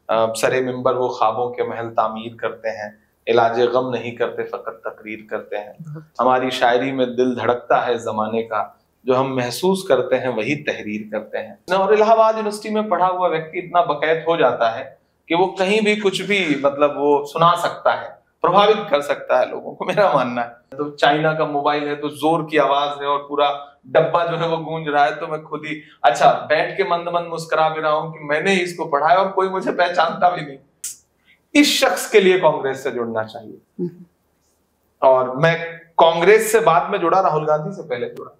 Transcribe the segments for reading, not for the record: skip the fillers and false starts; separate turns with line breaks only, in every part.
सरे मिंबर वो ख्वाबों के महल तामीर करते हैं, इलाजे गम नहीं करते फकत तकरीर करते हैं। हमारी शायरी में दिल धड़कता है जमाने का, जो हम महसूस करते हैं वही तहरीर करते हैं। और इलाहाबाद यूनिवर्सिटी में पढ़ा हुआ व्यक्ति इतना बकैत हो जाता है कि वो कहीं भी कुछ भी मतलब वो सुना सकता है, प्रभावित कर सकता है लोगों को, मेरा मानना है। तो चाइना का मोबाइल है तो जोर की आवाज है और पूरा डब्बा जो है वो गूंज रहा है, तो मैं खुद ही अच्छा बैठ के मंद मंद मुस्कुरा भी रहा हूं कि मैंने ही इसको पढ़ा है और कोई मुझे पहचानता भी नहीं। इस शख्स के लिए कांग्रेस से जुड़ना चाहिए। और मैं कांग्रेस से बाद में जुड़ा, राहुल गांधी से पहले जुड़ा।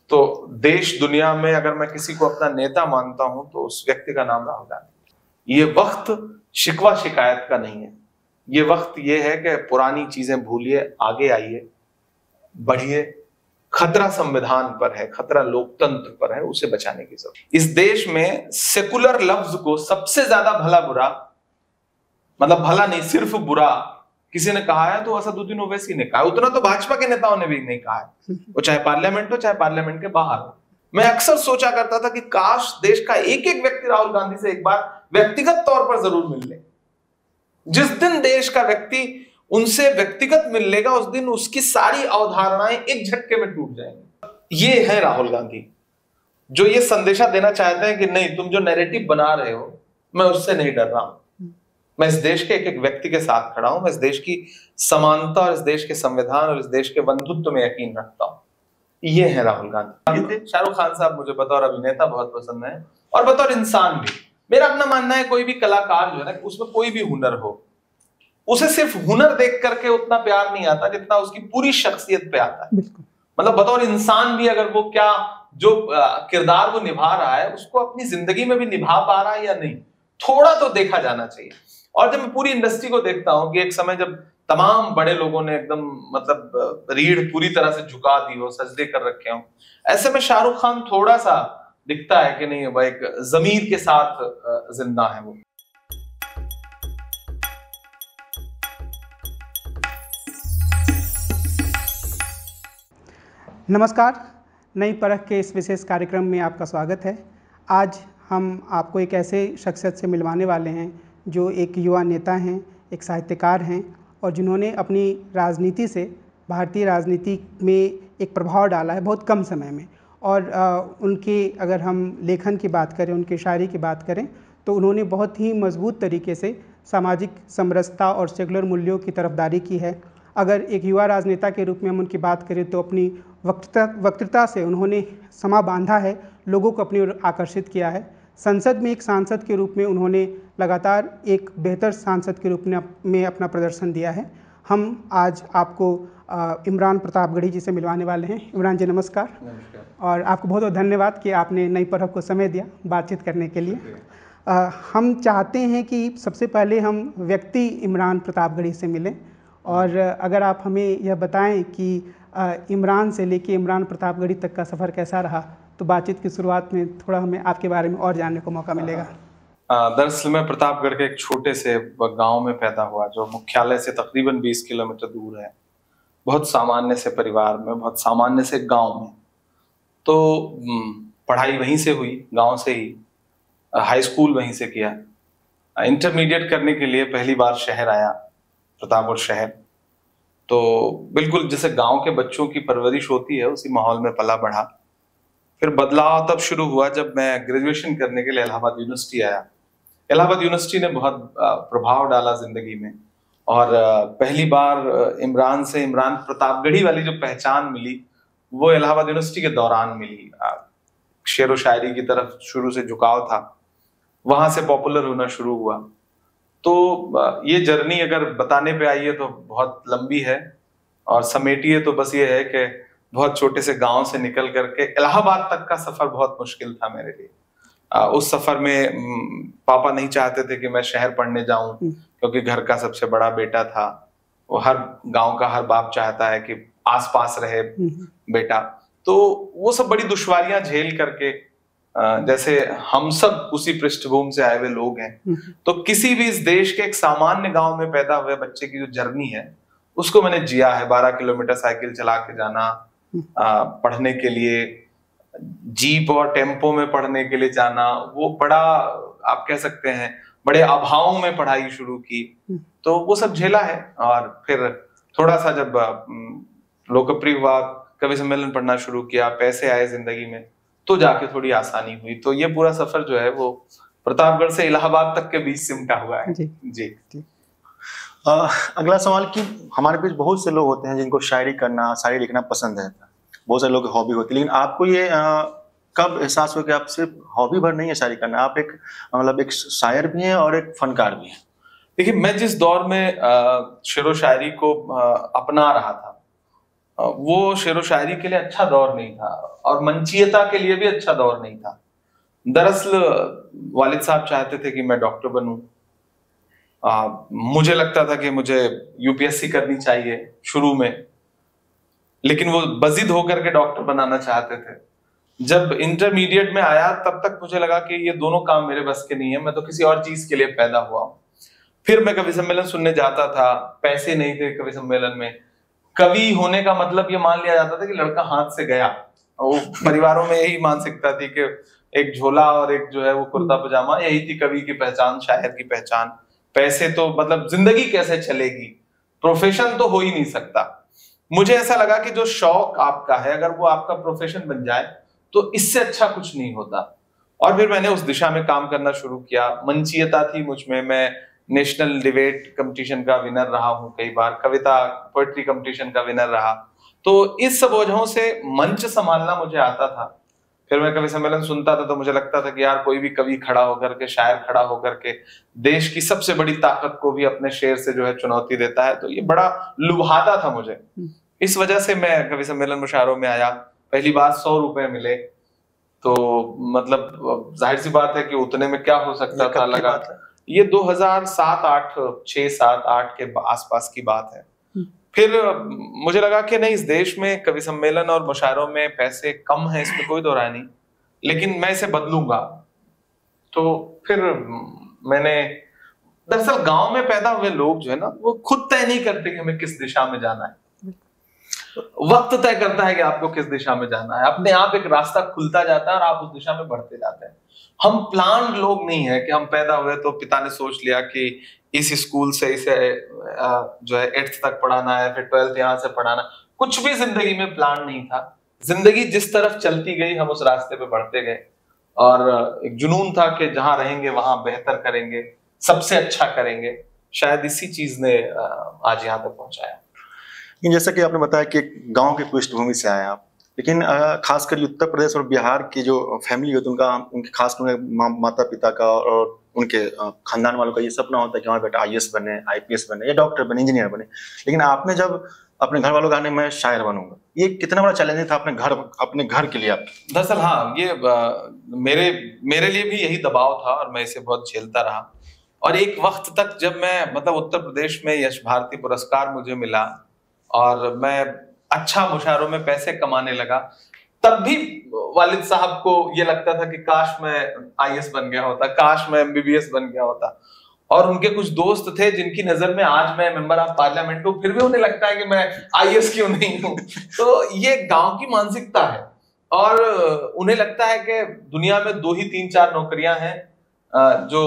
तो देश दुनिया में अगर मैं किसी को अपना नेता मानता हूं तो उस व्यक्ति का नाम राहुल गांधी। ये वक्त शिकवा शिकायत का नहीं है, ये वक्त ये है कि पुरानी चीजें भूलिए, आगे आइए, बढ़िए। खतरा संविधान पर है, खतरा लोकतंत्र पर है, उसे बचाने की जरूरत। इस देश में सेकुलर लफ्ज को सबसे ज्यादा भला बुरा, मतलब भला नहीं सिर्फ बुरा किसी ने कहा है तो असदुद्दीन ओवैसी ने कहा। उतना तो भाजपा के नेताओं ने भी नहीं कहा है, वो चाहे पार्लियामेंट हो चाहे पार्लियामेंट के बाहर हो। मैं अक्सर सोचा करता था कि काश देश का एक एक व्यक्ति राहुल गांधी से एक बार व्यक्तिगत तौर पर जरूर मिल ले। जिस दिन देश का व्यक्ति उनसे व्यक्तिगत मिल लेगा उस दिन उसकी सारी अवधारणाएं एक झटके में टूट जाएंगी। ये है राहुल गांधी, जो ये संदेशा देना चाहते हैं कि नहीं, तुम जो नैरेटिव बना रहे हो मैं उससे नहीं डर रहा हूं, मैं इस देश के एक एक व्यक्ति के साथ खड़ा हूं, मैं इस देश की समानता और इस देश के संविधान और इस देश के बंधुत्व में यकीन रखता हूं। ये है राहुल गांधी। शाहरुख खान साहब मुझे बतौर अभिनेता बहुत पसंद है और बतौर इंसान भी। मेरा अपना मानना है कोई भी कलाकार जो है ना, उसमें कोई भी हुनर हो, उसे सिर्फ हुनर देख करके उतना प्यार नहीं आता जितना उसकी पूरी शख्सियत पे आता है। मतलब बतौर इंसान भी अगर वो क्या जो किरदार वो निभा रहा है उसको अपनी जिंदगी में भी निभा पा रहा है या नहीं, थोड़ा तो देखा जाना चाहिए। और जब मैं पूरी इंडस्ट्री को देखता हूं कि एक समय जब तमाम बड़े लोगों ने एकदम मतलब रीढ़ पूरी तरह से झुका दी हो, सजदे कर रखे हो, ऐसे में शाहरुख खान थोड़ा सा दिखता है कि नहीं, वह एक जमीर के साथ जिंदा है वो।
नमस्कार, नई परख के इस विशेष कार्यक्रम में आपका स्वागत है। आज हम आपको एक ऐसे शख्सियत से मिलवाने वाले हैं जो एक युवा नेता हैं, एक साहित्यकार हैं और जिन्होंने अपनी राजनीति से भारतीय राजनीति में एक प्रभाव डाला है बहुत कम समय में। और उनके अगर हम लेखन की बात करें, उनकी शायरी की बात करें तो उन्होंने बहुत ही मजबूत तरीके से सामाजिक समरसता और सेकुलर मूल्यों की तरफदारी की है। अगर एक युवा राजनेता के रूप में हम उनकी बात करें तो अपनी वक्तृता से उन्होंने समा बांधा है, लोगों को अपनी ओर आकर्षित किया है। संसद में एक सांसद के रूप में उन्होंने लगातार एक बेहतर सांसद के रूप में अपना प्रदर्शन दिया है। हम आज आपको इमरान प्रतापगढ़ी जी से मिलवाने वाले हैं। इमरान जी नमस्कार।
नमस्कार।
और आपको बहुत बहुत धन्यवाद कि आपने नई परख को समय दिया बातचीत करने के लिए। हम चाहते हैं कि सबसे पहले हम व्यक्ति इमरान प्रतापगढ़ी से मिलें और अगर आप हमें यह बताएं कि इमरान से लेके इमरान प्रतापगढ़ी तक का सफ़र कैसा रहा तो बातचीत की शुरुआत में थोड़ा हमें आपके बारे में और जानने को मौका मिलेगा।
दरअसल मैं प्रतापगढ़ के एक छोटे से गांव में पैदा हुआ जो मुख्यालय से तकरीबन 20 किलोमीटर दूर है। बहुत सामान्य से परिवार में, बहुत सामान्य से गांव में। तो पढ़ाई वहीं से हुई, गांव से ही। हाई स्कूल वहीं से किया। इंटरमीडिएट करने के लिए पहली बार शहर आया, प्रतापगढ़ शहर। तो बिल्कुल जैसे गांव के बच्चों की परवरिश होती है उसी माहौल में पला बढ़ा। फिर बदलाव तब शुरू हुआ जब मैं ग्रेजुएशन करने के लिए इलाहाबाद यूनिवर्सिटी आया। इलाहाबाद यूनिवर्सिटी ने बहुत प्रभाव डाला जिंदगी में और पहली बार इमरान से इमरान प्रतापगढ़ी वाली जो पहचान मिली वो इलाहाबाद यूनिवर्सिटी के दौरान मिली। शेर व शायरी की तरफ शुरू से झुकाव था, वहां से पॉपुलर होना शुरू हुआ। तो ये जर्नी अगर बताने पे आई है तो बहुत लंबी है और समेटिए तो बस ये है कि बहुत छोटे से गांव से निकल करके इलाहाबाद तक का सफर बहुत मुश्किल था मेरे लिए। उस सफर में पापा नहीं चाहते थे कि मैं शहर पढ़ने जाऊं क्योंकि घर का सबसे बड़ा बेटा था। वो हर गांव का हर बाप चाहता है कि आसपास रहे बेटा। तो वो सब बड़ी दुश्वारियां झेल करके, जैसे हम सब उसी पृष्ठभूमि से आए हुए लोग हैं, तो किसी भी इस देश के एक सामान्य गांव में पैदा हुए बच्चे की जो जर्नी है उसको मैंने जिया है। 12 किलोमीटर साइकिल चला के जाना, पढ़ने के लिए जीप और टेम्पो में पढ़ने के लिए जाना, वो बड़ा आप कह सकते हैं बड़े अभाव में पढ़ाई शुरू की, तो वो सब झेला है। और फिर थोड़ा सा जब लोकप्रिय हुआ, कवि सम्मेलन पढ़ना शुरू किया, पैसे आए जिंदगी में, तो जाके थोड़ी आसानी हुई। तो ये पूरा सफर जो है वो प्रतापगढ़ से इलाहाबाद तक के बीच सिमटा हुआ है। जी जी।
अगला सवाल कि हमारे बीच बहुत से लोग होते हैं जिनको शायरी करना, शायरी लिखना पसंद है, बहुत सारे लोग की हॉबी होती है, लेकिन आपको ये कब एहसास हुआ कि आप सिर्फ हॉबी भर नहीं है शायरी करना, आप एक मतलब एक शायर भी हैं और एक फनकार भी हैं?
देखिए, मैं जिस दौर में शेरो शायरी को अपना रहा था, वो शेरो शायरी के लिए अच्छा दौर नहीं था और मंचीयता के लिए भी अच्छा दौर नहीं था। दरअसल वालिद साहब चाहते थे कि मैं डॉक्टर बनूं। मुझे लगता था कि मुझे यूपीएससी करनी चाहिए शुरू में, लेकिन वो बजिद होकर के डॉक्टर बनाना चाहते थे। जब इंटरमीडिएट में आया तब तक मुझे लगा कि ये दोनों काम मेरे बस के नहीं है, मैं तो किसी और चीज के लिए पैदा हुआ हूं। फिर मैं कवि सम्मेलन सुनने जाता था, पैसे नहीं थे कवि सम्मेलन में। कवि होने का मतलब ये मान लिया जाता था कि लड़का हाथ से गया। वो परिवारों में यही मानसिकता थी कि एक झोला और एक जो है वो कुर्ता पजामा, यही थी कवि की पहचान, शायर की पहचान। पैसे तो मतलब जिंदगी कैसे चलेगी, प्रोफेशन तो हो ही नहीं सकता। मुझे ऐसा लगा कि जो शौक आपका है, अगर वो आपका प्रोफेशन बन जाए तो इससे अच्छा कुछ नहीं होता। और फिर मैंने उस दिशा में काम करना शुरू किया। मंचीयता थी मुझ में, मैं नेशनल डिबेट कंपटीशन का विनर रहा हूं कई बार, कविता पोएट्री कंपटीशन का विनर रहा। तो इस सब वजहों से मंच संभालना मुझे आता था। फिर मैं कवि सम्मेलन सुनता था तो मुझे लगता था कि यार कोई भी कवि खड़ा होकर के, शायर खड़ा होकर के देश की सबसे बड़ी ताकत को भी अपने शेर से जो है चुनौती देता है। तो ये बड़ा लुभाता था मुझे। इस वजह से मैं कवि सम्मेलन मुशायरों में आया। पहली बार 100 रुपए मिले, तो मतलब जाहिर सी बात है कि उतने में क्या हो सकता था। लगा ये 2007-8, 6-7-8 के आसपास की बात है। फिर मुझे लगा कि नहीं, इस देश में कवि सम्मेलन और मुशायरों में पैसे कम है, इसमें कोई दो राय नहीं, लेकिन मैं इसे बदलूंगा। तो फिर मैंने, दरअसल गांव में पैदा हुए लोग जो है ना, वो खुद तय नहीं करते कि हमें किस दिशा में जाना है। वक्त तय करता है कि आपको किस दिशा में जाना है। अपने आप एक रास्ता खुलता जाता है और आप उस दिशा में बढ़ते जाते हैं। हम प्लान्ड लोग नहीं है कि हम पैदा हुए तो पिता ने सोच लिया कि इस स्कूल से इसे जो है 8th तक पढ़ाना है, फिर 12th यहाँ से पढ़ाना। कुछ भी जिंदगी में प्लान नहीं था। जिंदगी जिस तरफ चलती गई हम उस रास्ते पे बढ़ते गए, और एक जुनून था कि जहां रहेंगे वहां बेहतर करेंगे, सबसे अच्छा करेंगे। शायद इसी चीज ने आज यहाँ तक पहुंचाया।
जैसा कि आपने बताया कि गांव की पृष्ठभूमि से आए आप, लेकिन खासकर उत्तर प्रदेश और बिहार की जो फैमिली होती है उनके खासकर माता पिता का और उनके खानदान वालों का ये सपना होता है कि हमारा बेटा IAS बने, IPS बने या डॉक्टर बने, इंजीनियर बने। लेकिन आपने जब अपने घर वालों का कहने मैं शायर बनूंगा, ये कितना बड़ा चैलेंज था अपने घर के लिए आप?
दरअसल हाँ, ये मेरे लिए भी यही दबाव था और मैं इसे बहुत झेलता रहा। और एक वक्त तक जब मैं मतलब उत्तर प्रदेश में यश भारती पुरस्कार मुझे मिला और मैं अच्छा मुशायरों में पैसे कमाने लगा, तब भी वालिद साहब को ये लगता था कि काश मैं IAS बन गया होता, काश मैं MBBS बन गया होता। और उनके कुछ दोस्त थे जिनकी नजर में आज मैं मेंबर ऑफ पार्लियामेंट हूं, फिर भी उन्हें लगता है कि मैं IAS क्यों नहीं हूं। तो ये गांव की मानसिकता है और उन्हें लगता है कि दुनिया में 2 ही 3-4 नौकरियां हैं जो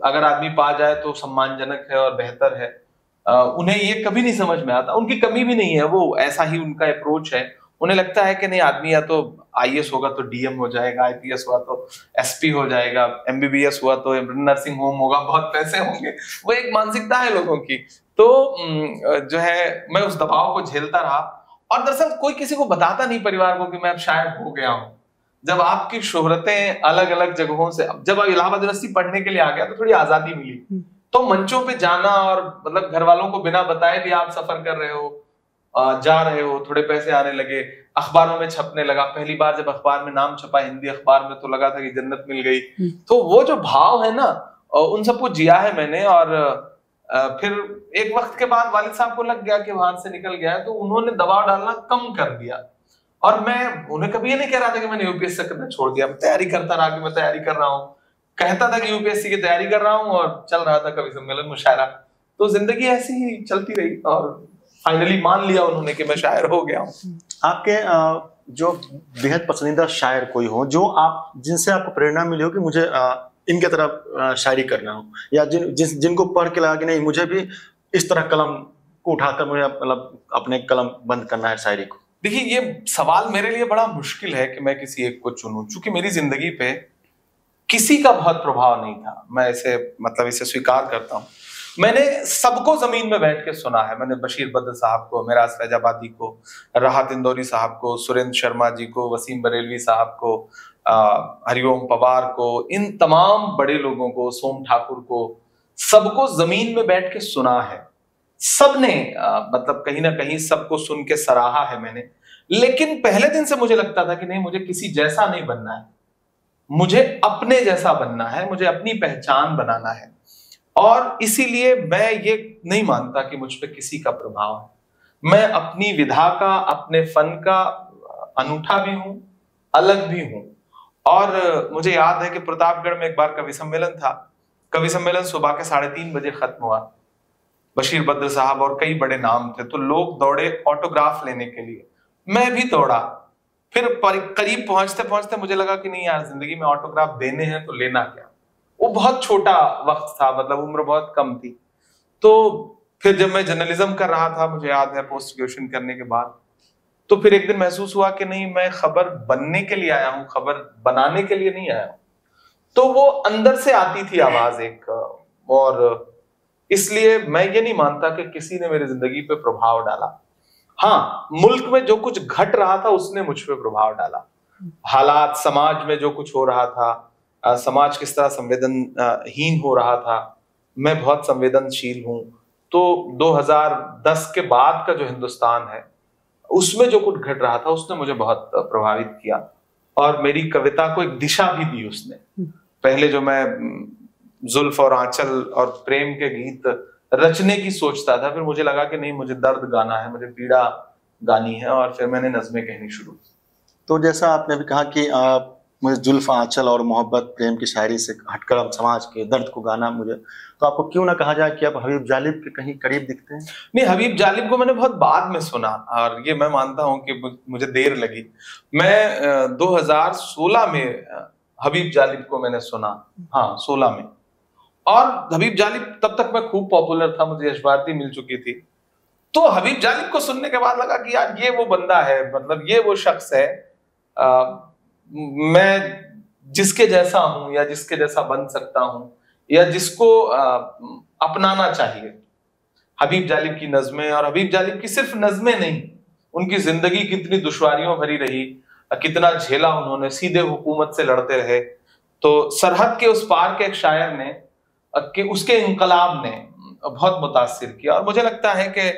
अगर आदमी पा जाए तो सम्मानजनक है और बेहतर है। उन्हें ये कभी नहीं समझ में आता। उनकी कमी भी नहीं है, वो ऐसा ही उनका अप्रोच है। उन्हें लगता है कि नहीं, आदमी या तो IAS होगा तो DM हो जाएगा, IPS हुआ तो SP हो जाएगा, MBBS हुआ तो नर्सिंग होम होगा, बहुत पैसे होंगे। वो एक मानसिकता है लोगों की। तो जो है मैं उस दबाव को झेलता रहा। और दरअसल कोई किसी को बताता नहीं परिवार को कि मैं अब शायर हो गया हूँ। जब आपकी शोहरतें अलग अलग जगहों से, जब आप इलाहाबाद यूनिवर्सिटी पढ़ने के लिए आ गया तो थोड़ी आजादी मिली, तो मंचों पे जाना और मतलब घर वालों को बिना बताए भी आप सफर कर रहे हो, जा रहे हो, थोड़े पैसे आने लगे, अखबारों में छपने लगा। पहली बार जब अखबार में नाम छपा हिंदी अखबार में, तो लगा था कि जन्नत मिल गई। तो वो जो भाव है ना, उन सबको जिया है मैंने। और फिर एक वक्त के बाद वालिद साहब को लग गया कि वहां से निकल गया है, तो उन्होंने दबाव डालना कम कर दिया। और मैं उन्हें कभी ये नहीं कह रहा था कि मैंने UPSC करना छोड़ दिया। मैं तैयारी करता रहा कि मैं तैयारी कर रहा हूँ, कहता था कि UPSC की तैयारी कर रहा हूँ और चल रहा था कवि सम्मेलन मुशायरा। तो जिंदगी ऐसी ही चलती रही और फाइनली मान लिया उन्होंने कि मैं शायर हो गया हूँ।
आपके जो बेहद पसंदीदा शायर कोई हो, जो आप जिनसे आपको प्रेरणा मिली हो कि मुझे इनके तरह शायरी करना हो, या जिनको पढ़ के लगा कि नहीं मुझे भी इस तरह कलम को उठाकर मुझे मतलब अपने कलम बंद करना है शायरी को?
देखिए, ये सवाल मेरे लिए बड़ा मुश्किल है कि मैं किसी एक को चुनूं, क्योंकि मेरी जिंदगी पे किसी का बहुत प्रभाव नहीं था। मैं इसे स्वीकार करता हूं। मैंने सबको जमीन में बैठ के सुना है। मैंने बशीर बद्र साहब को, मिराज फैजाबादी को, राहत इंदौरी साहब को, सुरेंद्र शर्मा जी को, वसीम बरेलवी साहब को, हरिओम पवार को, इन तमाम बड़े लोगों को, सोम ठाकुर को, सबको जमीन में बैठ के सुना है। सबने मतलब कहीं ना कहीं सबको सुन के सराहा है मैंने। लेकिन पहले दिन से मुझे लगता था कि नहीं, मुझे किसी जैसा नहीं बनना है, मुझे अपने जैसा बनना है, मुझे अपनी पहचान बनाना है। और इसीलिए मैं ये नहीं मानता कि मुझ पे किसी का प्रभाव है। मैं अपनी विधा का, अपने फन का अनूठा भी हूं, अलग भी हूं। और मुझे याद है कि प्रतापगढ़ में एक बार कवि सम्मेलन था। कवि सम्मेलन सुबह के 3:30 बजे खत्म हुआ। बशीर बद्र साहब और कई बड़े नाम थे, तो लोग दौड़े ऑटोग्राफ लेने के लिए, मैं भी दौड़ा। फिर करीब पहुंचते पहुंचते मुझे लगा कि नहीं यार, जिंदगी में ऑटोग्राफ देने हैं तो लेना क्या। वो बहुत छोटा वक्त था, मतलब उम्र बहुत कम थी। तो फिर जब मैं जर्नलिज्म कर रहा था, मुझे याद है पोस्ट ग्रेजुएशन करने के बाद, तो फिर एक दिन महसूस हुआ कि नहीं, मैं खबर बनने के लिए आया हूं, खबर बनाने के लिए नहीं आया हूं। तो वो अंदर से आती थी आवाज एक, और इसलिए मैं ये नहीं मानता कि किसी ने मेरी जिंदगी पे प्रभाव डाला। हाँ, मुल्क में जो कुछ घट रहा था उसने मुझ पे प्रभाव डाला। हालात, समाज में जो कुछ हो रहा था, समाज किस तरह संवेदनहीन हो रहा था, मैं बहुत संवेदनशील हूं। तो 2010 के बाद का जो हिंदुस्तान है, उसमें जो कुछ घट रहा था उसने मुझे बहुत प्रभावित किया, और मेरी कविता को एक दिशा भी दी उसने। पहले जो मैं जुल्फ और आंचल और प्रेम के गीत रचने की सोचता था, फिर मुझे लगा कि नहीं, मुझे दर्द गाना है, मुझे पीड़ा गानी है, और फिर मैंने नज़में कहनी शुरू की।
तो जैसा आपने भी कहा कि मुझे जुल्फ, आंचल और मोहब्बत, प्रेम की शायरी से हटकर अब समाज के दर्द को गाना मुझे, तो आपको क्यों ना कहा जाए कि आप हबीब जालिब के कहीं करीब दिखते हैं?
नहीं, हबीब जालिब को मैंने बहुत बाद में सुना, और ये मैं मानता हूं कि मुझे देर लगी। मैं 2016 में हबीब जालिब को मैंने सुना, हाँ 16 में। और हबीब जालिब, तब तक मैं खूब पॉपुलर था, मुझे यश भारती मिल चुकी थी। तो हबीब जालिब को सुनने के बाद लगा कि यार ये वो बंदा है, मतलब ये वो शख्स है, मैं जिसके जैसा हूं या जिसके जैसा बन सकता हूं, या जिसको अपनाना चाहिए। हबीब जालिब की नज़में, और हबीब जालिब की सिर्फ नज़में नहीं, उनकी जिंदगी कितनी दुश्वारियों भरी रही, कितना झेला उन्होंने, सीधे हुकूमत से लड़ते रहे। तो सरहद के उस पार के एक शायर ने कि उसके इंकलाब ने बहुत मुतासिर किया। और मुझे लगता है कि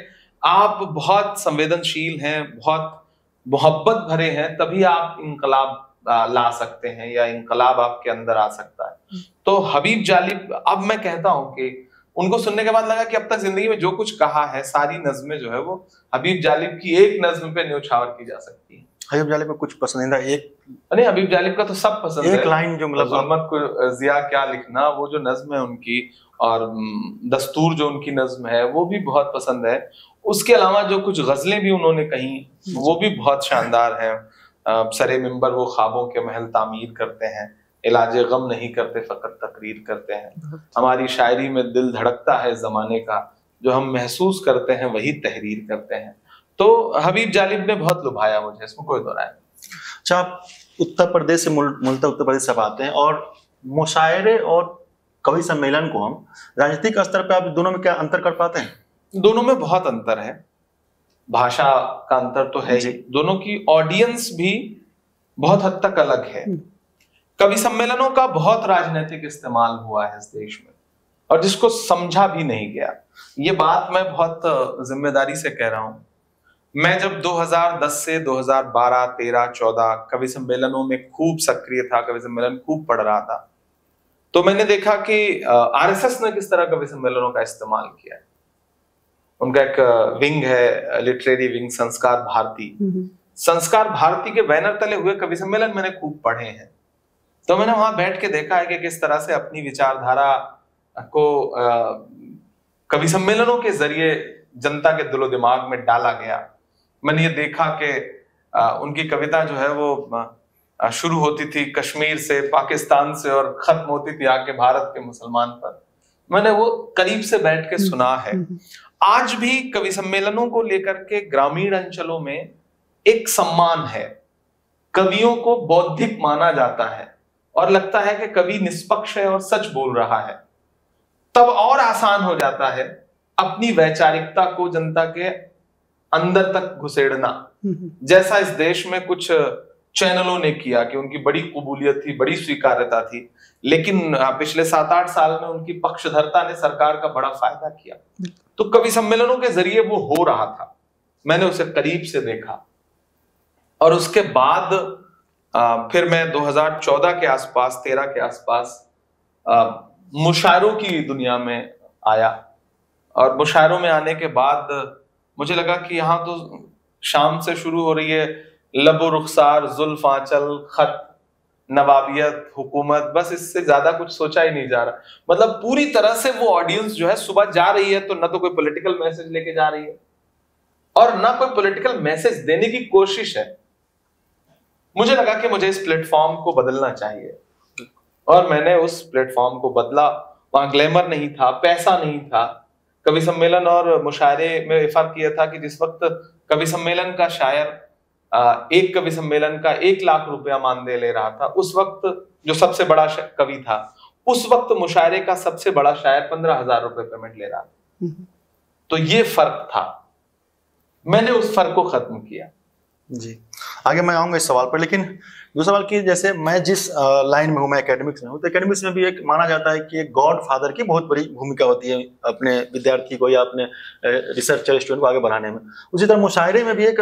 आप बहुत संवेदनशील हैं, बहुत मोहब्बत भरे हैं, तभी आप इंकलाब ला सकते हैं, या इंकलाब आपके अंदर आ सकता है। तो हबीब जालिब, अब मैं कहता हूं कि उनको सुनने के बाद लगा कि अब तक जिंदगी में जो कुछ कहा है, सारी नज़में जो है वो हबीब जालिब की एक नज़्म पे न्यौछावर की जा सकती है।
हबीब जालिब में कुछ पसंदीदा एक?
नहीं, हबीब जालिब का तो सब पसंद है।
एक लाइन जो मतलब
ज़ुल्मत को जिया क्या लिखना, वो जो नज़्म है उनकी, और दस्तूर जो उनकी नज़्म है, वो भी बहुत पसंद है। उसके अलावा जो कुछ गजलें भी उन्होंने कही, वो भी बहुत शानदार है। सरे मिंबर वो ख्वाबों के महल तामीर करते हैं, इलाजे गम नहीं करते फकत तकरीर करते हैं। हमारी शायरी में दिल धड़कता है जमाने का, जो हम महसूस करते हैं वही तहरीर करते हैं। तो हबीब जालिब ने बहुत लुभाया मुझे, इसमें कोई दो राय नहीं।
अच्छा, आप उत्तर प्रदेश से मूलतः उत्तर प्रदेश से आते हैं, और मुशायरे और कवि सम्मेलन को हम राजनीतिक स्तर पर, आप दोनों में क्या अंतर कर पाते हैं?
दोनों में बहुत अंतर है। भाषा का अंतर तो है ही, दोनों की ऑडियंस भी बहुत हद तक अलग है। कवि सम्मेलनों का बहुत राजनीतिक इस्तेमाल हुआ है इस देश में, और जिसको समझा भी नहीं गया। ये बात मैं बहुत जिम्मेदारी से कह रहा हूं। मैं जब 2010 से 2012, 13, 14 कवि सम्मेलनों में खूब सक्रिय था, कवि सम्मेलन खूब पढ़ रहा था, तो मैंने देखा कि आरएसएस ने किस तरह कवि सम्मेलनों का इस्तेमाल किया है। उनका एक विंग है, लिटरेरी विंग, संस्कार भारती। संस्कार भारती के बैनर तले हुए कवि सम्मेलन मैंने खूब पढ़े हैं। तो मैंने वहां बैठ के देखा है कि किस तरह से अपनी विचारधारा को कवि सम्मेलनों के जरिए जनता के दिलो दिमाग में डाला गया। मैंने ये देखा कि उनकी कविता जो है वो शुरू होती थी कश्मीर से, पाकिस्तान से और खत्म होती थी आके भारत के मुसलमान पर, मैंने वो करीब से बैठ के सुना है। आज भी कवि सम्मेलनों को लेकर के ग्रामीण अंचलों में एक सम्मान है, कवियों को बौद्धिक माना जाता है और लगता है कि कवि निष्पक्ष है और सच बोल रहा है। तब और आसान हो जाता है अपनी वैचारिकता को जनता के अंदर तक घुसेड़ना, जैसा इस देश में कुछ चैनलों ने किया कि उनकी बड़ी कबूलियत थी, बड़ी स्वीकार्यता थी, लेकिन पिछले 7-8 साल में उनकी पक्षधरता ने सरकार का बड़ा फायदा किया। तो कवि सम्मेलनों के जरिए वो हो रहा था, मैंने उसे करीब से देखा। और उसके बाद फिर मैं 2014 के आसपास, 13 के आसपास मुशायरों की दुनिया में आया। और मुशायरों में आने के बाद मुझे लगा कि यहाँ तो शाम से शुरू हो रही है लबो रुखसार, जुल्फ आंचल, खत, नवाबियत, हुकूमत, बस इससे ज्यादा कुछ सोचा ही नहीं जा रहा। मतलब पूरी तरह से वो ऑडियंस जो है सुबह जा रही है तो ना तो कोई पॉलिटिकल मैसेज लेके जा रही है और ना कोई पॉलिटिकल मैसेज देने की कोशिश है। मुझे लगा कि मुझे इस प्लेटफॉर्म को बदलना चाहिए और मैंने उस प्लेटफॉर्म को बदला। वहां ग्लैमर नहीं था, पैसा नहीं था। कवि सम्मेलन और मुशायरे में फर्क यह था कि जिस वक्त कवि सम्मेलन का शायर एक कवि सम्मेलन का 1 लाख रुपया मानदेय ले रहा था, उस वक्त जो सबसे बड़ा कवि था, उस वक्त मुशायरे का सबसे बड़ा शायर 15,000 रुपए पेमेंट ले रहा था। तो ये फर्क था, मैंने उस फर्क को खत्म किया।
जी, आगे मैं आऊंगा इस सवाल पर, लेकिन दूसरा सवाल कि जैसे मैं जिस लाइन में हूँ, मैं एकेडमिक्स में हूँ, तो एकेडमिक्स में भी एक माना जाता है कि एक गॉड फादर की बहुत बड़ी भूमिका होती है अपने विद्यार्थी को या अपने रिसर्चर स्टूडेंट को आगे बढ़ाने में। उसी तरह मुशायरे में भी एक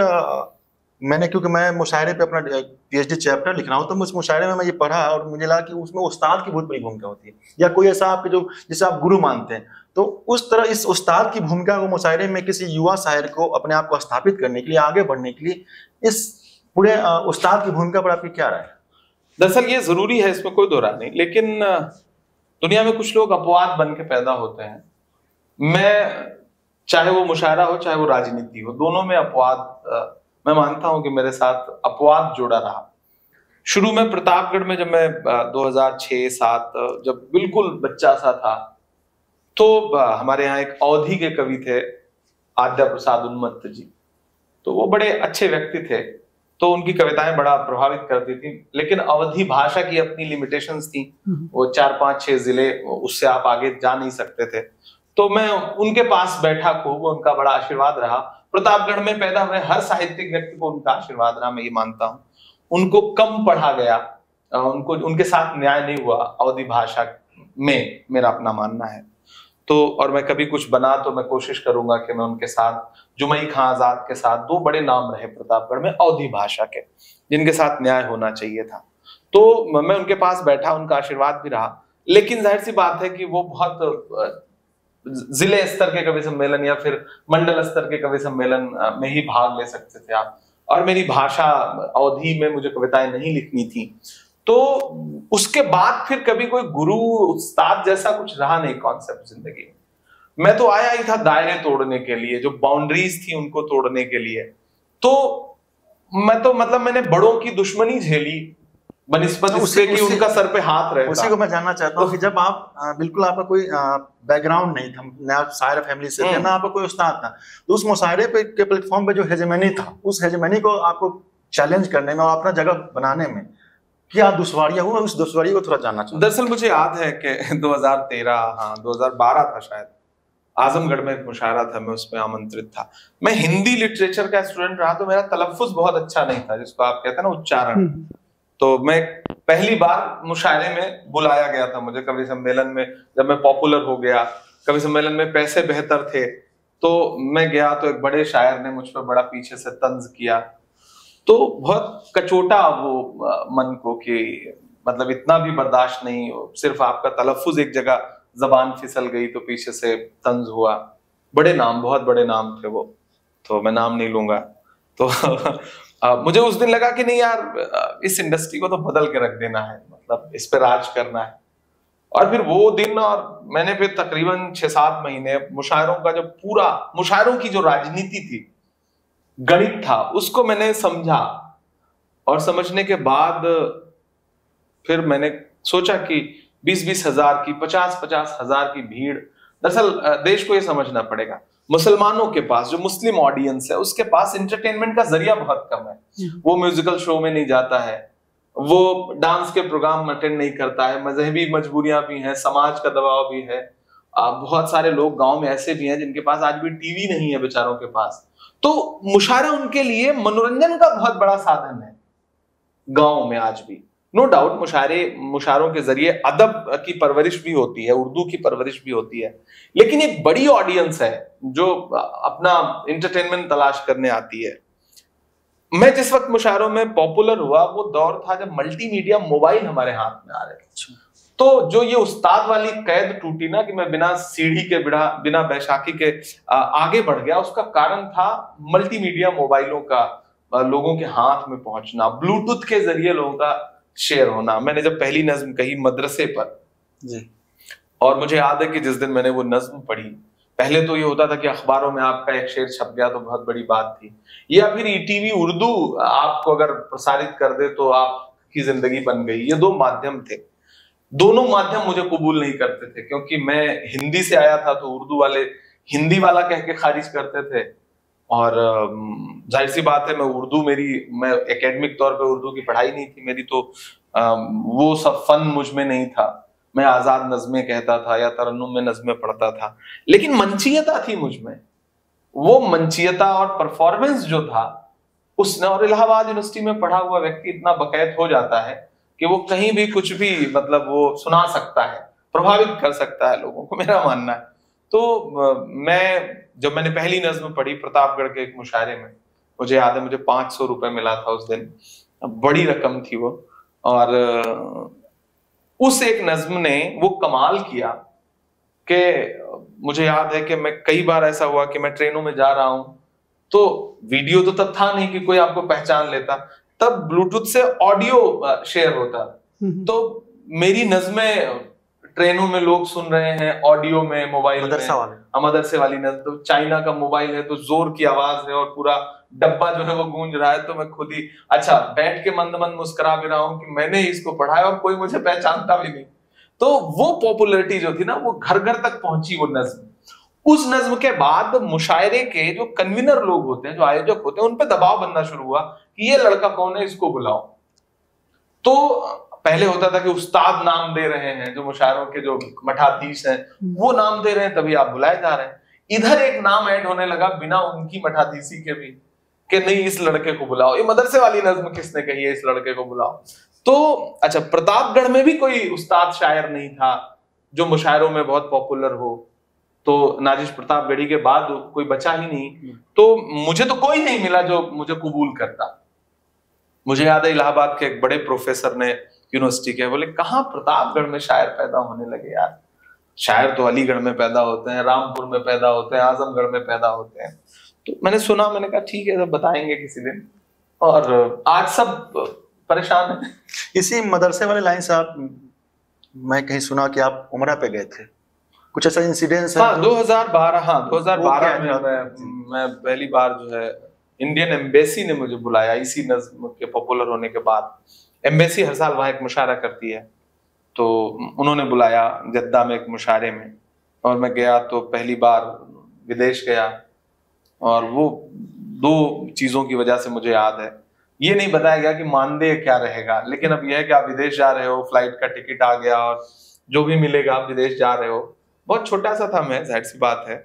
मैंने, क्योंकि मैं मुशायरे पे अपना पीएचडी चैप्टर लिख रहा हूँ, तो उस मुशायरे में मैं ये पढ़ा और मुझे लगा कि उसमें उस्ताद की बहुत बड़ी भूमिका होती है, या कोई ऐसा आपके जो जिसे आप गुरु मानते हैं। तो उस तरह इस उस्ताद की भूमिका को मुशायरे में किसी युवा शायर को अपने आप को स्थापित करने के लिए, आगे बढ़ने के लिए, इस पूरे उस्ताद की भूमिका पर आपकी क्या राय है?
दरअसल ये जरूरी है, इसमें कोई दो राय नहीं, लेकिन दुनिया में कुछ लोग अपवाद बन के पैदा होते हैं। मैं, चाहे वो मुशायरा हो चाहे वो राजनीति हो, दोनों में अपवाद, मैं मानता हूं कि मेरे साथ अपवाद जुड़ा रहा। शुरू में प्रतापगढ़ में जब मैं 2006-07 जब बिल्कुल बच्चा सा था, तो हमारे यहाँ एक अवधी के कवि थे, आद्या प्रसाद उन्मत्त जी। तो वो बड़े अच्छे व्यक्ति थे, तो उनकी कविताएं बड़ा प्रभावित करती थी, लेकिन अवधी भाषा की अपनी लिमिटेशंस थी। वो 4-5-6 जिले, उससे आप आगे जा नहीं सकते थे। तो मैं उनके पास बैठा खूब, उनका बड़ा आशीर्वाद रहा। प्रतापगढ़ में पैदा हुए हर साहित्यिक व्यक्ति को उनका आशीर्वाद रहा, मैं ये मानता हूँ। उनको कम पढ़ा गया, उनको उनके साथ न्याय नहीं हुआ अवधी भाषा में, मेरा अपना मानना है। तो और मैं कभी कुछ बना तो मैं कोशिश करूंगा कि मैं उनके साथ, जुमई खां आजाद के साथ, 2 बड़े नाम रहे प्रतापगढ़ में अवधी भाषा के, जिनके साथ न्याय होना चाहिए था। तो मैं उनके पास बैठा, उनका आशीर्वाद भी रहा। लेकिन जाहिर सी बात है कि वो बहुत जिले स्तर के कवि सम्मेलन या फिर मंडल स्तर के कवि सम्मेलन में ही भाग ले सकते थे आप, और मेरी भाषा अवधी में मुझे कविताएं नहीं लिखनी थी। तो उसके बाद फिर कभी कोई गुरु उस्ताद जैसा कुछ रहा नहीं कॉन्सेप्ट जिंदगी में। मैं तो आया ही था दायरे तोड़ने के लिए, जो बाउंड्रीज थी उनको तोड़ने के लिए। तो मैं तो मतलब मैंने बड़ों की दुश्मनी झेली बनिस्बत उससे कि उनका सर पे हाथ रहता।
उसी को मैं जानना चाहता हूँ कि जब आप बिल्कुल आपका कोई बैकग्राउंड नहीं था, ना आप शायर फैमिली से थे, ना आपका कोई उस्ताद था, तो उस मुशायरे पे के प्लेटफॉर्म पे जो हेजेमनी था, उस हेजेमनी को आपको चैलेंज करने में और अपना जगह बनाने में क्या दुश्वारियां हुआ? उस दुश्वारी को थोड़ा जानना चाहता हूं।
दरअसल मुझे याद है कि 2012 था शायद, आजमगढ़ में एक मुशायरा था, मैं उसमें आमंत्रित था। मैं हिंदी लिटरेचर का स्टूडेंट रहा, तो मेरा तलफ्फुज बहुत अच्छा नहीं था, जिसको आप कहते हैं ना उच्चारण। तो मैं पहली बार मुशायरे में बुलाया गया था मुझे कवि सम्मेलन में, जब मैं पॉपुलर हो गया, कवि सम्मेलन में पैसे बेहतर थे, तो मैं गया तो एक बड़े शायर ने मुझ पर बड़ा पीछे से तंज किया। तो बहुत कचोटा वो मन को कि मतलब इतना भी बर्दाश्त नहीं, सिर्फ आपका तलफ्फुज एक जगह जबान फिसल गई तो पीछे से तंज हुआ। बड़े नाम, बहुत बड़े नाम थे वो, तो मैं नाम नहीं लूंगा। तो मुझे उस दिन लगा कि नहीं यार, इस इंडस्ट्री को तो बदल के रख देना है, मतलब इस पे राज करना है। और फिर वो दिन, और मैंने फिर तकरीबन 6-7 महीने मुशायरों का जो पूरा, मुशायरों की जो राजनीति थी, गणित था, उसको मैंने समझा और समझने के बाद फिर मैंने सोचा कि 20-20 हजार की, 50-50 हजार की भीड़, दरअसल देश को ये समझना पड़ेगा, मुसलमानों के पास, जो मुस्लिम ऑडियंस है, उसके पास एंटरटेनमेंट का जरिया बहुत कम है। वो म्यूजिकल शो में नहीं जाता है, वो डांस के प्रोग्राम अटेंड नहीं करता है, मजहबी मजबूरियां भी हैं, समाज का दबाव भी है। बहुत सारे लोग गांव में ऐसे भी हैं जिनके पास आज भी टीवी नहीं है बेचारों के पास। तो मुशायरा उनके लिए मनोरंजन का बहुत बड़ा साधन है गांव में आज भी। नो डाउट मुशायरों के जरिए अदब की परवरिश भी होती है, उर्दू की परवरिश भी होती है, लेकिन एक बड़ी ऑडियंस है जो अपना एंटरटेनमेंट तलाश करने आती है। मैं जिस वक्त मुशायरों में पॉपुलर हुआ वो दौर था जब मल्टीमीडिया मोबाइल हमारे हाथ में आ रहे थे। तो जो ये उस्ताद वाली कैद टूटी ना कि मैं बिना सीढ़ी के बिना बैसाखी के आगे बढ़ गया, उसका कारण था मल्टीमीडिया मोबाइलों का लोगों के हाथ में पहुंचना, ब्लूटूथ के जरिए लोगों का शेयर होना। मैंने जब पहली नज्म कही मदरसे पर जी, और मुझे याद है कि जिस दिन मैंने वो नज्म पढ़ी, पहले तो ये होता था कि अखबारों में आपका एक शेर छप गया तो बहुत बड़ी बात थी, या फिर ईटीवी उर्दू आपको अगर प्रसारित कर दे तो आपकी जिंदगी बन गई। ये दो माध्यम थे, दोनों माध्यम मुझे कबूल नहीं करते थे, क्योंकि मैं हिंदी से आया था तो उर्दू वाले हिंदी वाला कह के खारिज करते थे, और जाहिर सी बात है मैं एकेडमिक तौर पे उर्दू की पढ़ाई नहीं थी मेरी, तो वो सब फन मुझ में नहीं था। मैं आजाद नज़्में कहता था या तरन्नुम में नज़्में पढ़ता था, लेकिन मंचियता थी मुझ में। वो मंचियता और परफॉर्मेंस जो था उसने, और इलाहाबाद यूनिवर्सिटी में पढ़ा हुआ व्यक्ति इतना बकैत हो जाता है कि वो कहीं भी कुछ भी मतलब वो सुना सकता है, प्रभावित कर सकता है लोगों को, मेरा मानना है। तो जब मैंने पहली नज्म पढ़ी प्रतापगढ़ के एक मुशायरे में, मुझे याद है मुझे 500 रुपए मिला था उस दिन, बड़ी रकम थी वो। और उस एक नज्म ने वो कमाल किया कि मुझे याद है कि मैं कई बार ऐसा हुआ कि मैं ट्रेनों में जा रहा हूं, तो वीडियो तो तब था नहीं कि कोई आपको पहचान लेता, तब ब्लूटूथ से ऑडियो शेयर होता, तो मेरी नज़्में ट्रेनों में लोग सुन रहे हैं ऑडियो में, मोबाइल में। मदरसे वाली नज़्म, तो चाइना का मोबाइल है तो जोर की आवाज है और पूरा डब्बा जो है वो गूंज रहा है, तो मैं खुद ही बैठ के मंद मंद मुस्कुरा भी रहा हूं कि मैंने इसको पढ़ा है और कोई मुझे पहचानता भी नहीं। तो वो पॉपुलैरिटी जो थी ना, वो घर घर तक पहुंची वो नज्म। उस नज्म के बाद मुशायरे के जो कन्वीनर लोग होते हैं, जो आयोजक होते हैं, उन पे दबाव बनना शुरू हुआ कि ये लड़का कौन है, इसको बुलाओ। तो पहले होता था कि उस्ताद नाम दे रहे हैं, जो मुशायरों के जो मठाधीश हैं वो नाम दे रहे हैं, तभी आप बुलाए जा रहे हैं। इधर एक नाम ऐड होने लगा बिना उनकी मठाधीशी के भी, कि नहीं इस लड़के को बुलाओ, ये मदरसे वाली नज्म किसने कही है, इस लड़के को बुलाओ। तो प्रतापगढ़ में भी कोई उस्ताद शायर नहीं था जो मुशायरों में बहुत पॉपुलर हो, तो नाजिश प्रतापगढ़ी के बाद कोई बचा ही नहीं। तो मुझे तो कोई नहीं मिला जो मुझे कबूल करता। मुझे याद है इलाहाबाद के एक बड़े प्रोफेसर ने यूनिवर्सिटी के, बोले कहाँ प्रतापगढ़ में शायर पैदा होने लगे यार, शायर तो अलीगढ़ में पैदा होते हैं, रामपुर में पैदा होते हैं, आजमगढ़ में पैदा होते हैं। तो मैंने सुना, मैंने कहा ठीक है सब बताएंगे किसी दिन, और आज सब परेशान है।
इसी मदरसे वाले लाइन से आप, मैं कहीं सुना कि आप उमरा पे गए थे, कुछ ऐसा इंसिडेंस है?
2012 में मैं पहली बार जो है इंडियन एम्बेसी ने मुझे बुलाया, इसी नज्म के पॉपुलर होने के बाद। एम्बेसी हर साल वहां एक मुशायरा करती है, तो उन्होंने बुलाया जद्दा में एक मुशायरे में, और मैं गया तो पहली बार विदेश गया। और वो दो चीजों की वजह से मुझे याद है, ये नहीं बताया गया कि मानदेय क्या रहेगा, लेकिन अब यह है कि आप विदेश जा रहे हो, फ्लाइट का टिकट आ गया और जो भी मिलेगा, आप विदेश जा रहे हो। बहुत छोटा सा था मैं, जाहिर सी बात है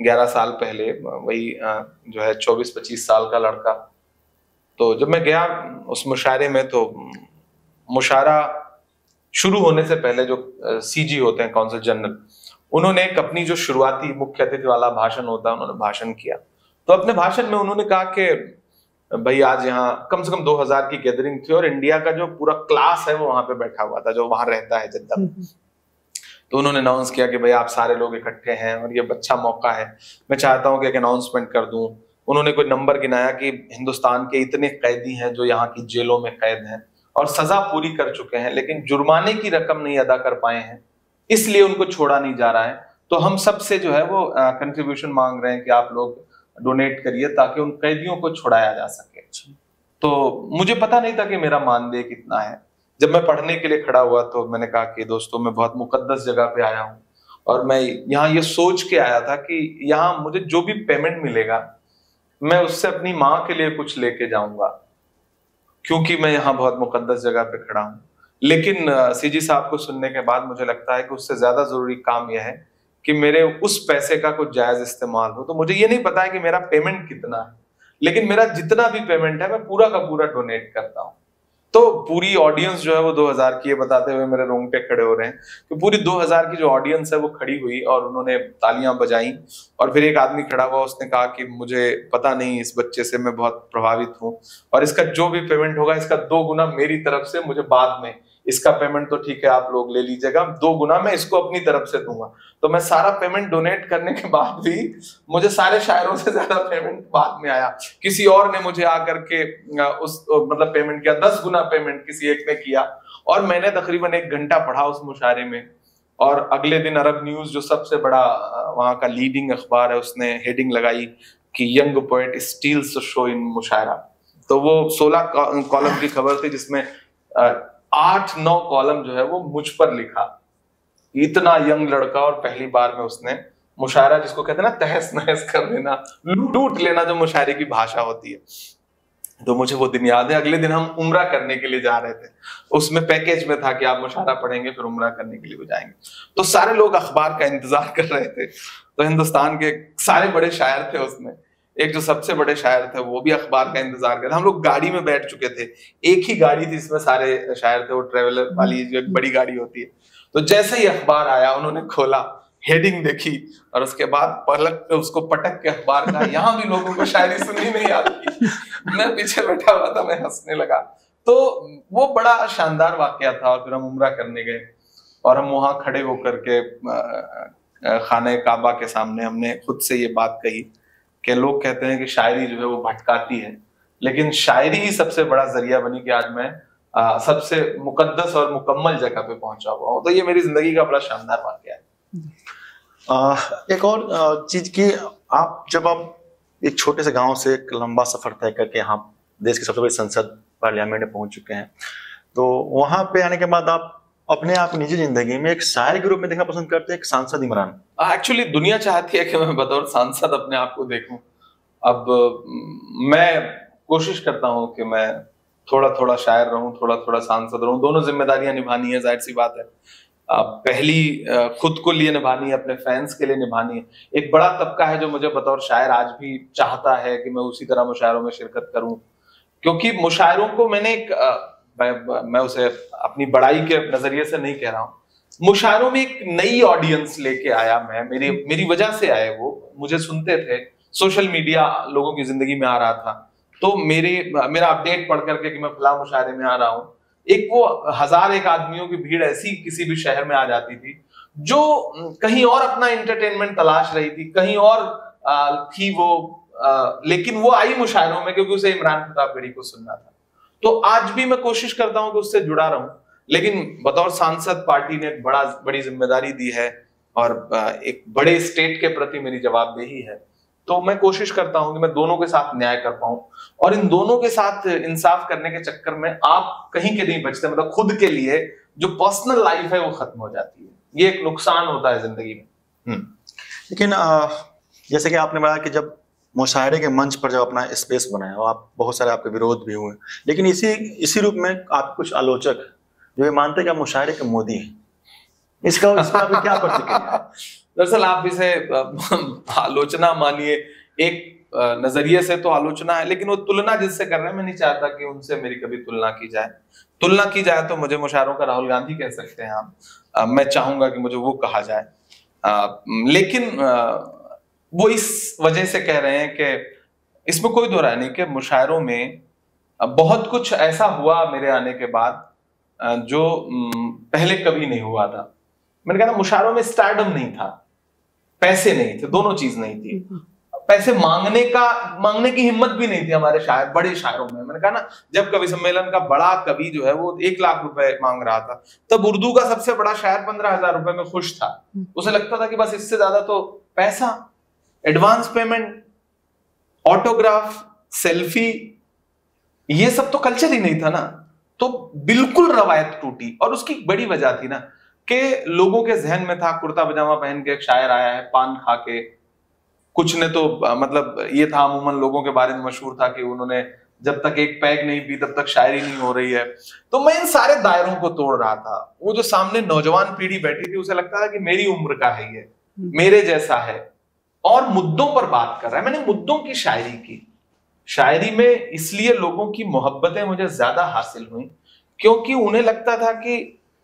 11 साल पहले, वही जो है 24-25 साल का लड़का। तो जब मैं गया उस मुशायरे में, तो मुशायरा शुरू होने से पहले जो सीजी होते हैं, कौंसल जनरल, उन्होंने एक अपनी जो शुरुआती मुख्य अतिथि वाला भाषण होता है, उन्होंने भाषण किया। तो अपने भाषण में उन्होंने कहा कि भाई आज यहाँ कम से कम 2000 की गैदरिंग थी, और इंडिया का जो पूरा क्लास है वो वहां पे बैठा हुआ था, जो वहां रहता है जद्दा। तो उन्होंने अनाउंस किया कि भाई आप सारे लोग इकट्ठे हैं और ये अच्छा मौका है, मैं चाहता हूं कि एक अनाउंसमेंट कर दूं। उन्होंने कोई नंबर गिनाया कि हिंदुस्तान के इतने कैदी हैं जो यहाँ की जेलों में कैद हैं और सजा पूरी कर चुके हैं, लेकिन जुर्माने की रकम नहीं अदा कर पाए हैं, इसलिए उनको छोड़ा नहीं जा रहा है। तो हम सबसे जो है वो कंट्रीब्यूशन मांग रहे हैं कि आप लोग डोनेट करिए ताकि उन कैदियों को छुड़ाया जा सके। तो मुझे पता नहीं था कि मेरा मानदेय कितना है। जब मैं पढ़ने के लिए खड़ा हुआ तो मैंने कहा कि दोस्तों मैं बहुत मुकद्दस जगह पे आया हूँ और मैं यहाँ ये सोच के आया था कि यहाँ मुझे जो भी पेमेंट मिलेगा मैं उससे अपनी माँ के लिए कुछ लेके जाऊंगा, क्योंकि मैं यहाँ बहुत मुकद्दस जगह पे खड़ा हूँ। लेकिन सीजी साहब को सुनने के बाद मुझे लगता है कि उससे ज्यादा जरूरी काम यह है कि मेरे उस पैसे का कुछ जायज इस्तेमाल हो। तो मुझे ये नहीं पता है कि मेरा पेमेंट कितना है, लेकिन मेरा जितना भी पेमेंट है मैं पूरा का पूरा डोनेट करता हूँ। तो पूरी ऑडियंस जो है वो 2000 की, ये बताते हुए मेरे रोंगटे खड़े हो रहे हैं कि पूरी 2000 की जो ऑडियंस है वो खड़ी हुई और उन्होंने तालियां बजाई। और फिर एक आदमी खड़ा हुआ, उसने कहा कि मुझे पता नहीं, इस बच्चे से मैं बहुत प्रभावित हूँ और इसका जो भी पेमेंट होगा इसका 2 गुना मेरी तरफ से, मुझे बाद में इसका पेमेंट तो ठीक है आप लोग ले लीजिएगा, 2 गुना मैं इसको अपनी तरफ से दूंगा। तो मैं सारा पेमेंट डोनेट करने के बाद भी मुझे सारे शायरों से ज्यादा पेमेंट बाद में आया। किसी और ने मुझे आकर के उस मतलब पेमेंट किया, 10 गुना पेमेंट किसी एक ने किया। और मैंने तकरीबन 1 घंटा पढ़ा उस मुशायरे में। और अगले दिन अरब न्यूज, जो सबसे बड़ा वहां का लीडिंग अखबार है, उसने हेडिंग लगाई कि young poet steals show in mushaira. तो वो 16 कॉलम की खबर थी जिसमें 8-9 कॉलम जो है वो मुझ पर लिखा। इतना यंग लड़का, और पहली बार में उसने मुशायरा, जिसको कहते हैं ना तहस नहस कर देना, लूट लेना, जो मुशायरे की भाषा होती है। तो मुझे वो दिन याद है। अगले दिन हम उम्रा करने के लिए जा रहे थे, उसमें पैकेज में था कि आप मुशायरा पढ़ेंगे फिर उम्रा करने के लिए भी जाएंगे। तो सारे लोग अखबार का इंतजार कर रहे थे। तो हिंदुस्तान के सारे बड़े शायर थे उसमें, एक जो सबसे बड़े शायर थे वो भी अखबार का इंतजार कर रहे। हम लोग गाड़ी में बैठ चुके थे, एक ही गाड़ी थी जिसमें सारे शायर थे, वो ट्रेवलर वाली जो एक बड़ी गाड़ी होती है। तो जैसे ही अखबार आया उन्होंने खोला, हेडिंग देखी और उसके बाद पलक पे उसको पटक के अखबार का, यहाँ भी लोगों को शायरी सुननी नहीं आती। मैं पीछे बैठा हुआ था, मैं हंसने लगा। तो वो बड़ा शानदार वाकया था। और फिर हम उम्रा करने गए और हम वहां खड़े होकर के खाने काबा के सामने हमने खुद से ये बात कही कि लोग कहते हैं कि शायरी जो है वो भटकाती है, लेकिन शायरी ही सबसे बड़ा जरिया बनी कि आज मैं सबसे मुकद्दस और मुकम्मल जगह पे पहुंचा हुआ हूँ। तो ये मेरी जिंदगी का बड़ा शानदार वाकया है।
एक और चीज की, जब आप एक छोटे से गांव से एक लंबा सफर तय करके यहाँ देश की सबसे बड़ी संसद पार्लियामेंट में पहुंच चुके हैं, तो वहां पे आने के बाद आप अपने आप निजी जिंदगी में एक शायर के रूप में देखना पसंद करते हैं, एक सांसद इमरान?
एक्चुअली दुनिया चाहती है कि मैं बतौर सांसद अपने आप को देखूं। अब मैं कोशिश करता हूं कि मैं थोड़ा थोड़ा शायर रहूं, थोड़ा थोड़ा सांसद रहूं। दोनों जिम्मेदारियां निभानी है, जाहिर सी बात है। पहली खुद को लिए निभानी है, अपने फैंस के लिए निभानी है। एक बड़ा तबका है जो मुझे बतौर शायर आज भी चाहता है कि मैं उसी तरह मुशायरों में शिरकत करूं, क्योंकि मुशायरों को मैंने एक मैं उसे अपनी बड़ाई के नजरिए से नहीं कह रहा हूं, मुशायरों में एक नई ऑडियंस लेके आया मैं। मेरी वजह से आए वो, मुझे सुनते थे, सोशल मीडिया लोगों की जिंदगी में आ रहा था, तो मेरा अपडेट पढ़ करके कि मैं फलां मुशायरे में आ रहा हूं, एक वो 1001 आदमियों की भीड़ ऐसी किसी भी शहर में आ जाती थी जो कहीं और अपना एंटरटेनमेंट तलाश रही थी, कहीं और थी वो, लेकिन वो आई मुशायरों में क्योंकि उसे इमरान प्रतापगढ़ी को सुनना था। तो आज भी मैं कोशिश करता हूं कि उससे जुड़ा रहूं, लेकिन बतौर सांसद पार्टी ने एक बड़ी जिम्मेदारी दी है और एक बड़े स्टेट के प्रति मेरी जवाबदेही है। तो मैं कोशिश करता हूं कि मैं दोनों के साथ न्याय कर पाऊं, और इन दोनों के साथ इंसाफ करने के चक्कर में आप कहीं के नहीं बचते। मतलब खुद के लिए जो पर्सनल लाइफ है वो खत्म हो जाती है, ये एक नुकसान होता है जिंदगी में।
लेकिन जैसे कि आपने बताया कि जब मुशायरे के मंच पर जब अपना स्पेस बनाया और आप बहुत सारे आपके विरोध भी हुए, लेकिन इसी रूप में आप कुछ आलोचक जो ये मानते हैं कि मुशायरे के मोदी हैं, इसका आप क्या प्रतिक्रिया?
दरअसल आप इसे आलोचना मानिए, एक नजरिए से तो आलोचना है, लेकिन वो तुलना जिससे कर रहे हैं, मैं नहीं चाहता कि उनसे मेरी कभी तुलना की जाए। तुलना की जाए तो मुझे मुशायरों का राहुल गांधी कह सकते हैं आप, मैं चाहूंगा कि मुझे वो कहा जाए, लेकिन वो इस वजह से कह रहे हैं कि इसमें कोई दो राय नहीं कि मुशायरों में बहुत कुछ ऐसा हुआ मेरे आने के बाद जो पहले कभी नहीं हुआ था। मैंने कहा ना, मुशायरों में स्टारडम नहीं था, पैसे नहीं थे, दोनों चीज नहीं थी। पैसे मांगने की हिम्मत भी नहीं थी हमारे शायर, बड़े शायरों में। मैंने कहा ना, जब कवि सम्मेलन का बड़ा कवि जो है वो 1 लाख रुपए मांग रहा था, तब उर्दू का सबसे बड़ा शायर 15,000 रुपए में खुश था। उसे लगता था कि बस इससे ज्यादा तो पैसा, एडवांस पेमेंट, ऑटोग्राफ, सेल्फी, ये सब तो कल्चर ही नहीं था ना। तो बिल्कुल रवायत टूटी, और उसकी बड़ी वजह थी ना कि लोगों के जहन में था, कुर्ता पजामा पहन के एक शायर आया है पान खा के, कुछ ने तो मतलब ये था अमूमन लोगों के बारे में मशहूर था कि उन्होंने जब तक एक पैग नहीं पी तब तक शायरी नहीं हो रही है। तो मैं इन सारे दायरों को तोड़ रहा था। वो जो सामने नौजवान पीढ़ी बैठी थी उसे लगता था कि मेरी उम्र का है ये, मेरे जैसा है, और मुद्दों पर बात कर रहा है। मैंने मुद्दों की शायरी की। शायरी में इसलिए लोगों की मोहब्बतें मुझे ज्यादा हासिल हुई क्योंकि उन्हें लगता था कि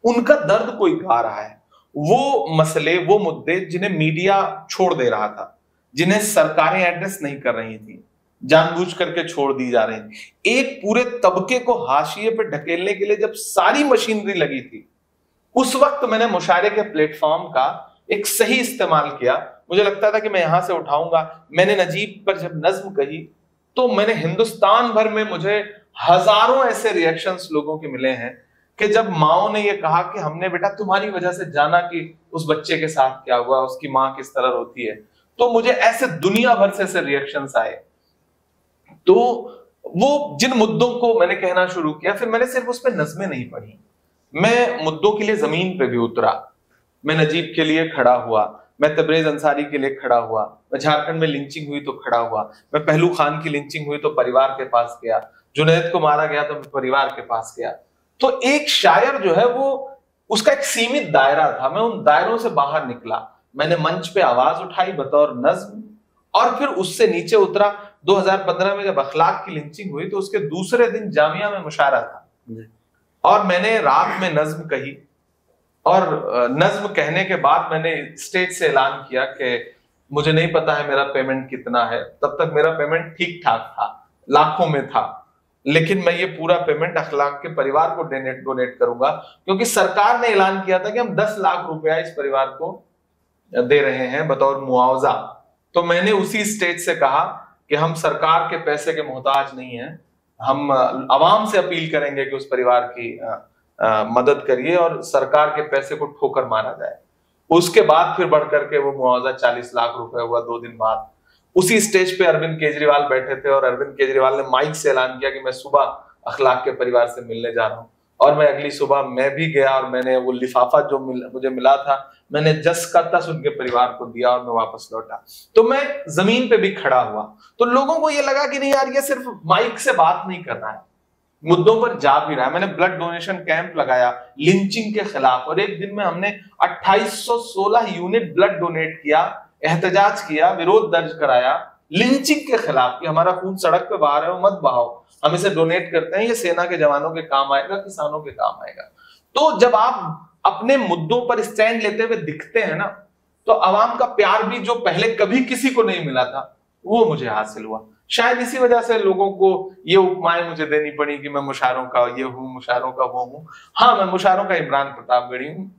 उनका दर्द कोई गा रहा है, वो मसले, वो मुद्दे जिन्हें मीडिया छोड़ दे रहा था, जिन्हें सरकारें एड्रेस नहीं कर रही थी, जानबूझ करके छोड़ दी जा रही थी। एक पूरे तबके को हाशिए पे ढकेलने के लिए जब सारी मशीनरी लगी थी, उस वक्त मैंने मुशायरे के प्लेटफॉर्म का एक सही इस्तेमाल किया। मुझे लगता था कि मैं यहां से उठाऊंगा। मैंने नजीब पर जब नज्म कही तो मैंने हिंदुस्तान भर में मुझे हजारों ऐसे रिएक्शंस लोगों के मिले हैं कि जब माओ ने ये कहा कि हमने बेटा तुम्हारी वजह से जाना कि उस बच्चे के साथ क्या हुआ, उसकी माँ किस तरह रोती है, तो मुझे ऐसे दुनिया भर से ऐसे रिएक्शंस आए। तो वो जिन मुद्दों को मैंने कहना शुरू किया, फिर मैंने सिर्फ उस पर नज़में नहीं पढ़ी, मैं मुद्दों के लिए जमीन पे भी उतरा। मैं नजीब के लिए खड़ा हुआ, मैं तबरेज अंसारी के लिए खड़ा हुआ, मैं झारखंड में लिंचिंग हुई तो खड़ा हुआ, मैं पहलू खान की लिंचिंग हुई तो परिवार के पास गया, जुनैद को मारा गया तो मैं परिवार के पास गया। तो एक शायर जो है वो, उसका एक सीमित दायरा था, मैं उन दायरों से बाहर निकला। मैंने मंच पे आवाज उठाई बतौर नज्म, और फिर उससे नीचे उतरा। 2015 में जब अखलाक की लिंचिंग हुई तो उसके दूसरे दिन जामिया में मुशायरा था, और मैंने रात में नज्म कही, और नज्म कहने के बाद मैंने स्टेज से ऐलान किया कि मुझे नहीं पता है मेरा पेमेंट कितना है। तब तक मेरा पेमेंट ठीक ठाक था, लाखों में था, लेकिन मैं ये पूरा पेमेंट अखलाक के परिवार को डोनेट करूंगा, क्योंकि सरकार ने ऐलान किया था कि हम 10 लाख रुपया इस परिवार को दे रहे हैं बतौर मुआवजा। तो मैंने उसी स्टेज से कहा कि हम सरकार के पैसे के मोहताज नहीं हैं, हम आवाम से अपील करेंगे कि उस परिवार की मदद करिए और सरकार के पैसे को ठोकर मारा जाए। उसके बाद फिर बढ़कर के वो मुआवजा 40 लाख रुपए हुआ 2 दिन बाद। उसी स्टेज पे अरविंद केजरीवाल बैठे थे, और अरविंद केजरीवाल ने माइक से ऐलान किया कि मैं सुबह अखलाक के परिवार से मिलने जा रहा हूँ। और मैं अगली सुबह मैं भी गया, और मैंने वो लिफाफा जो मुझे मिला था मैंने जस का तस उनके परिवार को दिया, और मैं वापस लौटा। तो मैं जमीन पे भी खड़ा हुआ। तो लोगों को ये लगा कि नहीं यार, ये सिर्फ माइक से बात नहीं कर रहा है, मुद्दों पर जा भी रहा है। मैंने ब्लड डोनेशन कैंप लगाया लिंचिंग के खिलाफ, और एक दिन में हमने 2816 यूनिट ब्लड डोनेट किया, एहतजाज किया, विरोध दर्ज कराया लिंचिंग के खिलाफ कि हमारा खून सड़क पे बहा रहे हो, मत बहाओ, हम इसे डोनेट करते हैं, ये सेना के जवानों के काम आएगा, किसानों के काम आएगा। तो जब आप अपने मुद्दों पर स्टैंड लेते हुए दिखते हैं ना, तो आवाम का प्यार भी जो पहले कभी किसी को नहीं मिला था वो मुझे हासिल हुआ। शायद इसी वजह से लोगों को ये उपमाएं मुझे देनी पड़ी कि मैं मुशायरों का ये हूँ, मुशायरों का वो हूँ। हाँ, मैं मुशायरों का इमरान प्रतापगढ़ी हूँ।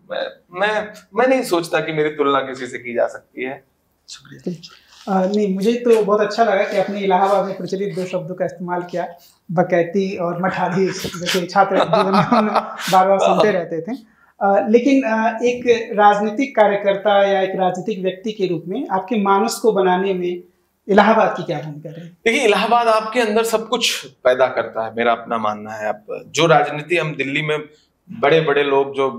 मैं नहीं सोचता कि मेरी तुलना किसी से की जा सकती है।
शुक्रिया। नहीं, मुझे तो बहुत अच्छा लगा कि आपने इलाहाबाद में प्रचलित 2 शब्दों का इस्तेमाल किया, बकैती और मठारी, जैसे छात्र जीवन में बार बार सुनते रहते थे। लेकिन एक राजनीतिक कार्यकर्ता या एक राजनीतिक व्यक्ति के रूप में आपके मानस को बनाने में इलाहाबाद की क्या भूमिका रही?
देखिए, इलाहाबाद आपके अंदर सब कुछ पैदा करता है, मेरा अपना मानना है। अब जो राजनीति हम दिल्ली में बड़े बड़े लोग जो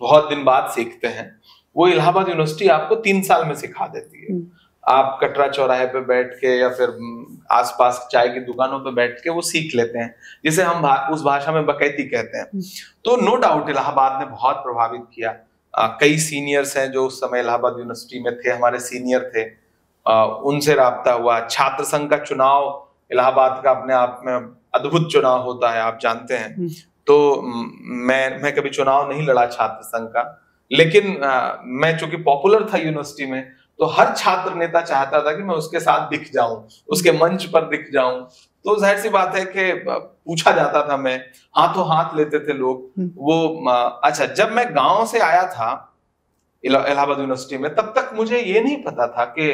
बहुत दिन बाद सीखते हैं, वो इलाहाबाद यूनिवर्सिटी आपको 3 साल में सिखा देती है। आप कटरा चौराहे पे बैठ के या फिर आसपास चाय की दुकानों पे बैठ के वो सीख लेते हैं, जिसे हम उस भाषा में बकैती कहते हैं। तो नो डाउट इलाहाबाद ने बहुत प्रभावित किया। कई सीनियर्स हैं जो उस समय इलाहाबाद यूनिवर्सिटी में थे, हमारे सीनियर थे, उनसे राब्ता हुआ। छात्र संघ का चुनाव इलाहाबाद का अपने आप में अद्भुत चुनाव होता है, आप जानते हैं। तो मैं कभी चुनाव नहीं लड़ा छात्र संघ का, लेकिन मैं चूंकि पॉपुलर था यूनिवर्सिटी में, तो हर छात्र नेता चाहता था कि मैं उसके साथ दिख जाऊं, उसके मंच पर दिख जाऊं। तो जाहिर सी बात है कि पूछा जाता था, मैं हाथों हाथ लेते थे लोग वो। अच्छा, जब मैं गांव से आया था इलाहाबाद यूनिवर्सिटी में, तब तक मुझे ये नहीं पता था कि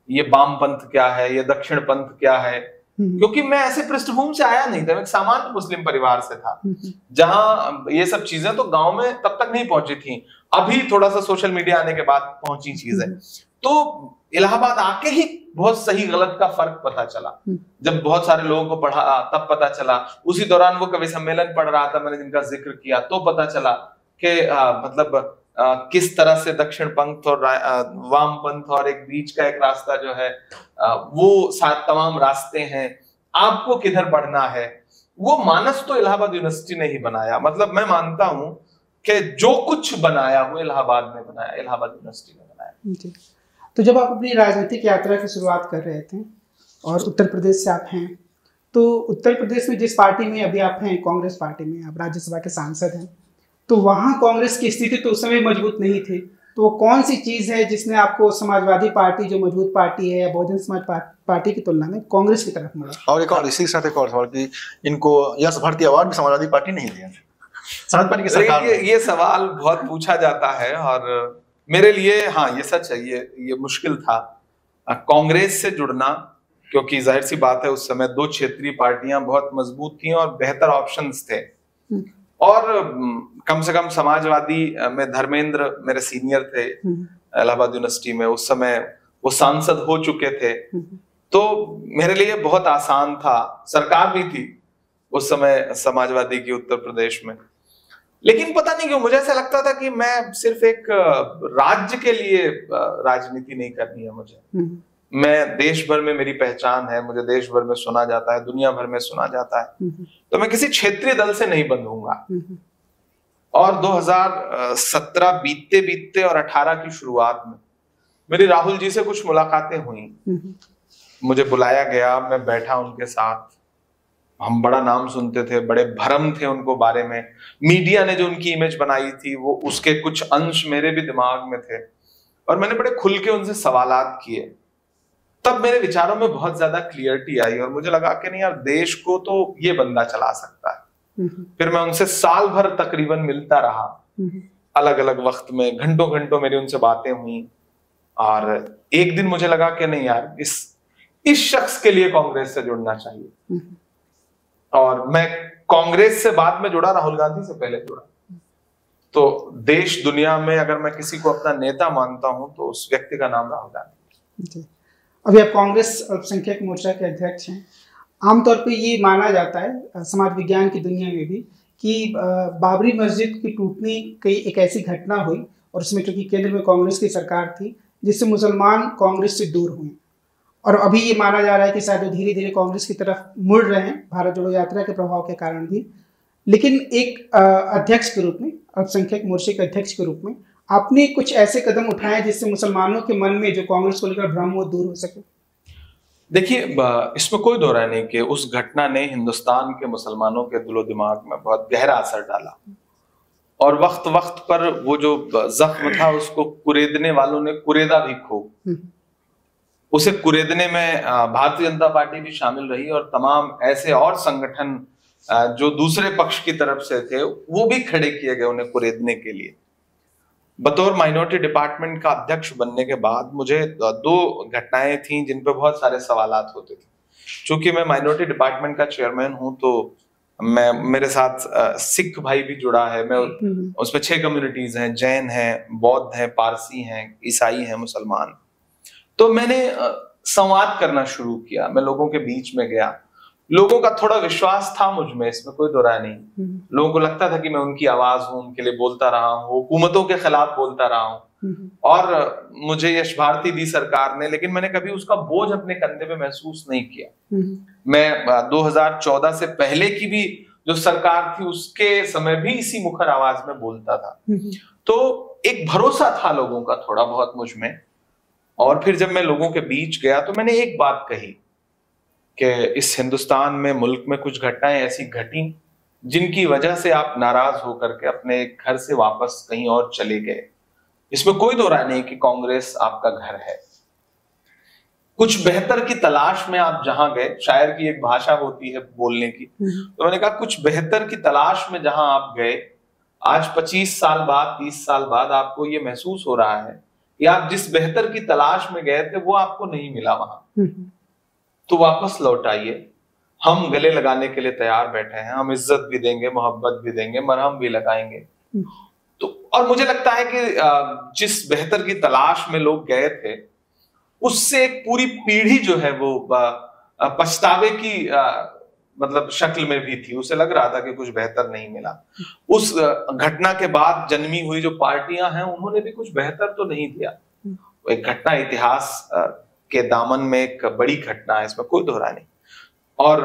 ये वामपंथ क्या है, ये दक्षिण पंथ क्या है, क्योंकि मैं ऐसे पृष्ठभूमि से आया नहीं था। मैं एक सामान्य मुस्लिम परिवार से था, जहां ये सब चीजें तो गांव में तब तक नहीं पहुंची थी। अभी थोड़ा सा सोशल मीडिया आने के बाद पहुंची चीजें। तो इलाहाबाद आके ही बहुत सही गलत का फर्क पता चला। जब बहुत सारे लोगों को पढ़ा तब पता चला। उसी दौरान वो कवि सम्मेलन पढ़ रहा था, मैंने जिनका जिक्र किया, तो पता चला कि मतलब किस तरह से दक्षिण पंथ और वाम पंथ और एक बीच का एक रास्ता जो है वो तमाम रास्ते हैं, आपको किधर बढ़ना है। वो मानस तो इलाहाबाद यूनिवर्सिटी ने ही बनाया। मतलब मैं मानता हूं कि जो कुछ बनाया वो इलाहाबाद ने बनाया, इलाहाबाद यूनिवर्सिटी ने बनाया।
तो जब आप अपनी राजनीतिक यात्रा की शुरुआत कर रहे थे और उत्तर प्रदेश से आप हैं, तो उत्तर प्रदेश में जिस पार्टी में अभी आप हैं, कांग्रेस पार्टी में आप राज्यसभा के सांसद हैं, तो वहाँ कांग्रेस की स्थिति तो उस समय मजबूत नहीं थी। तो वो कौन सी चीज़ है जिसने आपको समाजवादी पार्टी जो मजबूत पार्टी है या बहुजन समाज पार्टी की तुलना में कांग्रेस की तरफ मुड़ा?
और एक और इसी के साथ एक और सवाल कि इनको यश भारती अवार्ड भी समाजवादी पार्टी नहीं दिया, समाज पार्टी की सरकार।
ये सवाल बहुत पूछा जाता है और मेरे लिए हाँ ये सच है, ये मुश्किल था कांग्रेस से जुड़ना, क्योंकि जाहिर सी बात है उस समय दो क्षेत्रीय पार्टियां बहुत मजबूत थी और बेहतर ऑप्शंस थे। और कम से कम समाजवादी में धर्मेंद्र मेरे सीनियर थे इलाहाबाद यूनिवर्सिटी में, उस समय वो सांसद हो चुके थे, तो मेरे लिए बहुत आसान था। सरकार भी थी उस समय समाजवादी की उत्तर प्रदेश में। लेकिन पता नहीं क्यों मुझे ऐसा लगता था कि मैं सिर्फ एक राज्य के लिए राजनीति नहीं करनी है मुझे। मैं देश भर में मेरी पहचान है, मुझे देश भर में सुना जाता है, दुनिया भर में सुना जाता है, तो मैं किसी क्षेत्रीय दल से नहीं बंधूंगा। और 2017 बीतते बीतते और 18 की शुरुआत में मेरी राहुल जी से कुछ मुलाकातें हुई। मुझे बुलाया गया, मैं बैठा उनके साथ, हम बड़ा नाम सुनते थे, बड़े भ्रम थे उनको बारे में। मीडिया ने जो उनकी इमेज बनाई थी वो उसके कुछ अंश मेरे भी दिमाग में थे, और मैंने बड़े खुल के उनसे सवालात किए। तब मेरे विचारों में बहुत ज्यादा क्लियरिटी आई और मुझे लगा कि नहीं यार, देश को तो ये बंदा चला सकता है। फिर मैं उनसे साल भर तकरीबन मिलता रहा, अलग अलग वक्त में घंटों घंटों मेरी उनसे बातें हुई। और एक दिन मुझे लगा कि नहीं यार, इस शख्स के लिए कांग्रेस से जुड़ना चाहिए। और मैं कांग्रेस से बाद में जुड़ा, राहुल गांधी से पहले जुड़ा। तो देश दुनिया में अगर मैं किसी को अपना नेता मानता हूं तो उस व्यक्ति का नाम राहुल गांधी।
अभी आप कांग्रेस अल्पसंख्यक मोर्चा के अध्यक्ष हैं। आमतौर पे ये माना जाता है समाज विज्ञान की दुनिया में भी कि बाबरी मस्जिद की टूटने की एक ऐसी घटना हुई, और उसमें क्योंकि केंद्र में कांग्रेस की सरकार थी, जिससे मुसलमान कांग्रेस से दूर हुए। और अभी ये माना जा रहा है कि शायद वो धीरे धीरे कांग्रेस की तरफ मुड़ रहे हैं, भारत जोड़ो यात्रा के प्रभाव के कारण भी। लेकिन एक अध्यक्ष के रूप में, अल्पसंख्यक मोर्चे के अध्यक्ष के रूप में, आपने कुछ ऐसे कदम उठाए जिससे मुसलमानों के मन में जो कांग्रेस को लेकर भ्रम वो दूर हो सके?
देखिए, इसमें कोई दो राय नहीं कि उस घटना ने हिंदुस्तान के मुसलमानों के दिलो दिमाग में बहुत गहरा असर डाला, और वक्त वक्त पर वो जो जख्म था उसको कुरेदने वालों ने कुरेदा भी खूब। उसे कुरेदने में भारतीय जनता पार्टी भी शामिल रही, और तमाम ऐसे और संगठन जो दूसरे पक्ष की तरफ से थे वो भी खड़े किए गए उन्हें कुरेदने के लिए। बतौर माइनॉरिटी डिपार्टमेंट का अध्यक्ष बनने के बाद मुझे दो घटनाएं थीं जिन पे बहुत सारे सवालात होते थे। चूंकि मैं माइनॉरिटी डिपार्टमेंट का चेयरमैन हूं, तो मेरे साथ सिख भाई भी जुड़ा है। मैं उसमें 6 कम्युनिटीज हैं, जैन हैं, बौद्ध हैं, पारसी हैं, ईसाई हैं, मुसलमान। तो मैंने संवाद करना शुरू किया, मैं लोगों के बीच में गया। लोगों का थोड़ा विश्वास था मुझ में, इसमें कोई दो राय नहीं। लोगों को लगता था कि मैं उनकी आवाज हूं, उनके लिए बोलता रहा हूं, हुकूमतों के खिलाफ बोलता रहा हूं। और मुझे यश भारती दी सरकार ने, लेकिन मैंने कभी उसका बोझ अपने कंधे पे महसूस नहीं किया। मैं 2014 से पहले की भी जो सरकार थी उसके समय भी इसी मुखर आवाज में बोलता था। तो एक भरोसा था लोगों का थोड़ा बहुत मुझ में। और फिर जब मैं लोगों के बीच गया तो मैंने एक बात कही कि इस हिंदुस्तान में, मुल्क में कुछ घटनाएं ऐसी घटी जिनकी वजह से आप नाराज होकर के अपने घर से वापस कहीं और चले गए। इसमें कोई दो राय नहीं कि कांग्रेस आपका घर है। कुछ बेहतर की तलाश में आप जहां गए, शायर की एक भाषा होती है बोलने की, तो मैंने कहा कुछ बेहतर की तलाश में जहां आप गए, आज 25 साल बाद, 30 साल बाद आपको ये महसूस हो रहा है कि आप जिस बेहतर की तलाश में गए थे वो आपको नहीं मिला वहां, तो वापस लौट आइए। हम गले लगाने के लिए तैयार बैठे हैं, हम इज्जत भी देंगे, मोहब्बत भी देंगे, मरहम भी लगाएंगे। तो और मुझे लगता है कि जिस बेहतर की तलाश में लोग गए थे उससे एक पूरी पीढ़ी जो है वो पछतावे की मतलब शक्ल में भी थी। उसे लग रहा था कि कुछ बेहतर नहीं मिला। उस घटना के बाद जन्मी हुई जो पार्टियां हैं उन्होंने भी कुछ बेहतर तो नहीं दिया। एक घटना इतिहास के दामन में एक बड़ी घटना है, इसमें कोई दोहरा नहीं। और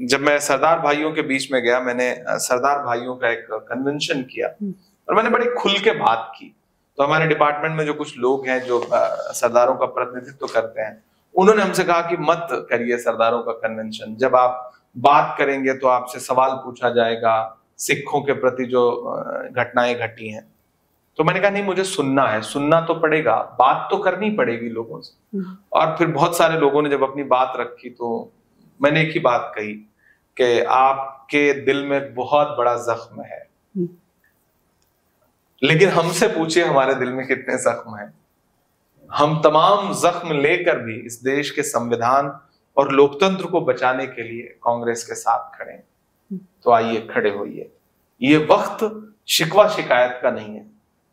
जब मैं सरदार भाइयों के बीच में गया, मैंने सरदार भाइयों का एक कन्वेंशन किया और मैंने बड़ी खुल के बात की। तो हमारे डिपार्टमेंट में जो कुछ लोग हैं जो सरदारों का प्रतिनिधित्व करते हैं, उन्होंने हमसे कहा कि मत करिए सरदारों का कन्वेंशन। जब आप बात करेंगे तो आपसे सवाल पूछा जाएगा सिखों के प्रति जो घटनाएं घटी हैं। तो मैंने कहा नहीं, मुझे सुनना है, सुनना तो पड़ेगा, बात तो करनी पड़ेगी लोगों से। और फिर बहुत सारे लोगों ने जब अपनी बात रखी तो मैंने एक ही बात कही कि आपके दिल में बहुत बड़ा जख्म है, लेकिन हमसे पूछिए हमारे दिल में कितने जख्म हैं। हम तमाम जख्म लेकर भी इस देश के संविधान और लोकतंत्र को बचाने के लिए कांग्रेस के साथ खड़े हैं। तो आइए खड़े होइए। ये वक्त शिकवा शिकायत का नहीं है,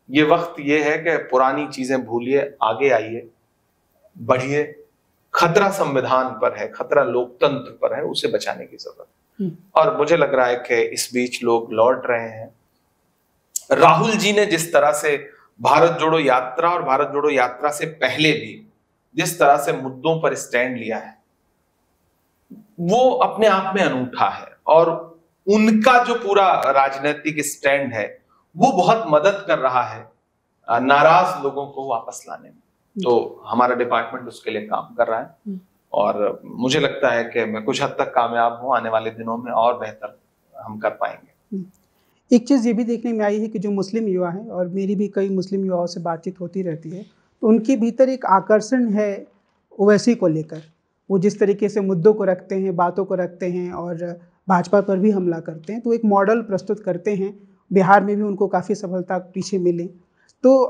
ये वक्त ये है कि पुरानी चीजें भूलिए, आगे आइए, बढ़िए। खतरा संविधान पर है, खतरा लोकतंत्र पर है, उसे बचाने की जरूरत। और मुझे लग रहा है कि इस बीच लोग लौट रहे हैं। राहुल जी ने जिस तरह से भारत जोड़ो यात्रा और भारत जोड़ो यात्रा से पहले भी जिस तरह से मुद्दों पर स्टैंड लिया है, वो अपने आप में अनूठा है। और उनका जो पूरा राजनीतिक स्टैंड है वो बहुत मदद कर रहा है नाराज लोगों को वापस लाने में। तो हमारा डिपार्टमेंट उसके लिए काम कर रहा है और मुझे लगता है कि मैं कुछ हद तक कामयाब हूं। आने वाले दिनों में और बेहतर हम कर पाएंगे।
एक चीज़ ये भी देखने में आई है कि जो मुस्लिम युवा हैं, और मेरी भी कई मुस्लिम युवाओं से बातचीत होती रहती है, तो उनके भीतर एक आकर्षण है ओवैसी को लेकर। वो जिस तरीके से मुद्दों को रखते हैं, बातों को रखते हैं और भाजपा पर भी हमला करते हैं, तो एक मॉडल प्रस्तुत करते हैं। बिहार में भी उनको काफ़ी सफलता पीछे मिली। तो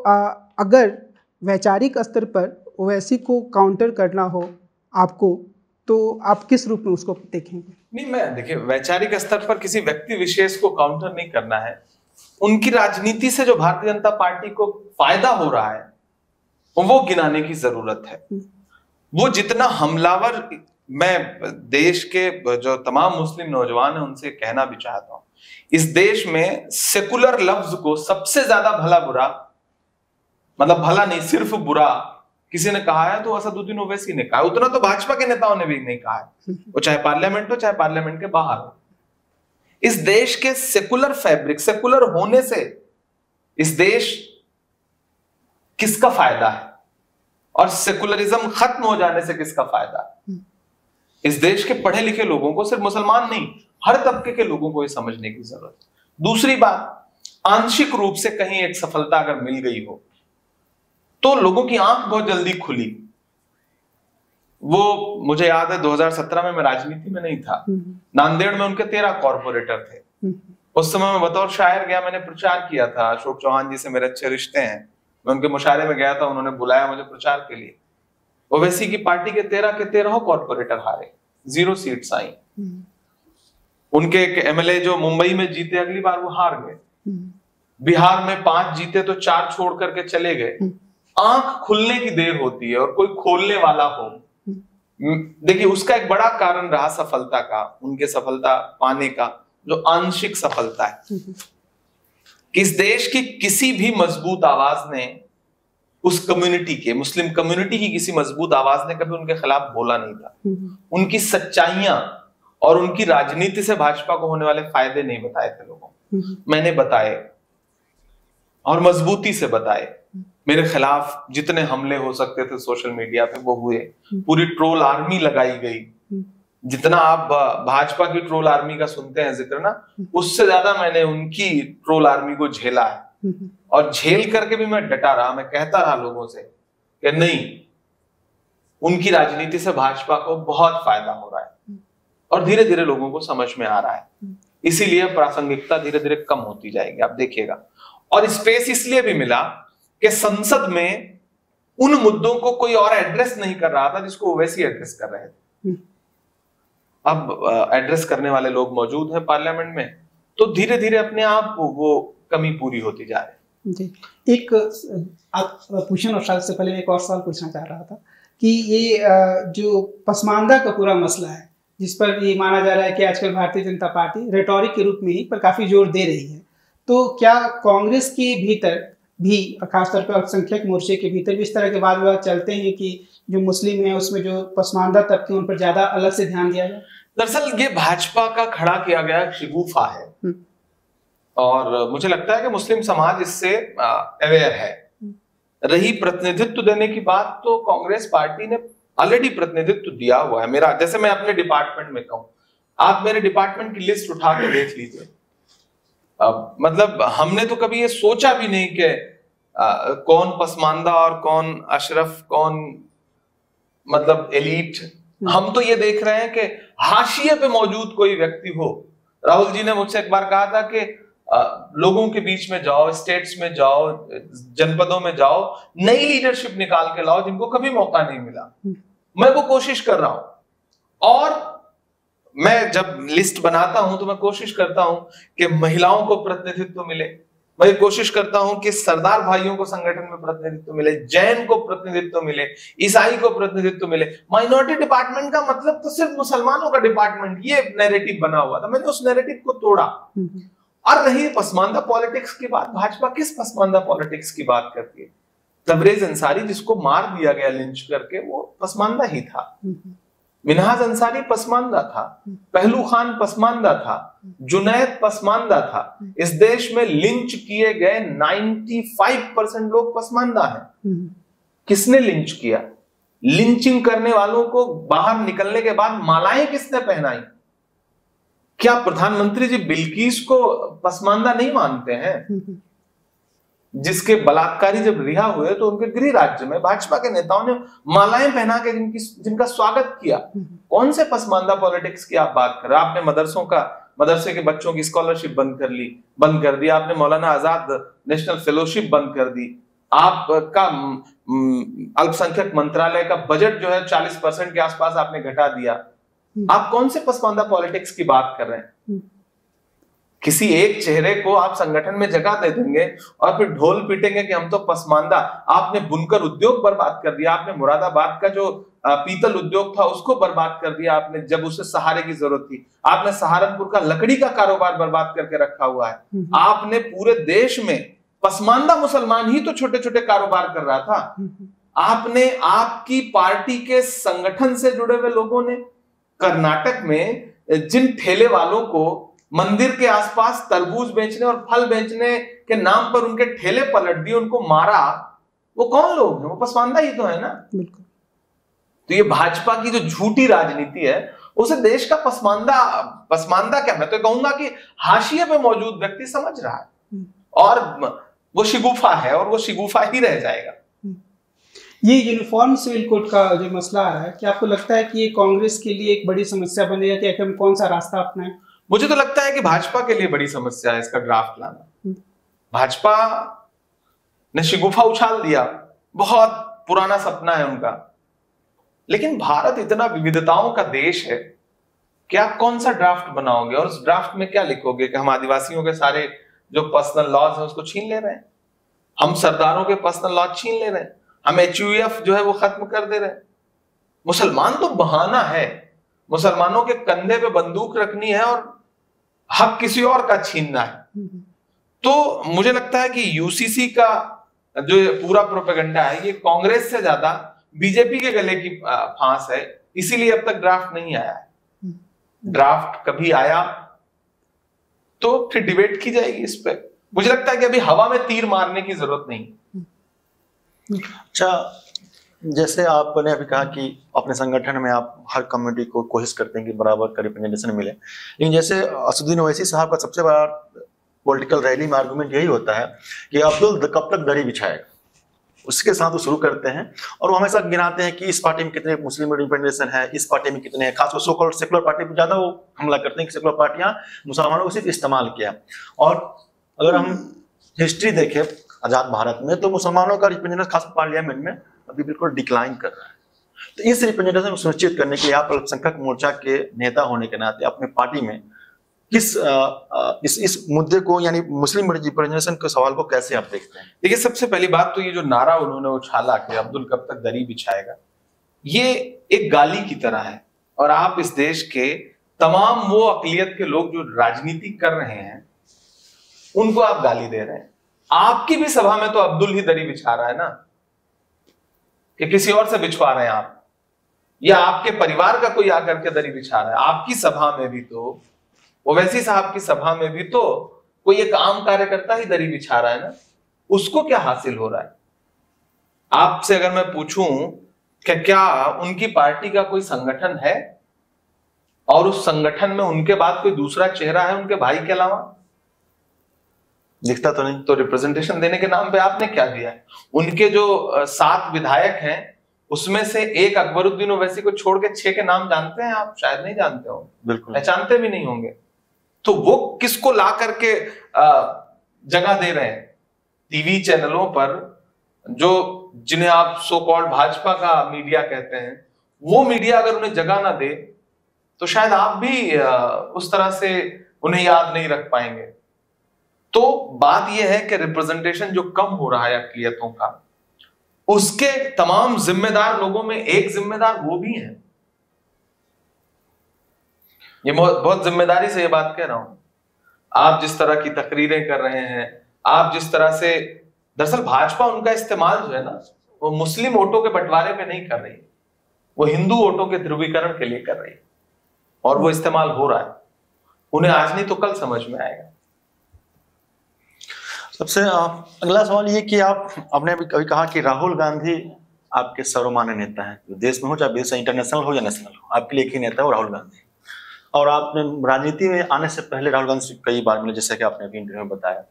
अगर वैचारिक स्तर पर ओवैसी को काउंटर करना हो आपको, तो आप किस रूप में उसको देखेंगे?
नहीं, मैं देखिए वैचारिक स्तर पर किसी व्यक्ति विशेष को काउंटर नहीं करना है। उनकी राजनीति से जो भारतीय जनता पार्टी को फायदा हो रहा है वो गिनाने की जरूरत है। वो जितना हमलावर, मैं देश के जो तमाम मुस्लिम नौजवान हैं उनसे कहना भी चाहता हूं, इस देश में सेकुलर लफ्ज को सबसे ज्यादा भला बुरा, मतलब भला नहीं सिर्फ बुरा किसी ने कहा है तो असदुद्दीन ओवैसी ने कहा। उतना तो भाजपा के नेताओं ने भी नहीं कहा है, वो चाहे पार्लियामेंट हो चाहे पार्लियामेंट के बाहर हो। इस देश के सेकुलर फैब्रिक, सेकुलर होने से इस देश किसका फायदा है और सेकुलरिज्म खत्म हो जाने से किसका फायदा है? इस देश के पढ़े लिखे लोगों को, सिर्फ मुसलमान नहीं, हर तबके के लोगों को ये समझने की जरूरत है। दूसरी बात, आंशिक रूप से कहीं एक सफलता अगर मिल गई हो तो लोगों की आंख बहुत जल्दी खुली। वो मुझे याद है 2017 में मैं राजनीति में नहीं था, नांदेड़ में उनके 13 कॉर्पोरेटर थे। उस समय मैं बतौर शायर गया, मैंने प्रचार किया था। अशोक चौहान जी से मेरे अच्छे रिश्ते हैं, मैं उनके मुशायरे में गया था, उन्होंने बुलाया मुझे प्रचार के लिए। ओवैसी की पार्टी के 13 के 13 कॉर्पोरेटर हारे, 0 सीट्स आई। उनके एक एमएलए जो मुंबई में जीते अगली बार वो हार गए। बिहार में 5 जीते तो 4 छोड़ करके चले गए। आंख खुलने की देर होती है और कोई खोलने वाला हो। देखिए उसका एक बड़ा कारण रहा सफलता का, उनके सफलता पाने का जो आंशिक सफलता है। कि इस देश की किसी भी मजबूत आवाज ने उस कम्युनिटी के, मुस्लिम कम्युनिटी की किसी मजबूत आवाज ने कभी उनके खिलाफ बोला नहीं था। उनकी सच्चाइयां और उनकी राजनीति से भाजपा को होने वाले फायदे नहीं बताए थे लोगों को, मैंने बताए और मजबूती से बताए। मेरे खिलाफ जितने हमले हो सकते थे सोशल मीडिया पे वो हुए, पूरी ट्रोल आर्मी लगाई गई। जितना आप भाजपा की ट्रोल आर्मी का सुनते हैं जिक्र ना, उससे ज्यादा मैंने उनकी ट्रोल आर्मी को झेला है। और झेल करके भी मैं डटा रहा, मैं कहता रहा लोगों से कि नहीं, उनकी राजनीति से भाजपा को बहुत फायदा हो रहा है और धीरे धीरे लोगों को समझ में आ रहा है। इसीलिए प्रासंगिकता धीरे धीरे कम होती जाएगी, आप देखिएगा। और स्पेस इसलिए भी मिला कि संसद में उन मुद्दों को कोई और एड्रेस नहीं कर रहा था जिसको ओवैसी एड्रेस कर रहे थे। अब एड्रेस करने वाले लोग मौजूद हैं पार्लियामेंट में, तो धीरे धीरे अपने आप वो कमी पूरी होती जा रही है।
जी, एक आप पूछें और शायद से पहले एक और सवाल पूछना चाह रहा था कि ये जो पसमानदा का पूरा मसला है, जिस पर ये माना जा रहा है कि आजकल भारतीय जनता पार्टी रेटोरिक के रूप में ही पर काफ़ी जोर दे रही है, तो क्या कांग्रेस के भीतर भी, खासतौर पर अल्पसंख्यक मोर्चे के भीतर भी इस तरह के वाद विवाद चलते हैं कि जो मुस्लिम है उसमें जो पसमानदा तबके उन पर ज्यादा अलग से ध्यान दिया जाए?
दरअसल ये भाजपा का खड़ा किया गया शिगुफा है और मुझे लगता है कि मुस्लिम समाज इससे अवेयर है। रही प्रतिनिधित्व देने की बात, तो कांग्रेस पार्टी ने ऑलरेडी प्रतिनिधित्व दिया हुआ है। मेरा, जैसे मैं अपने डिपार्टमेंट में कहूं, आप मेरे डिपार्टमेंट की लिस्ट उठा के देख लीजिए। मतलब हमने तो कभी ये सोचा भी नहीं कि कौन पसमानदा और कौन अशरफ, कौन मतलब एलीट। हम तो ये देख रहे हैं कि हाशिए पे मौजूद कोई व्यक्ति हो। राहुल जी ने मुझसे एक बार कहा था कि लोगों के बीच में जाओ, स्टेट्स में जाओ, जनपदों में जाओ, नई लीडरशिप निकाल के लाओ जिनको कभी मौका नहीं मिला। मैं वो कोशिश कर रहा हूं और मैं जब लिस्ट बनाता हूं तो मैं कोशिश करता हूं कि महिलाओं को प्रतिनिधित्व मिले, मैं कोशिश करता हूं कि सरदार भाइयों को संगठन में प्रतिनिधित्व मिले, जैन को प्रतिनिधित्व मिले, ईसाई को प्रतिनिधित्व मिले। माइनॉरिटी डिपार्टमेंट का मतलब तो सिर्फ मुसलमानों का डिपार्टमेंट, ये नैरेटिव बना हुआ था। मैंने उस नैरेटिव को तोड़ा। और रही पसमानदा पॉलिटिक्स की बात, भाजपा किस पसमानदा पॉलिटिक्स की बात करती है? तबरेज अंसारी जिसको मार दिया गया लिंच करके, वो पसमानदा ही था। मिनहाज अंसारी पसमानदा था, पहलू खान पसमानदा था, जुनैद पसमानदा था। इस देश में लिंच किए गए 95% लोग पसमानदा हैं। किसने लिंच किया? लिंचिंग करने वालों को बाहर निकलने के बाद मालाएं किसने पहनाई? क्या प्रधानमंत्री जी बिल्किस को पसमानदा नहीं मानते हैं? जिसके बलात्कारी जब रिहा हुए तो उनके गृह राज्य में भाजपा के नेताओं ने मालाएं पहना के जिनका स्वागत किया। कौन से पसमानदा पॉलिटिक्स की आप बात कर रहे हैं? आपने मदरसे के बच्चों की स्कॉलरशिप बंद कर दी। आपने मौलाना आजाद नेशनल फेलोशिप बंद कर दी। आपका अल्पसंख्यक मंत्रालय का बजट जो है 40% के आसपास आपने घटा दिया। आप कौन से पसमानदा पॉलिटिक्स की बात कर रहे हैं? किसी एक चेहरे को आप संगठन में जगह दे देंगे और फिर ढोल पीटेंगे कि हम तो पसमानदा। आपने बुनकर उद्योग बर्बाद कर दिया। आपने मुरादाबाद का जो पीतल उद्योग था उसको बर्बाद कर दिया आपने, जब उसे सहारे की जरूरत थी। आपने सहारनपुर का लकड़ी का कारोबार बर्बाद करके रखा हुआ है। आपने पूरे देश में पसमानदा मुसलमान ही तो छोटे छोटे कारोबार कर रहा था। आपने, आपकी पार्टी के संगठन से जुड़े हुए लोगों ने कर्नाटक में जिन ठेले वालों को मंदिर के आसपास तरबूज बेचने और फल बेचने के नाम पर उनके ठेले पलट दिए, उनको मारा, वो कौन लोग हैं? वो पसमानदा ही तो है ना। बिल्कुल। तो ये भाजपा की जो झूठी राजनीति है, उसे देश का पसमानदा क्या, मैं तो कहूंगा कि हाशिए पे मौजूद व्यक्ति समझ रहा है और वो शिगुफा है और वो शिगुफा ही रह जाएगा।
ये यूनिफॉर्म सिविल कोड का जो मसला आ रहा है, क्या आपको लगता है कि ये कांग्रेस के लिए एक बड़ी समस्या बनेगा कि हम कौन सा रास्ता अपनाएं?
मुझे तो लगता है कि भाजपा के लिए बड़ी समस्या है इसका ड्राफ्ट लाना। भाजपा ने शिगुफा उछाल दिया, बहुत पुराना सपना है उनका। लेकिन भारत इतना विविधताओं का देश है कि आप कौन सा ड्राफ्ट बनाओगे और उस ड्राफ्ट में क्या लिखोगे कि हम आदिवासियों के सारे जो पर्सनल लॉज हैं उसको छीन ले रहे हैं, हम सरदारों के पर्सनल लॉज छीन ले रहे हैं, हम HUF जो है वो खत्म कर दे रहे हैं। मुसलमान तो बहाना है, मुसलमानों के कंधे पे बंदूक रखनी है और हक किसी और का छीनना है। तो मुझे लगता है कि UCC का जो पूरा प्रोपेगेंडा है ये कांग्रेस से ज्यादा बीजेपी के गले की फांस है, इसीलिए अब तक ड्राफ्ट नहीं आया है। ड्राफ्ट कभी आया तो फिर डिबेट की जाएगी इस पे। मुझे लगता है कि अभी हवा में तीर मारने की जरूरत नहीं।
अच्छा, जैसे आपने अभी कहा कि अपने संगठन में आप हर कम्युनिटी को कोशिश करते हैं कि बराबर का रिप्रेजेंटेशन मिले, लेकिन जैसे असदुद्दीन ओवैसी साहब का सबसे बड़ा पॉलिटिकल रैली में आर्गुमेंट यही होता है कि अब्दुल कब तक दरी बिछाएगा। उसके साथ वो शुरू करते हैं और वो हमेशा गिनाते हैं कि इस पार्टी में कितने मुस्लिम रिप्रेजेंटेशन है, इस पार्टी में कितने हैं। खासकर सो कॉल्ड सेकुलर पार्टी पर ज्यादा वो हमला करते हैं कि सेकुलर पार्टियां मुसलमानों को सिर्फ इस्तेमाल किया। और अगर हम हिस्ट्री देखें आजाद भारत में, तो मुसलमानों का रिप्रेजेंटेशन खास पार्लियामेंट में अभी बिल्कुल डिक्लाइन कर रहा है। तो इस रिप्रेजेंटेशन को सुनिश्चित करने के लिए आप अल्पसंख्यक मोर्चा के नेता होने के नाते अपने पार्टी में इस मुद्दे को, यानी मुस्लिम रिप्रेजेंटेशन के सवाल को कैसे आप देखते हैं?
देखिए, सबसे पहली बात तो ये जो नारा उन्होंने उछाला कि अब्दुल कब तक दरी बिछाएगा, ये एक गाली की तरह है। और आप इस देश के तमाम वो अकलियत के लोग जो राजनीति कर रहे हैं उनको आप गाली दे रहे हैं। आपकी भी सभा में तो अब्दुल ही दरी बिछा रहा है ना, कि किसी और से बिछवा रहे हैं आप, या आपके परिवार का कोई आकर के दरी बिछा रहा है। आपकी सभा में भी तो, ओवैसी साहब की सभा में भी तो कोई एक आम कार्यकर्ता ही दरी बिछा रहा है ना, उसको क्या हासिल हो रहा है? आपसे अगर मैं पूछूं कि क्या उनकी पार्टी का कोई संगठन है और उस संगठन में उनके बाद कोई दूसरा चेहरा है उनके भाई के अलावा?
दिखता तो नहीं।
तो रिप्रेजेंटेशन देने के नाम पे आपने क्या दिया है? उनके जो 7 विधायक हैं उसमें से एक अकबरुद्दीन ओवैसी को छोड़ के 6 के नाम जानते हैं आप? शायद नहीं जानते हो,
बिल्कुल
पहचानते भी नहीं होंगे। तो वो किसको ला करके जगह दे रहे हैं टीवी चैनलों पर, जो जिन्हें आप सो कॉल्ड भाजपा का मीडिया कहते हैं, वो मीडिया अगर उन्हें जगह ना दे तो शायद आप भी उस तरह से उन्हें याद नहीं रख पाएंगे। तो बात यह है कि रिप्रेजेंटेशन जो कम हो रहा है अक़लियतों का, उसके तमाम जिम्मेदार लोगों में एक जिम्मेदार वो भी है। ये बहुत जिम्मेदारी से ये बात कह रहा हूं। आप जिस तरह की तकरीरें कर रहे हैं, आप जिस तरह से, दरअसल भाजपा उनका इस्तेमाल जो है ना, वो मुस्लिम वोटों के बंटवारे पे नहीं कर रही, वो हिंदू वोटों के ध्रुवीकरण के लिए कर रही है, और वो इस्तेमाल हो रहा है। उन्हें आज नहीं तो कल समझ में आएगा।
सबसे अगला सवाल ये कि आप आपने अभी कभी कहा कि राहुल गांधी आपके सर्वमान्य नेता हैं, देश में हो चाहे विदेश, इंटरनेशनल हो या नेशनल हो, आपके लिए एक ही नेता है वो राहुल गांधी। और आपने राजनीति में आने से पहले राहुल गांधी से कई बार मिले, जैसे कि आपने अभी इंटरव्यू में बताया।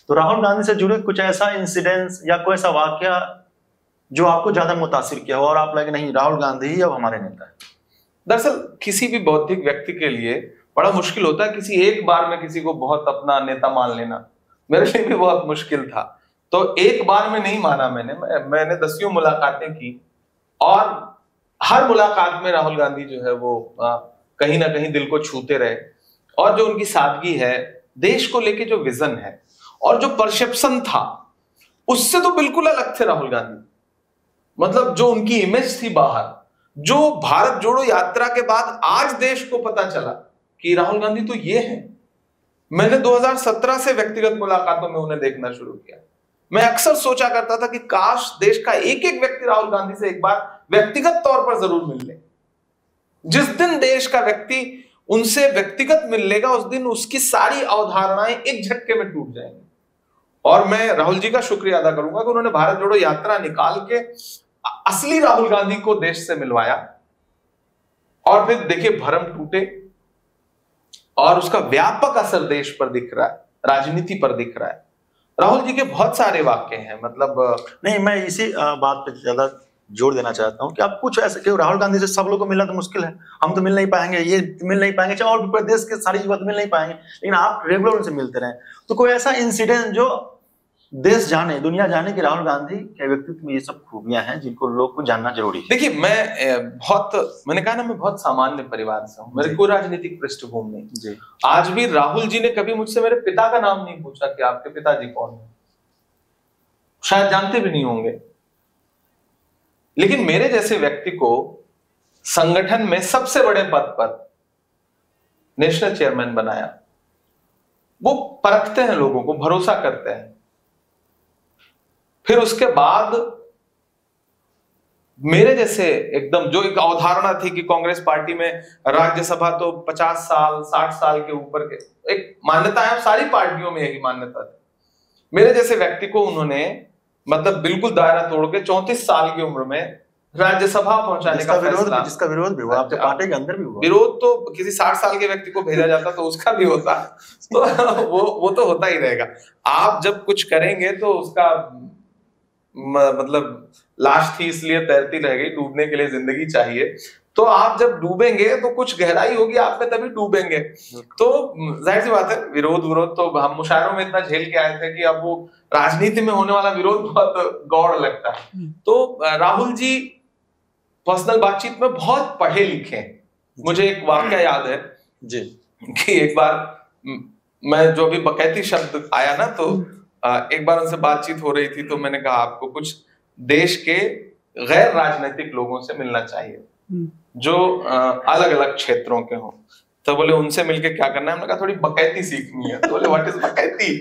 तो राहुल गांधी से जुड़े कुछ ऐसा इंसिडेंस या कोई ऐसा वाकया जो आपको ज्यादा मुतासिर किया हो और आप लगे नहीं राहुल गांधी ही अब हमारे नेता है?
दरअसल किसी भी बौद्धिक व्यक्ति के लिए बड़ा मुश्किल होता है किसी एक बार में किसी को बहुत अपना नेता मान लेना। मेरे लिए भी बहुत मुश्किल था। तो एक बार में नहीं माना मैंने 10 मुलाकातें की, और हर मुलाकात में राहुल गांधी जो है वो कहीं ना कहीं दिल को छूते रहे। और जो उनकी सादगी है, देश को लेके जो विजन है और जो परसेप्शन था, उससे तो बिल्कुल अलग थे राहुल गांधी। मतलब जो उनकी इमेज थी बाहर, जो भारत जोड़ो यात्रा के बाद आज देश को पता चला कि राहुल गांधी तो ये है। मैंने 2017 से व्यक्तिगत मुलाकातों में उन्हें देखना शुरू किया। मैं अक्सर सोचा करता था कि काश देश का एक एक व्यक्ति राहुल गांधी से एक बार व्यक्तिगत तौर पर जरूर मिल ले। जिस दिन देश का व्यक्ति उनसे व्यक्तिगत मिल लेगा, उस दिन उसकी सारी अवधारणाएं एक झटके में टूट जाएंगी। और मैं राहुल जी का शुक्रिया अदा करूंगा कि उन्होंने भारत जोड़ो यात्रा निकाल के असली राहुल गांधी को देश से मिलवाया। और फिर देखिए भरम टूटे, और उसका व्यापक असर देश पर दिख रहा है, राजनीति पर दिख रहा है। राहुल जी के बहुत सारे वाक्य हैं। मतलब
नहीं, मैं इसी बात पे ज्यादा जोर देना चाहता हूं कि आप कुछ ऐसे कि राहुल गांधी से सब लोग को मिलना तो मुश्किल है, हम तो मिल नहीं पाएंगे, ये मिल नहीं पाएंगे, चाहे और भी प्रदेश के सारी युवा तो मिल नहीं पाएंगे, लेकिन आप रेगुलर उनसे मिलते रहे। तो कोई ऐसा इंसिडेंट जो देश जाने, दुनिया जाने कि राहुल गांधी के व्यक्तित्व में ये सब खूबियां हैं जिनको लोग को जानना जरूरी है?
देखिए, मैंने कहा ना, मैं बहुत सामान्य परिवार से हूँ, मेरे कोई राजनीतिक पृष्ठभूमि नहीं। आज भी राहुल जी ने कभी मुझसे मेरे पिता का नाम नहीं पूछा कि आपके पिताजी कौन है, शायद जानते भी नहीं होंगे। लेकिन मेरे जैसे व्यक्ति को संगठन में सबसे बड़े पद पर नेशनल चेयरमैन बनाया। वो परखते हैं लोगों को, भरोसा करते हैं। फिर उसके बाद मेरे जैसे एकदम, जो एक अवधारणा थी कि कांग्रेस पार्टी में राज्यसभा तो 50 साल 60 साल के ऊपर के एक मान्यता है, सारी पार्टियों में यही मान्यता थी। मेरे जैसे व्यक्ति को उन्होंने मतलब बिल्कुल दायरा तोड़ के 34 साल की उम्र में राज्यसभा पहुंचाने का फैसला।
जिसका विरोध भी हुआ, आपके पार्टी के अंदर भी हुआ।
विरोध तो किसी 60 साल के व्यक्ति को भेजा जाता तो उसका भी होता, तो वो तो होता ही रहेगा। आप जब कुछ करेंगे तो उसका मतलब लाश थी इसलिए तैरती रह गई, डूबने के लिए जिंदगी चाहिए। तो आप जब डूबेंगे तो कुछ गहराई होगी आप में, तभी डूबेंगे। तो जाहिर सी बात है, विरोध तो हम मुशायरों में इतना झेल के आए थे कि अब वो राजनीति में होने वाला विरोध बहुत गौड़ लगता है। तो राहुल जी पर्सनल बातचीत में बहुत पढ़े लिखे हैं। मुझे एक वाकया याद है
जी
कि एक बार मैं, जो अभी बकैती शब्द आया ना, तो एक बार उनसे बातचीत हो रही थी, तो मैंने कहा आपको कुछ देश के गैर राजनीतिक लोगों से मिलना चाहिए जो अलग अलग क्षेत्रों के हों। तो बोले उनसे मिलके क्या करना है? हमने कहा थोड़ी बकैती सीखनी है। तो बोले व्हाट इज बकैती?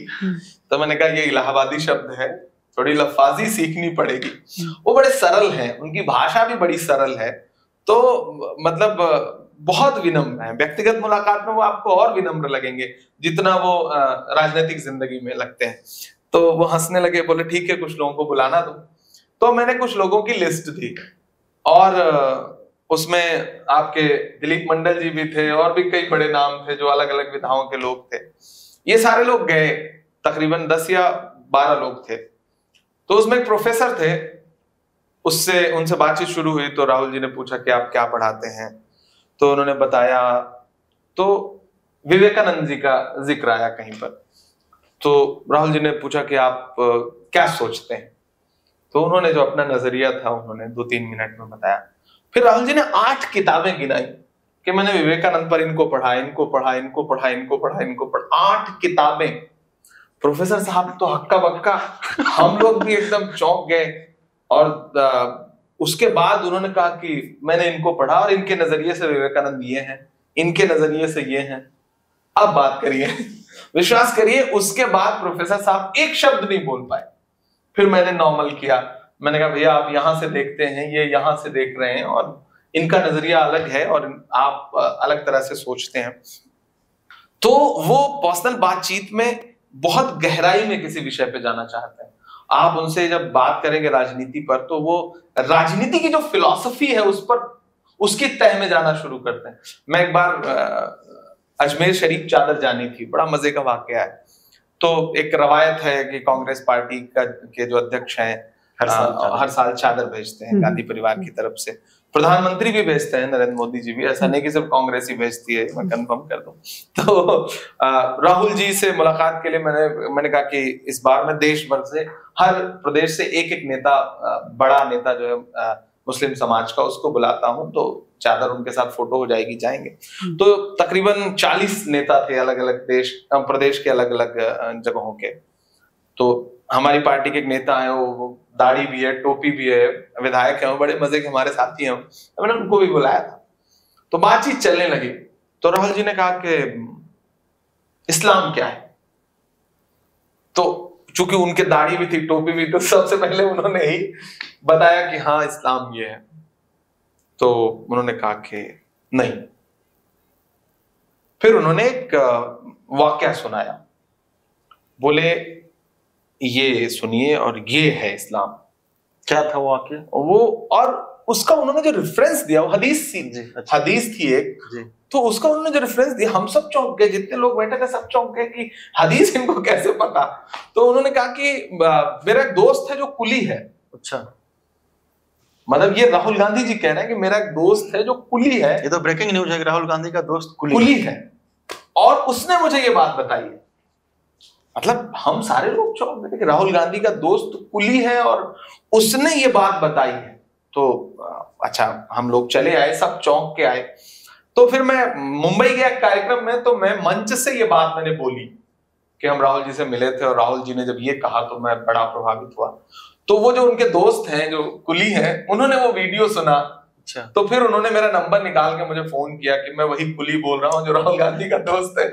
तो मैंने कहा ये इलाहाबादी शब्द है, थोड़ी लफाजी सीखनी पड़ेगी। वो बड़े सरल हैं, उनकी भाषा भी बड़ी सरल है, तो मतलब बहुत विनम्र है। व्यक्तिगत मुलाकात में वो आपको और विनम्र लगेंगे जितना वो राजनीतिक जिंदगी में लगते हैं। तो वो हंसने लगे, बोले ठीक है कुछ लोगों को बुलाना दो। तो मैंने कुछ लोगों की लिस्ट दी और उसमें आपके दिलीप मंडल जी भी थे और भी कई बड़े नाम थे जो अलग अलग विधाओं के लोग थे। ये सारे लोग गए, तकरीबन 10 या 12 लोग थे। तो उसमें एक प्रोफेसर थे, उससे उनसे बातचीत शुरू हुई। तो राहुल जी ने पूछा कि आप क्या पढ़ाते हैं? तो उन्होंने बताया, तो विवेकानंद जी का जिक्र आया कहीं पर। तो राहुल जी ने पूछा कि आप क्या सोचते हैं? तो उन्होंने जो अपना नजरिया था उन्होंने 2-3 मिनट में बताया। फिर राहुल जी ने 8 किताबें गिनाई कि मैंने विवेकानंद पर इनको पढ़ा, इनको पढ़ा, इनको पढ़ा, इनको पढ़ा, इनको पढ़ा। 8 किताबें। प्रोफेसर साहब तो हक्का बक्का, हम लोग भी एकदम चौंक गए। और उसके बाद उन्होंने कहा कि मैंने इनको पढ़ा और इनके नजरिए से विवेकानंद ये हैं, इनके नजरिए से ये हैं, अब बात करिए। विश्वास करिए उसके बाद प्रोफेसर साहब एक शब्द नहीं बोल पाए। फिर मैंने नॉर्मल किया, मैंने कहा भैया आप यहां से देखते हैं, ये यहां से देख रहे हैं और इनका नजरिया अलग है और आप अलग तरह से सोचते हैं। तो वो पर्सनल बातचीत में बहुत गहराई में किसी विषय पे जाना चाहते हैं। आप उनसे जब बात करेंगे राजनीति पर, तो वो राजनीति की जो फिलॉसफी है उस पर, उसकी तह में जाना शुरू करते हैं। मैं एक बार अजमेर शरीफ चादर जानी थी, बड़ा मजे का वाकया है। तो एक रवायत है कि कांग्रेस पार्टी के जो अध्यक्ष हैं हर साल चादर भेजते हैं गांधी परिवार की तरफ से। प्रधानमंत्री भी भेजते हैं, नरेंद्र मोदी जी भी, ऐसा नहीं कि सिर्फ कांग्रेस ही भेजती है, मैं कंफर्म कर दूं। तो राहुल जी से मुलाकात के लिए मैंने कहा कि इस बार मैं देश भर से, हर प्रदेश से एक एक नेता, बड़ा नेता जो है मुस्लिम समाज का, उसको बुलाता हूं, तो चादर उनके साथ फोटो हो जाएगी, जाएंगे। तो तकरीबन 40 नेता थे अलग अलग प्रदेश के अलग अलग जगहों के। तो हमारी पार्टी के एक नेता है, वो दाढ़ी भी है, टोपी भी है, विधायक है, वो बड़े मजे के हमारे साथी हैं, मैंने उनको भी बुलाया था। तो बातचीत चलने लगी। तो राहुल जी ने कहा कि इस्लाम क्या है? तो चूंकि उनके दाढ़ी भी थी, टोपी भी, तो सबसे पहले उन्होंने ही बताया कि हाँ इस्लाम ये है। तो उन्होंने कहा कि नहीं। फिर उन्होंने एक वाकया सुनाया, बोले ये सुनिए और ये है इस्लाम।
क्या था वो वाकया?
वो, और उसका उन्होंने जो रेफरेंस दिया वो हदीस थी एक जी। तो उसका उन्होंने जो रेफरेंस दिया, हम सब चौंक गए, जितने लोग बैठे थे सब चौंक गए कि हदीस इनको कैसे पता। तो उन्होंने कहा कि मेरा एक दोस्त है जो कुली है।
अच्छा,
मतलब ये राहुल गांधी जी कह रहे हैं कि मेरा एक दोस्त है जो कुली है।
ये तो ब्रेकिंग न्यूज है कि राहुल गांधी का दोस्त
कुली है और उसने मुझे ये बात बताई है। मतलब हम सारे लोग चौंक गए कि राहुल गांधी का दोस्त कुली है और उसने ये बात बताई है। तो अच्छा, हम लोग चले आए, सब चौंक के आए। तो फिर मैं मुंबई गया कार्यक्रम में, तो मैं मंच से ये बात मैंने बोली कि हम राहुल जी से मिले थे और राहुल जी ने जब ये कहा तो मैं बड़ा प्रभावित हुआ। तो वो जो उनके दोस्त हैं जो कुली हैं, उन्होंने वो वीडियो सुना।
अच्छा।
तो फिर उन्होंने मेरा नंबर निकाल के मुझे फोन किया कि मैं वही कुली बोल रहा हूँ जो राहुल गांधी का दोस्त है।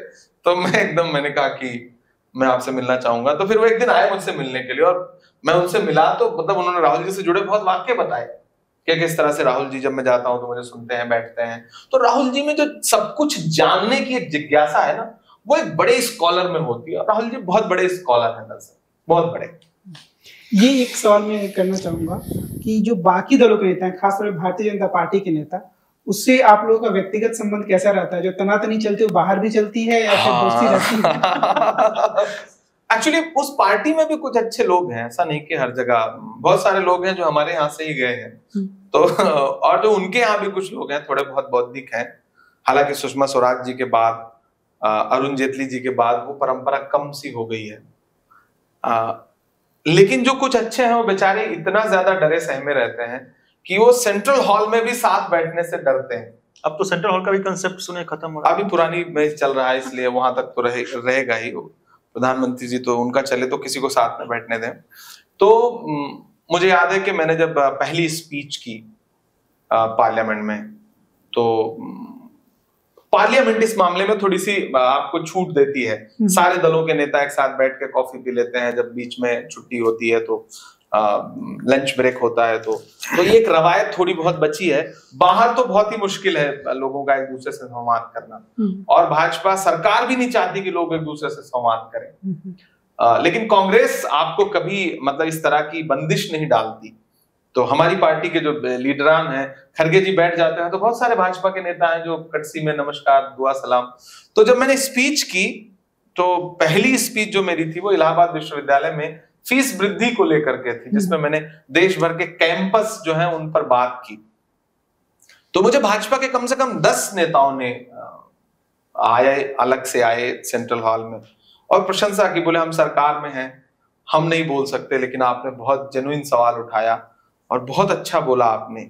तो मैंने कहा कि मैं आपसे मिलना चाहूंगा। तो फिर वो एक दिन आए मुझसे मिलने के लिए और मैं उनसे मिला। तो मतलब उन्होंने राहुल जी से जुड़े बहुत वाक्य बताए कि किस तरह से राहुल जी जब मैं जाता हूं तो मुझे सुनते हैं, बैठते हैं। तो राहुल जी में जो सब कुछ जानने की एक जिज्ञासा है ना, वो एक बड़े स्कॉलर में होती है। और राहुल जी बहुत बड़े स्कॉलर हैं, दरअसल बहुत बड़े।
ये एक सवाल मैं करना चाहूंगा कि जो बाकी दलों के नेता हैं, खासतौर पर भारतीय जनता पार्टी के नेता, उससे आप लोगों का व्यक्तिगत संबंध कैसा रहता है? जो तनातनी चलती है वो बाहर भी चलती है या फिर दोस्ती रहती है?
एक्चुअली उस पार्टी में भी कुछ अच्छे लोग हैं, ऐसा नहीं कि हर जगह। बहुत सारे लोग हैं जो हमारे यहाँ से ही गए हैं। तो और जो उनके यहाँ भी कुछ लोग हैं थोड़े बहुत बौद्धिक हैं। हालांकि सुषमा स्वराज जी के बाद, अरुण जेटली जी के बाद वो परंपरा कम सी हो गई है। लेकिन जो कुछ अच्छे हैं वो बेचारे इतना ज्यादा डरे सहमे रहते हैं कि वो सेंट्रल हॉल में भी साथ बैठने से डरते हैं।
अब तो सेंट्रल हॉल का भी कंसेप्ट सुने खत्म हो रहा है।
अभी पुरानी मैच चल रहा है, इसलिए वहां तक तो रहेगा ही। प्रधानमंत्री जी तो उनका चले तो किसी को साथ में बैठने दें। तो मुझे याद है कि मैंने जब पहली स्पीच की पार्लियामेंट में, तो पार्लियामेंट इस मामले में थोड़ी सी आपको छूट देती है। सारे दलों के नेता एक साथ बैठ के कॉफी पी लेते हैं, जब बीच में छुट्टी होती है तो लंच ब्रेक होता है, तो ये एक रवायत थोड़ी बहुत बची है। बाहर तो बहुत ही मुश्किल है लोगों का एक दूसरे से संवाद करना, और भाजपा सरकार भी नहीं चाहती कि लोग एक दूसरे से संवाद करें। लेकिन कांग्रेस आपको कभी मतलब इस तरह की बंदिश नहीं डालती। तो हमारी पार्टी के जो लीडरान हैं, खरगे जी बैठ जाते हैं तो बहुत सारे भाजपा के नेता हैं जो कटसी में नमस्कार दुआ सलाम। तो जब मैंने स्पीच की, तो पहली स्पीच जो मेरी थी वो इलाहाबाद विश्वविद्यालय में फीस वृद्धि को लेकर के थी, जिसमें मैंने देश भर के कैंपस जो है उन पर बात की। तो मुझे भाजपा के कम से कम 10 नेताओं ने अलग से आए सेंट्रल हॉल में और प्रशंसा की, बोले हम सरकार में हैं, हम नहीं बोल सकते, लेकिन आपने बहुत जेन्युइन सवाल उठाया और बहुत अच्छा बोला आपने।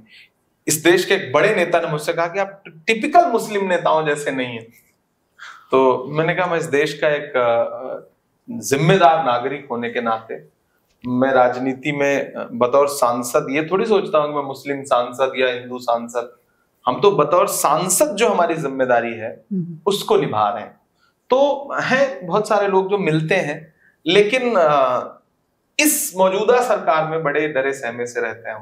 इस देश के एक बड़े नेता ने मुझसे कहा कि आप टिपिकल मुस्लिम नेताओं जैसे नहीं है। तो मैंने कहा मैं इस देश का एक जिम्मेदार नागरिक होने के नाते मैं राजनीति में बतौर सांसद ये थोड़ी सोचता हूं कि मैं मुस्लिम सांसद या हिंदू सांसद, हम तो बतौर सांसद जो हमारी जिम्मेदारी है उसको निभा रहे हैं। तो है बहुत सारे लोग जो मिलते हैं, लेकिन इस मौजूदा सरकार में बड़े डरे सहमे से रहते हैं।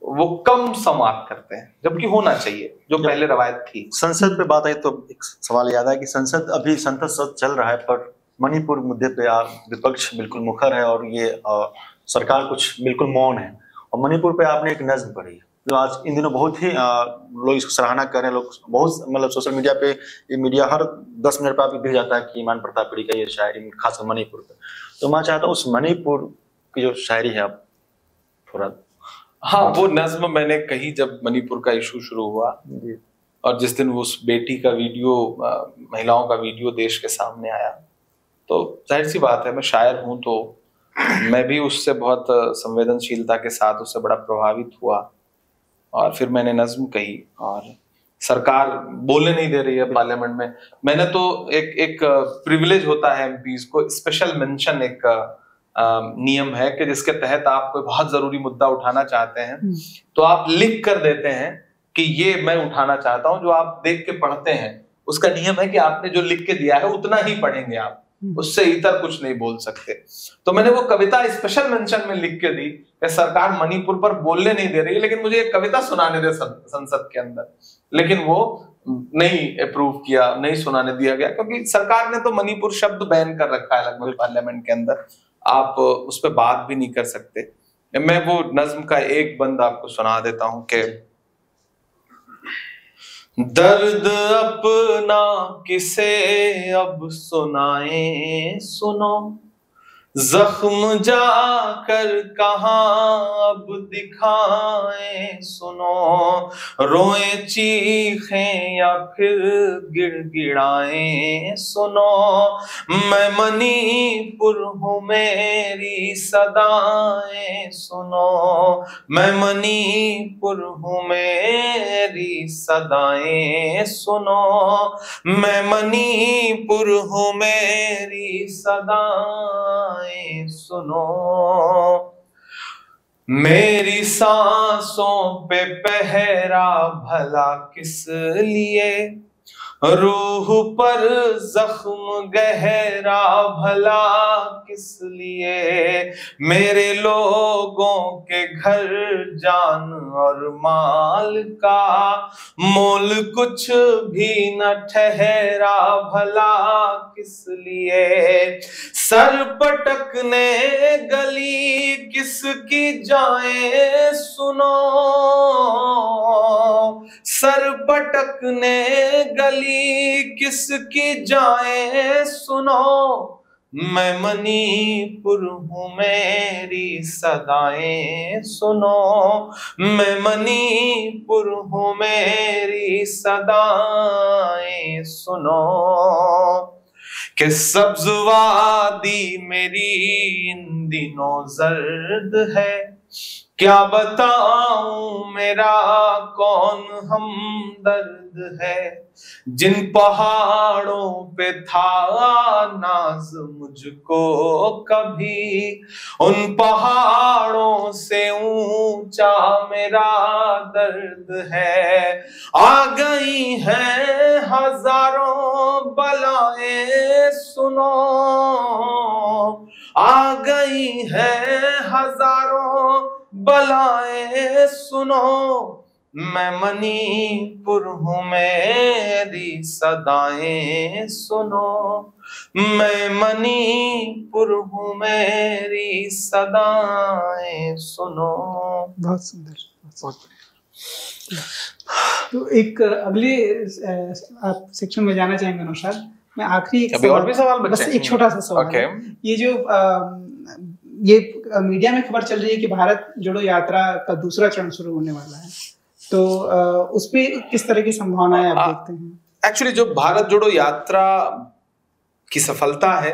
वो कम संवाद करते हैं, जबकि होना चाहिए, जो पहले रवायत थी।
संसद पे बात आई तो एक सवाल याद आया कि संसद सत्र चल रहा है, पर मणिपुर मुद्दे पे विपक्ष बिल्कुल मुखर है और ये सरकार कुछ बिल्कुल मौन है। और मणिपुर पे आपने एक नज्म पढ़ी जो आज इन दिनों बहुत ही लोग इसको सराहना कर रहे हैं। लोग बहुत मतलब सोशल मीडिया पे, ये मीडिया हर 10 मिनट पे आपको दिख जाता है कि ईमान प्रतापड़ी का ये शायरी, खासकर मणिपुर पे। तो मैं चाहता हूँ उस मणिपुर की जो शायरी है आप थोड़ा।
हाँ, वो नज्म मैंने कही जब मणिपुर का इशू शुरू हुआ, और जिस दिन उस बेटी का वीडियो, महिलाओं का वीडियो देश के सामने आया, तो जाहिर सी बात है मैं शायर हूं, तो मैं भी उससे बहुत संवेदनशीलता के साथ उससे बड़ा प्रभावित हुआ। और फिर मैंने नज्म कही, और सरकार बोलने नहीं दे रही है पार्लियामेंट में। मैंने तो एक प्रिविलेज होता है एमपीज को, स्पेशल मेंशन एक नियम है कि जिसके तहत आप कोई बहुत जरूरी मुद्दा उठाना चाहते हैं तो आप लिख कर देते हैं कि ये मैं उठाना चाहता हूं। जो आप देख के पढ़ते हैं उसका नियम है कि आपने जो लिख के दिया है उतना ही पढ़ेंगे आप, उससे इतर कुछ नहीं बोल सकते। तो मैंने वो कविता स्पेशल मेंशन में लिख के दी कि सरकार मणिपुर पर बोलने नहीं दे रही है, लेकिन मुझे एक कविता सुनाने दे संसद के अंदर। लेकिन वो नहीं अप्रूव किया, नहीं सुनाने दिया गया, क्योंकि सरकार ने तो मणिपुर शब्द बैन कर रखा है लगभग पार्लियामेंट के अंदर, आप उस पर बात भी नहीं कर सकते। मैं वो नज्म का एक बंद आपको सुना देता हूं कि दर्द अपना किसे अब सुनाए सुनो, जख्म जाकर कहाँ अब दिखाए सुनो, रोए चीखें या फिर गिड़गिड़ाए सुनो, मैं मणिपुर हूँ मेरी सदाएं सुनो, मैं मणिपुर हूँ मेरी सदाएं सुनो, मैं मणिपुर हूँ मेरी सदाएं सुनो, मेरी सांसों पे पहरा भला किस लिए, रूह पर जख्म गहरा भला किस लिए, मेरे लोगों के घर जान और माल का मोल कुछ भी न ठहरा भला किस लिए, सर पटकने गली किसकी जाए सुनो, सर पटकने गली किसकी जाए सुनो, मैं मणिपुर हूँ मेरी सदाएं सुनो, मैं मणिपुर हूँ मेरी सदाएं सुनो, कि सब्ज वादी मेरी इन दिनों जर्द है, क्या बताऊं मेरा कौन हमदर्द है, जिन पहाड़ों पे था नाज मुझको कभी, उन पहाड़ों से ऊंचा मेरा दर्द है। आ गई हैं हजारों बलाएं सुनो, आ गई हैं हजारों बलाएं सुनो, मैं मणिपुर हूं मेरी सदाएं सुनो, मैं मणिपुर हूं मेरी सदाएं सुनो।
बहुत सुंदर, बहुत तो एक अगले आप सेक्शन में जाना चाहेंगे नौशाद? मैं आखिरी
अभी और भी सवाल
बस एक छोटा सा सवाल है। ये जो ये मीडिया में खबर चल रही है कि भारत जोड़ो यात्रा का दूसरा चरण शुरू होने वाला है, तो उस पे किस तरह की संभावनाएं आप देखते हैं?
एक्चुअली जो भारत जोड़ो यात्रा की सफलता है,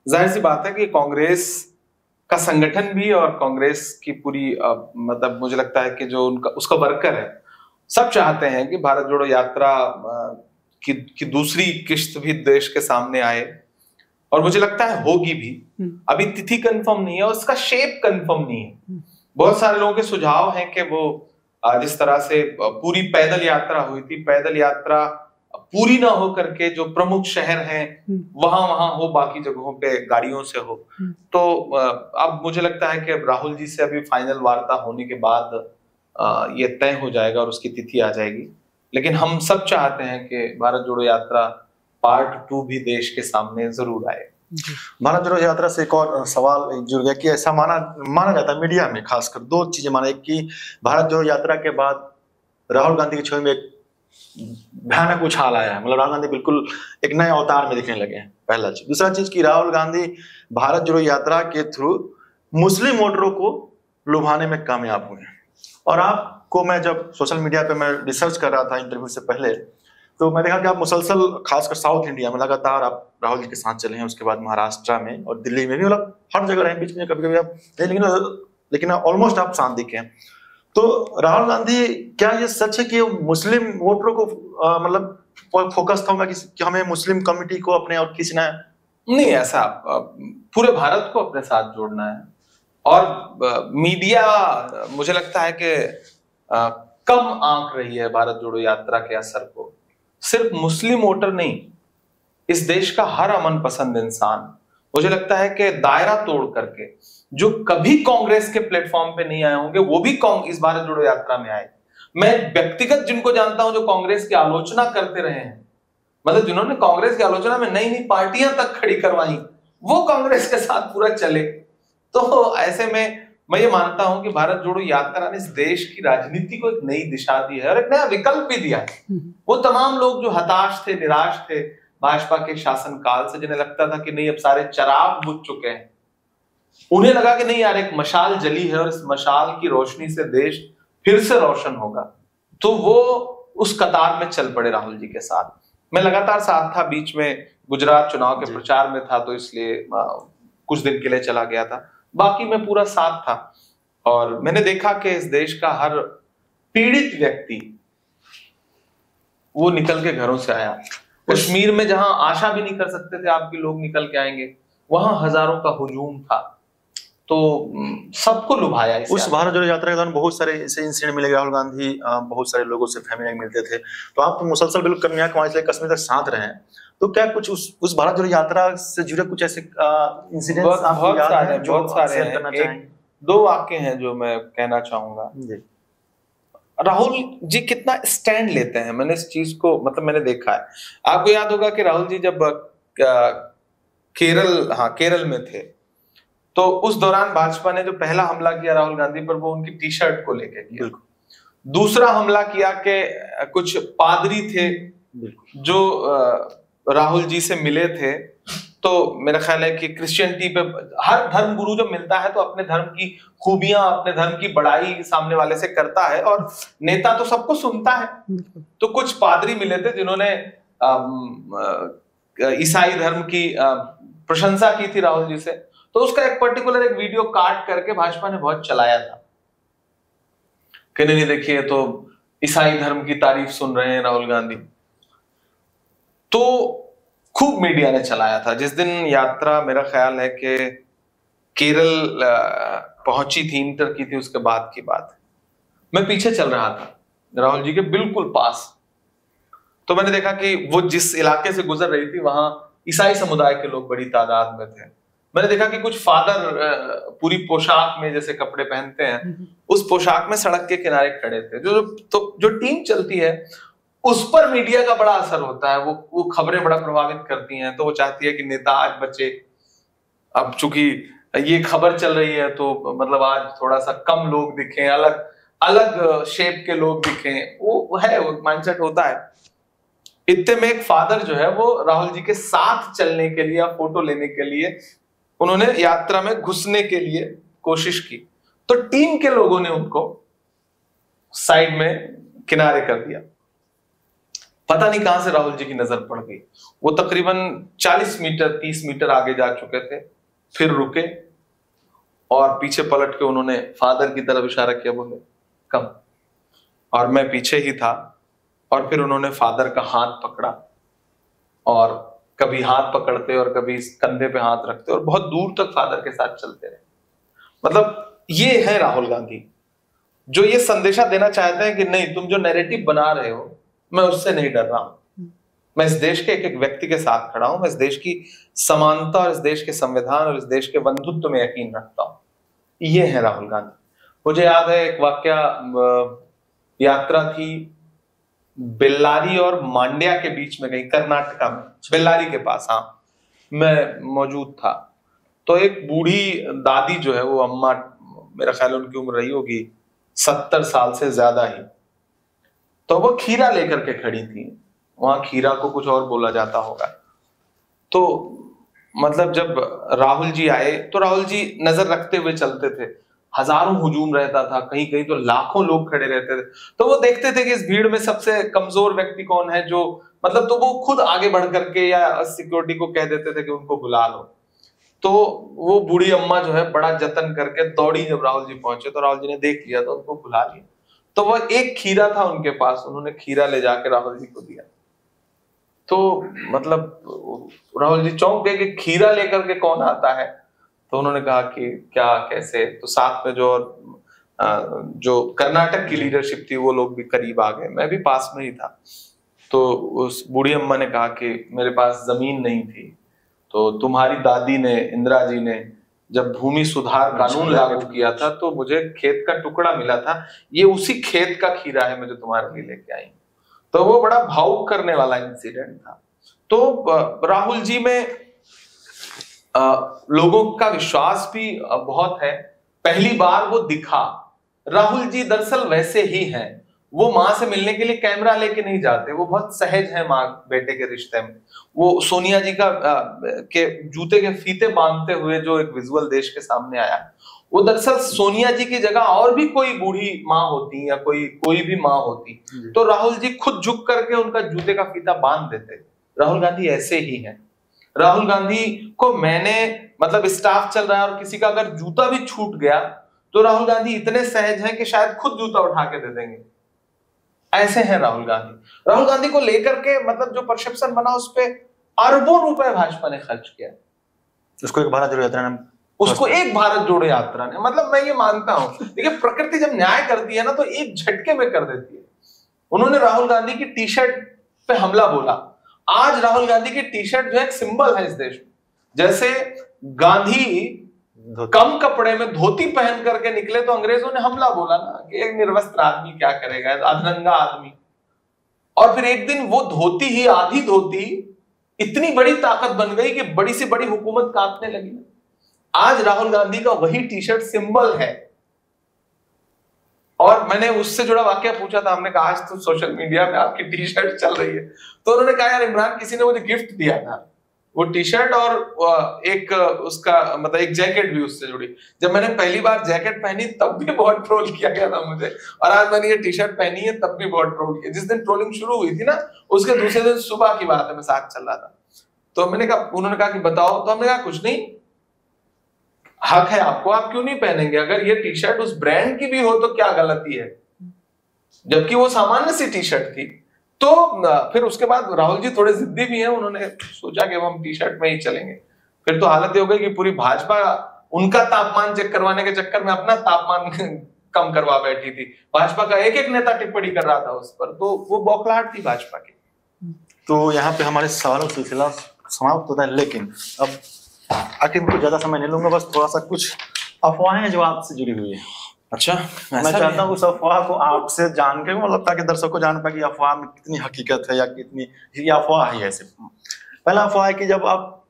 जाहिर सी बात है कि कांग्रेस का संगठन भी और कांग्रेस की पूरी मतलब मुझे लगता है कि जो उनका उसका वर्कर है, सब चाहते हैं कि भारत जोड़ो यात्रा की दूसरी किश्त भी देश के सामने आए, और मुझे लगता है होगी भी। अभी तिथि कंफर्म नहीं है, उसका शेप कंफर्म नहीं है। बहुत सारे लोगों के सुझाव हैं कि वो जिस तरह से पूरी पैदल यात्रा हुई थी, पैदल यात्रा पूरी ना हो करके जो प्रमुख शहर हैं वहां हो, बाकी जगहों पे गाड़ियों से हो। तो अब मुझे लगता है कि राहुल जी से अभी फाइनल वार्ता होने के बाद ये तय हो जाएगा और उसकी तिथि आ जाएगी। लेकिन हम सब चाहते हैं कि भारत जोड़ो यात्रा पार्ट 2 भी देश के सामने जरूर आए।
भारत जोड़ो यात्रा से एक और सवाल जुड़ गया कि ऐसा माना जाता है मीडिया में, खासकर दो चीजें माना, एक कि भारत जोड़ो यात्रा के बाद राहुल गांधी की छवि में एक भयानक उछाल आया है, मतलब राहुल गांधी बिल्कुल एक नए अवतार में दिखने लगे हैं, पहला चीज। दूसरा चीज कि राहुल गांधी भारत जोड़ो यात्रा के थ्रू मुस्लिम वोटरों को लुभाने में कामयाब हुए हैं। और आपको मैं जब सोशल मीडिया पे मैं रिसर्च कर रहा था इंटरव्यू से पहले, तो मैं देखा कि आप मुसलसल खासकर साउथ इंडिया में लगातार आप राहुल जी के साथ चले हैं, उसके बाद महाराष्ट्र में और दिल्ली में भी, मतलब हर जगह रहे, बीच में कभी कभी आप लेकिन ऑलमोस्ट आप साथ दिखे हैं। तो राहुल गांधी, क्या ये सच है कि मुस्लिम वोटरों को मतलब फोकस था होगा कि हमें मुस्लिम कम्युनिटी को अपने और खींचना है?
नहीं, ऐसा पूरे भारत को अपने साथ जोड़ना है। और मीडिया मुझे लगता है कि कम आंक रही है भारत जोड़ो यात्रा के असर को। सिर्फ मुस्लिम वोटर नहीं, इस देश का हर अमन पसंद इंसान मुझे लगता है कि दायरा तोड़ करके जो कभी कांग्रेस के प्लेटफॉर्म पे नहीं आए होंगे वो भी इस भारत जोड़ो यात्रा में आए। मैं व्यक्तिगत जिनको जानता हूं जो कांग्रेस की आलोचना करते रहे हैं, मतलब जिन्होंने कांग्रेस की आलोचना में नई नई पार्टियां तक खड़ी करवाई, वो कांग्रेस के साथ पूरा चले। तो ऐसे में मैं ये मानता हूं कि भारत जोड़ो यात्रा ने इस देश की राजनीति को एक नई दिशा दी है और एक नया विकल्प भी दिया है। वो तमाम लोग जो हताश थे, निराश थे भाजपा के शासनकाल से, जिन्हें लगता था कि नहीं अब सारे चिराग बुझ चुके हैं, उन्हें लगा कि नहीं यार एक मशाल जली है और इस मशाल की रोशनी से देश फिर से रोशन होगा, तो वो उस कतार में चल पड़े राहुल जी के साथ। मैं लगातार साथ था, बीच में गुजरात चुनाव के प्रचार में था तो इसलिए कुछ दिन के लिए चला गया था, बाकी मैं पूरा साथ था। और मैंने देखा कि इस देश का हर पीड़ित व्यक्ति वो निकल के घरों से आया। कश्मीर में जहां आशा भी नहीं कर सकते थे आपके लोग निकल के आएंगे, वहां हजारों का हुजूम था, तो सबको लुभाया।
उस भारत जोड़ो यात्रा के दौरान बहुत सारे ऐसे इंसिडेंट मिले, राहुल गांधी बहुत सारे लोगों से फैमिली में मिलते थे। तो आप तो मुसलसल बिल्कुल कन्याकुमारी से कश्मीर तक साथ रहे हैं, तो क्या कुछ उस भारत जोड़ो यात्रा से जुड़े कुछ ऐसे इंसिडेंट्स आपको याद हैं जो आप शेयर करना चाहेंगे?
2 वाक्य हैं जो मैं कहना चाहूंगा। राहुल जी कितना स्टैंड लेते हैं, मैंने इस चीज को मतलब मैंने देखा है। आपको याद होगा कि राहुल जी जब केरल में थे तो उस दौरान भाजपा ने जो पहला हमला किया राहुल गांधी पर वो उनकी टी शर्ट को लेकर किया। दूसरा हमला किया कि कुछ पादरी थे जो राहुल जी से मिले थे, तो मेरा ख्याल है कि क्रिश्चियनिटी पे हर धर्म गुरु जब मिलता है तो अपने धर्म की खूबियां, अपने धर्म की बड़ाई सामने वाले से करता है और नेता तो सबको सुनता है। तो कुछ पादरी मिले थे जिन्होंने ईसाई धर्म की प्रशंसा की थी राहुल जी से, तो उसका एक पर्टिकुलर एक वीडियो काट करके भाजपा ने बहुत चलाया था। कि नहीं देखिए तो ईसाई धर्म की तारीफ सुन रहे हैं राहुल गांधी। तो खूब मीडिया ने चलाया था। जिस दिन यात्रा मेरा ख्याल है कि केरल पहुंची थी, इंटर की थी, उसके बाद की बात है, मैं पीछे चल रहा था राहुल जी के बिल्कुल पास। तो मैंने देखा कि वो जिस इलाके से गुजर रही थी वहां ईसाई समुदाय के लोग बड़ी तादाद में थे। मैंने देखा कि कुछ फादर पूरी पोशाक में, जैसे कपड़े पहनते हैं, उस पोशाक में सड़क के किनारे खड़े थे। जो टीम चलती है उस पर मीडिया का बड़ा असर होता है, वो खबरें बड़ा प्रभावित करती हैं। तो वो चाहती है कि नेता आज बचे। अब चूंकि ये खबर चल रही है तो मतलब आज थोड़ा सा कम लोग दिखें, अलग अलग शेप के लोग दिखें, वो माइंडसेट होता है। इतने में एक फादर जो है वो राहुल जी के साथ चलने के लिए या फोटो लेने के लिए, उन्होंने यात्रा में घुसने के लिए कोशिश की। तो टीम के लोगों ने उनको साइड में किनारे कर दिया। पता नहीं कहां से राहुल जी की नजर पड़ गई। वो तकरीबन 40 मीटर 30 मीटर आगे जा चुके थे, फिर रुके और पीछे पलट के उन्होंने फादर की तरफ इशारा किया, बोले कम। और मैं पीछे ही था। और फिर उन्होंने फादर का हाथ पकड़ा और कभी हाथ पकड़ते और कभी कंधे पे हाथ रखते और बहुत दूर तक फादर के साथ चलते रहे। मतलब ये है राहुल गांधी, जो ये संदेशा देना चाहते हैं कि नहीं, तुम जो नैरेटिव बना रहे हो मैं उससे नहीं डर रहा हूं। मैं इस देश के एक एक व्यक्ति के साथ खड़ा हूं। मैं इस देश की समानता और इस देश के संविधान और इस देश के बंधुत्व में यकीन रखता हूं। ये है राहुल गांधी। मुझे याद है एक वाकया, यात्रा थी बेल्लारी और मांड्या के बीच में, कहीं कर्नाटका में, बेल्लारी के पास, हाँ, मैं मौजूद था। तो एक बूढ़ी दादी जो है, वो अम्मा, मेरा ख्याल उनकी उम्र रही होगी 70 साल से ज्यादा ही, तो वो खीरा लेकर के खड़ी थी। वहां खीरा को कुछ और बोला जाता होगा। तो मतलब जब राहुल जी आए तो राहुल जी नजर रखते हुए चलते थे। हजारों हुजूम रहता था, कहीं कहीं तो लाखों लोग खड़े रहते थे। तो वो देखते थे कि इस भीड़ में सबसे कमजोर व्यक्ति कौन है, जो मतलब, तो वो खुद आगे बढ़ करके या सिक्योरिटी को कह देते थे कि उनको बुला लो। तो वो बूढ़ी अम्मा जो है बड़ा जतन करके दौड़ी। जब राहुल जी पहुंचे तो राहुल जी ने देख लिया तो उनको बुला लिया। तो वह एक खीरा था उनके पास, उन्होंने खीरा ले जाके राहुल जी को दिया। तो मतलब राहुल जी चौंक गए कि खीरा लेकर के कौन आता है। तो उन्होंने कहा कि क्या, कैसे। तो साथ में जो कर्नाटक की लीडरशिप थी वो लोग भी करीब आ गए, मैं भी पास में ही था। तो उस बूढ़ी अम्मा ने कहा कि मेरे पास जमीन नहीं थी, तो तुम्हारी दादी ने, इंदिरा जी ने, जब भूमि सुधार कानून लागू किया था तो मुझे खेत का टुकड़ा मिला था, ये उसी खेत का खीरा है मैं जो तुम्हारे लिए लेके आई। तो वो बड़ा भावुक करने वाला इंसिडेंट था। तो राहुल जी में लोगों का विश्वास भी बहुत है। पहली बार वो दिखा। राहुल जी दरअसल वैसे ही हैं। वो माँ से मिलने के लिए कैमरा लेके नहीं जाते, वो बहुत सहज है माँ बेटे के रिश्ते में। वो सोनिया जी के जूते के फीते बांधते हुए जो एक विजुअल देश के सामने आया, वो दरअसल सोनिया जी की जगह और भी कोई बूढ़ी माँ होती या कोई भी माँ होती तो राहुल जी खुद झुक करके उनका जूते का फीता बांध देते। राहुल गांधी ऐसे ही है। राहुल गांधी को मैंने, मतलब स्टाफ चल रहा है और किसी का अगर जूता भी छूट गया तो राहुल गांधी इतने सहज हैं कि शायद खुद जूता उठा के दे देंगे। ऐसे हैं राहुल गांधी। राहुल गांधी को लेकर के मतलब जो परसेप्शन बना, उस पे अरबों रुपए भाजपा ने खर्च किया।
उसको एक भारत जोड़ो यात्रा ने,
उसको एक भारत जोड़ो यात्रा ने, मतलब मैं ये मानता हूं, देखिए प्रकृति जब न्याय करती है ना तो एक झटके में कर देती है। उन्होंने राहुल गांधी की टी शर्ट पे हमला बोला। आज राहुल गांधी की टी शर्ट जो है एक सिंबल है इस देश में। जैसे गांधी कम कपड़े में धोती पहन करके निकले तो अंग्रेजों ने हमला बोला ना कि एक निर्वस्त्र आदमी क्या करेगा, अधनंगा आदमी। और फिर एक दिन वो धोती ही, आधी धोती इतनी बड़ी ताकत बन गई कि बड़ी से बड़ी हुकूमत कांपने लगी। आज राहुल गांधी का वही टी शर्ट सिंबल है। और मैंने उससे जुड़ा वाकया पूछा था, हमने कहा आज तो सोशल मीडिया में आपकी टी शर्ट चल रही है। तो उन्होंने कहा यार इमरान, किसी ने मुझे गिफ्ट दिया था वो टी शर्ट और एक उसका मतलब एक जैकेट भी उससे जुड़ी। जब मैंने पहली बार जैकेट पहनी तब भी बहुत ट्रोल किया गया था मुझे, और आज मैंने ये टी शर्ट पहनी है तब भी बहुत ट्रोल किया। जिस दिन ट्रोलिंग शुरू हुई थी ना, उसके दूसरे दिन सुबह की बात है, मैं साथ चल रहा था। तो मैंने कहा, उन्होंने कहा कि बताओ। तो हमने कहा कुछ नहीं, हक है आपको, आप क्यों नहीं पहनेंगे? अगर ये टी शर्ट उस ब्रांड की भी हो तो क्या गलती है? जबकि वो सामान्य सी टी शर्ट थी। तो फिर उसके बाद राहुल जी थोड़े जिद्दी भी हैं, उन्होंने सोचा कि हम टी शर्ट में ही चलेंगे। फिर तो हालत ये हो गई कि पूरी भाजपा उनका तापमान चेक करवाने के चक्कर में अपना तापमान कम करवा बैठी थी। भाजपा का एक एक नेता टिप्पणी कर रहा था उस पर, तो वो बौखलाहट थी भाजपा की।
तो यहाँ पे हमारे सवालों का सिलसिला समाप्त होता है, लेकिन अब आखिर में कुछ ज्यादा समय नहीं लूंगा, बस थोड़ा सा कुछ अफवाहें जो आपसे जुड़ी हुई है।
अच्छा,
मैं चाहता हूँ उस अफवाह को आपसे जान के, मतलब ताकि दर्शकों को जान पाए कि अफवाह में कितनी हकीकत है या कितनी ये अफवाह है। ऐसे पहला अफवाह है कि जब आप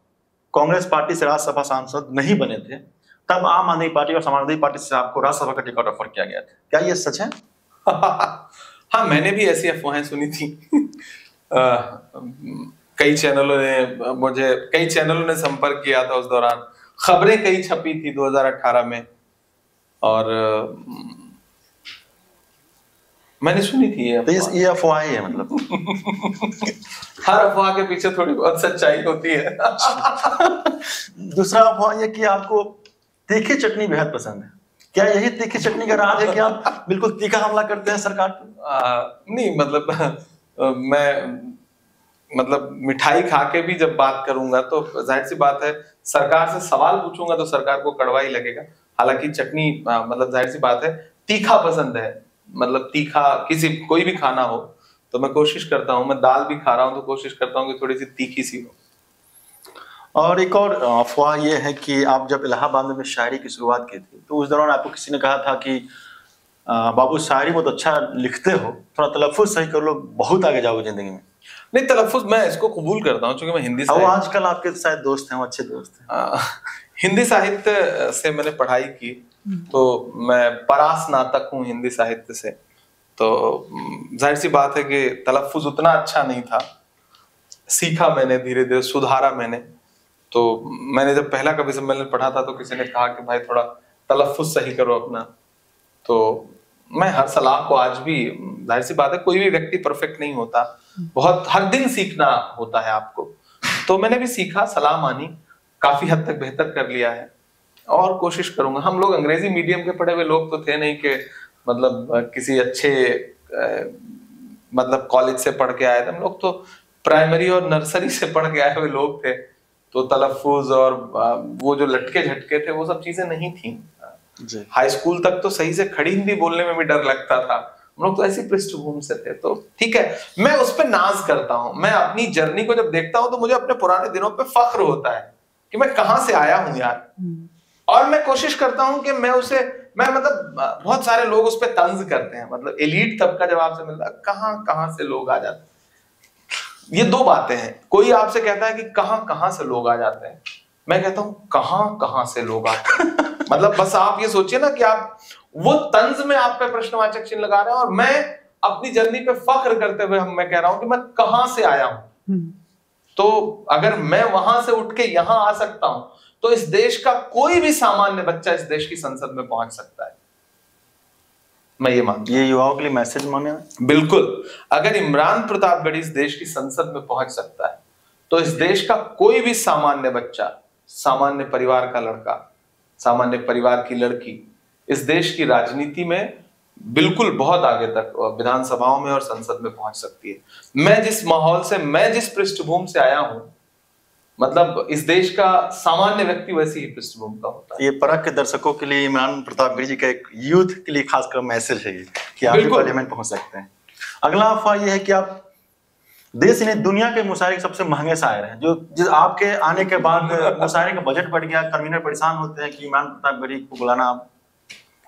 कांग्रेस पार्टी से राज्यसभा सांसद नहीं बने थे, तब आम आदमी पार्टी और समाजवादी पार्टी से आपको राज्यसभा का टिकट ऑफर किया गया था, क्या ये सच है?
हाँ, मैंने भी ऐसी अफवाहें सुनी थी। कई चैनलों ने संपर्क किया था उस दौरान, खबरें कई छपी थी 2018 में, और मैंने सुनी थी
ये अफवाह ही है मतलब।
हर अफवाह के पीछे थोड़ी बहुत सच्चाई होती है।
दूसरा अफवाह ये कि आपको तीखी चटनी बेहद पसंद है, क्या यही तीखी चटनी का राज है कि आप बिल्कुल तीखा हमला करते हैं सरकार पर?
नहीं, मतलब मैं मिठाई खा के भी जब बात करूंगा तो जाहिर सी बात है, सरकार से सवाल पूछूंगा तो सरकार को कड़वा ही लगेगा। हालांकि चटनी जाहिर सी बात है, तीखा पसंद है। मतलब तीखा कोई भी खाना हो तो मैं कोशिश करता हूँ, मैं दाल भी खा रहा हूँ तो कोशिश करता हूँ कि थोड़ी सी तीखी सी हो।
और एक और अफवाह ये है कि आप जब इलाहाबाद में शायरी की शुरुआत की थी, तो उस दौरान आपको किसी ने कहा था कि बाबू शायरी बहुत अच्छा लिखते हो, थोड़ा तलफ्फुज सही कर लो, बहुत आगे जाओगे जिंदगी में।
नहीं, तलफ्फुज मैं इसको कबूल करता हूँ, क्योंकि मैं हिंदी
साहित्य, आजकल आपके शायद दोस्त हैं, वो अच्छे दोस्त हैं।
हिंदी साहित्य से मैंने पढ़ाई की, तो मैं परास्नातक हूँ हिंदी साहित्य से। तो जाहिर सी बात है कि तलफ्फुज उतना अच्छा नहीं था, सीखा मैंने, धीरे धीरे सुधारा मैंने। तो मैंने जब पहला कवि सम्मेलन पढ़ा था तो किसी ने कहा कि भाई थोड़ा तलफ्फुज सही करो अपना। तो मैं हर सलाह को आज भी, जाहिर सी बात है कोई भी व्यक्ति परफेक्ट नहीं होता, बहुत हर दिन सीखना होता है आपको। तो मैंने भी सीखा, सलाह मानी, काफी हद तक बेहतर कर लिया है और कोशिश करूंगा। हम लोग अंग्रेजी मीडियम के पढ़े हुए लोग तो थे नहीं कि मतलब किसी अच्छे मतलब कॉलेज से पढ़ के आए थे। हम लोग तो प्राइमरी और नर्सरी से पढ़ के आए हुए लोग थे, तो तलफ्फुज और वो जो लटके झटके थे वो सब चीजें नहीं थी। हाई स्कूल तक तो सही से खड़ी हिंदी बोलने में भी डर लगता था। हम लोग तो ऐसी पृष्ठभूमि से थे, तो ठीक है, मैं उस पर नाज करता हूं। मैं अपनी जर्नी को जब देखता हूं तो मुझे अपने पुराने दिनों पे फख्र होता है कि मैं कहां से आया हूं यार। और मैं कोशिश करता हूं कि मैं मतलब बहुत सारे लोग उस पर तंज करते हैं, मतलब एलीट तबका जब आपसे मिलता है, कहां से लोग आ जाते हैं। ये दो बातें हैं, कोई आपसे कहता है कि कहां से लोग आ जाते हैं, मैं कहता हूं कहां से लोग आते हैं। मतलब बस आप ये सोचिए ना कि आप वो तंज में आप पे प्रश्नवाचक चिन्ह लगा रहे हैं, और मैं अपनी जर्नी पे फख्र करते हुए मैं कह रहा हूं कि मैं कहां से आया हूं। तो अगर मैं वहां से उठ के यहां आ सकता हूं, तो इस देश का कोई भी सामान्य बच्चा इस देश की संसद में पहुंच सकता है। मैं ये मानता हूं।
ये युवाओं के लिए मैसेज माने? बिल्कुल।
अगर इमरान प्रतापगढ़ी इस देश की संसद में पहुंच सकता है, तो इस देश का कोई भी सामान्य बच्चा, सामान्य परिवार का लड़का, सामान्य परिवार की लड़की इस देश की राजनीति में बिल्कुल बहुत आगे तक विधानसभाओं में और संसद में पहुंच सकती है। मैं जिस माहौल से, मैं जिस पृष्ठभूमि से आया हूं, मतलब इस देश का सामान्य व्यक्ति वैसी ही पृष्ठभूमि का होता है।
ये परख के दर्शकों के लिए इमरान प्रतापगढ़ी जी का एक यूथ के लिए खासकर मैसेज है कि आप भी पार्लियामेंट पहुंच सकते हैं। अगला अफवाह ये है कि आप देश ने दुनिया के मुशायरे के सबसे महंगे शायर हैं, जो आपके आने के बाद मुशायरे का बजट बढ़ गया, कन्वीनर परेशान होते हैं कि इमरान प्रतापगढ़ी को बुलाना।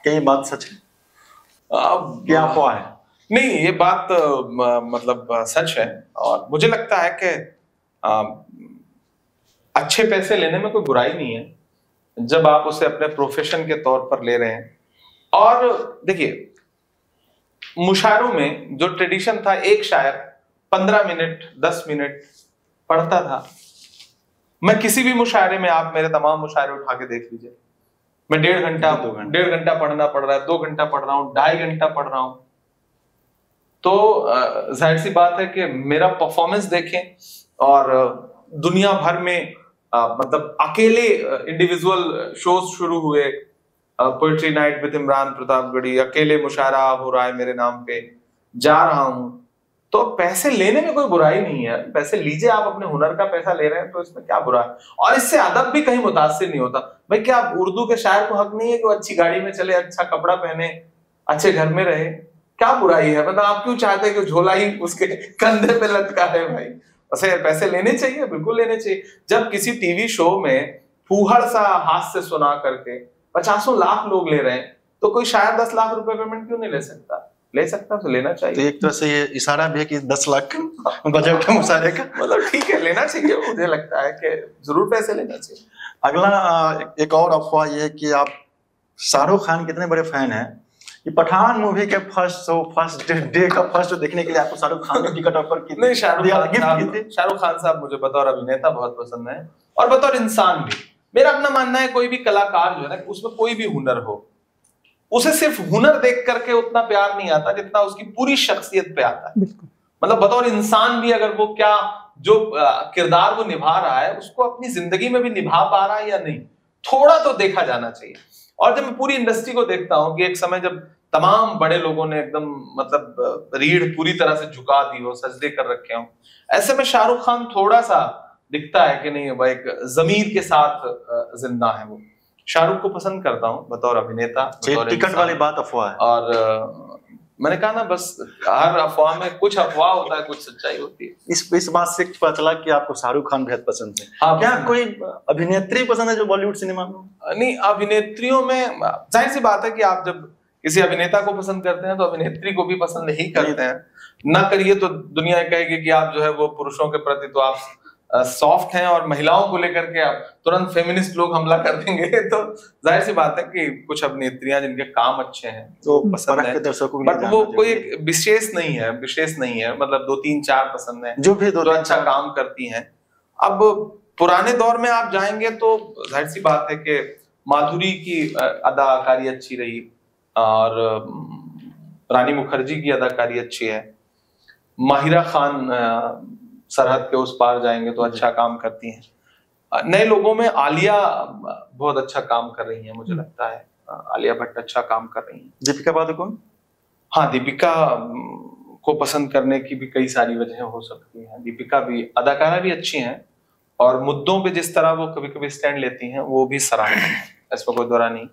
क्या ये बात सच है? क्या अफवाह है?
नहीं, ये बात मतलब सच है, और मुझे लगता है कि अच्छे पैसे लेने में कोई बुराई नहीं है जब आप उसे अपने प्रोफेशन के तौर पर ले रहे हैं। और देखिए, मुशायरों में जो ट्रेडिशन था, एक शायर 15 मिनट 10 मिनट पढ़ता था। मैं किसी भी मुशायरे में, आप मेरे तमाम मुशायरे उठा के देख लीजिए, मैं 1.5 घंटा पढ़ना पड़ रहा है, 2 घंटा पढ़ रहा हूं, 2.5 घंटा पढ़ रहा हूं। तो जाहिर सी बात है कि मेरा परफॉर्मेंस देखें, और दुनिया भर में मतलब अकेले इंडिविजुअल शोज शुरू हुए, poetry night with Imran Pratapgarhi, अकेले मुशायरा हो रहा है मेरे नाम पे, जा रहा हूं, तो पैसे लेने में कोई बुराई नहीं है, पैसे लीजिए, आप अपने हुनर का पैसा ले रहे हैं तो इसमें क्या बुरा है। और इससे अदब भी कहीं मुतासिर नहीं होता। भाई क्या उर्दू के शायर को हक नहीं है कि वो अच्छी गाड़ी में चले, अच्छा कपड़ा पहने, अच्छे घर में रहे? क्या बुराई है? मतलब आप क्यों चाहते हैं कि झोला ही उसके कंधे पे लटका है? भाई वैसे पैसे लेने चाहिए, बिल्कुल लेने चाहिए। जब किसी टीवी शो में फूहड़ सा हास्य सुना करके 50 लाख लोग ले रहे हैं, तो कोई शायर 10 लाख रुपए पेमेंट क्यों नहीं ले सकता? ले सकता तो लेना चाहिए।
तो एक तरह से ये इशारा भी है कि 10 लाख बजट का मुशायरे का,
मतलब ठीक है, लेना चाहिए। मुझे लगता है कि जरूर पैसे लेना चाहिए।
अगला एक और अफवाह ये है कि आप शाहरुख खान के इतने बड़े फैन हैं कि पठान मूवी के फर्स्ट डे का फर्स्ट देखने के लिए आपको शाहरुख खान ने टिकट ऑफर की?
नहीं, शाहरुख खान साहब मुझे बतौर अभिनेता बहुत पसंद है और बतौर इंसान भी। मेरा अपना मानना है, कोई भी कलाकार जो है ना, उसमें कोई भी हुनर हो, उसे सिर्फ हुनर देख करके उतना प्यार नहीं आता जितना उसकी पूरी शख्सियत पे आता है। मतलब बतौर इंसान भी अगर वो क्या जो किरदार वो निभा रहा है उसको अपनी जिंदगी में भी निभा पा रहा है या नहीं, थोड़ा तो देखा जाना चाहिए। और जब मैं पूरी इंडस्ट्री को देखता हूं कि एक समय जब तमाम बड़े लोगों ने एकदम मतलब रीढ़ पूरी तरह से झुका दी हो, सजदे कर रखे हो, ऐसे में शाहरुख खान थोड़ा सा दिखता है कि नहीं भाई, एक जमीर के साथ जिंदा है वो। शाहरुख को पसंद करता हूँ बतौर अभिनेता।
टिकट वाली बात अफवाह है।
और मैंने कहा ना, बस हर अफवाह में कुछ अफवाह होता है, कुछ सच्चाई होती है।
इस बात से पता चला कि आपको शाहरुख खान बेहद पसंद है। हाँ, क्या कोई अभिनेत्री पसंद है जो बॉलीवुड सिनेमा में?
नहीं, अभिनेत्रियों में जाहिर सी बात है कि आप जब किसी अभिनेता को पसंद करते हैं तो अभिनेत्री को भी पसंद ही करते हैं। ना करिए तो दुनिया कहेगी कि आप जो है वो पुरुषों के प्रति तो आप सॉफ्ट हैं, और महिलाओं को लेकर के आप तुरंत फेमिनिस्ट लोग हमला कर देंगे। तो जाहिर सी बात है कि कुछ अभिनेत्रियां जिनके काम अच्छे हैं तो पसंद है, बट वो कोई एक विशेष नहीं है। मतलब 2 3 4 पसंद है
जो भी
जो अच्छा काम करती हैं। अब पुराने दौर में आप जाएंगे तो जाहिर सी बात है कि माधुरी की अदाकारी अच्छी रही, और रानी मुखर्जी की अदाकारी अच्छी है। माहिरा खान सरहद के उस पार जाएंगे तो अच्छा काम करती हैं। नए लोगों में आलिया बहुत अच्छा काम कर रही हैं, मुझे लगता है आलिया भट्ट अच्छा काम कर रही हैं।
दीपिका पादुकोण?
हाँ, दीपिका को पसंद करने की भी कई सारी वजह हो सकती हैं। दीपिका भी अदाकारा भी अच्छी हैं, और मुद्दों पे जिस तरह वो कभी कभी स्टैंड लेती हैं वो भी सराहनीय है, इसमें कोई दौरा नहीं।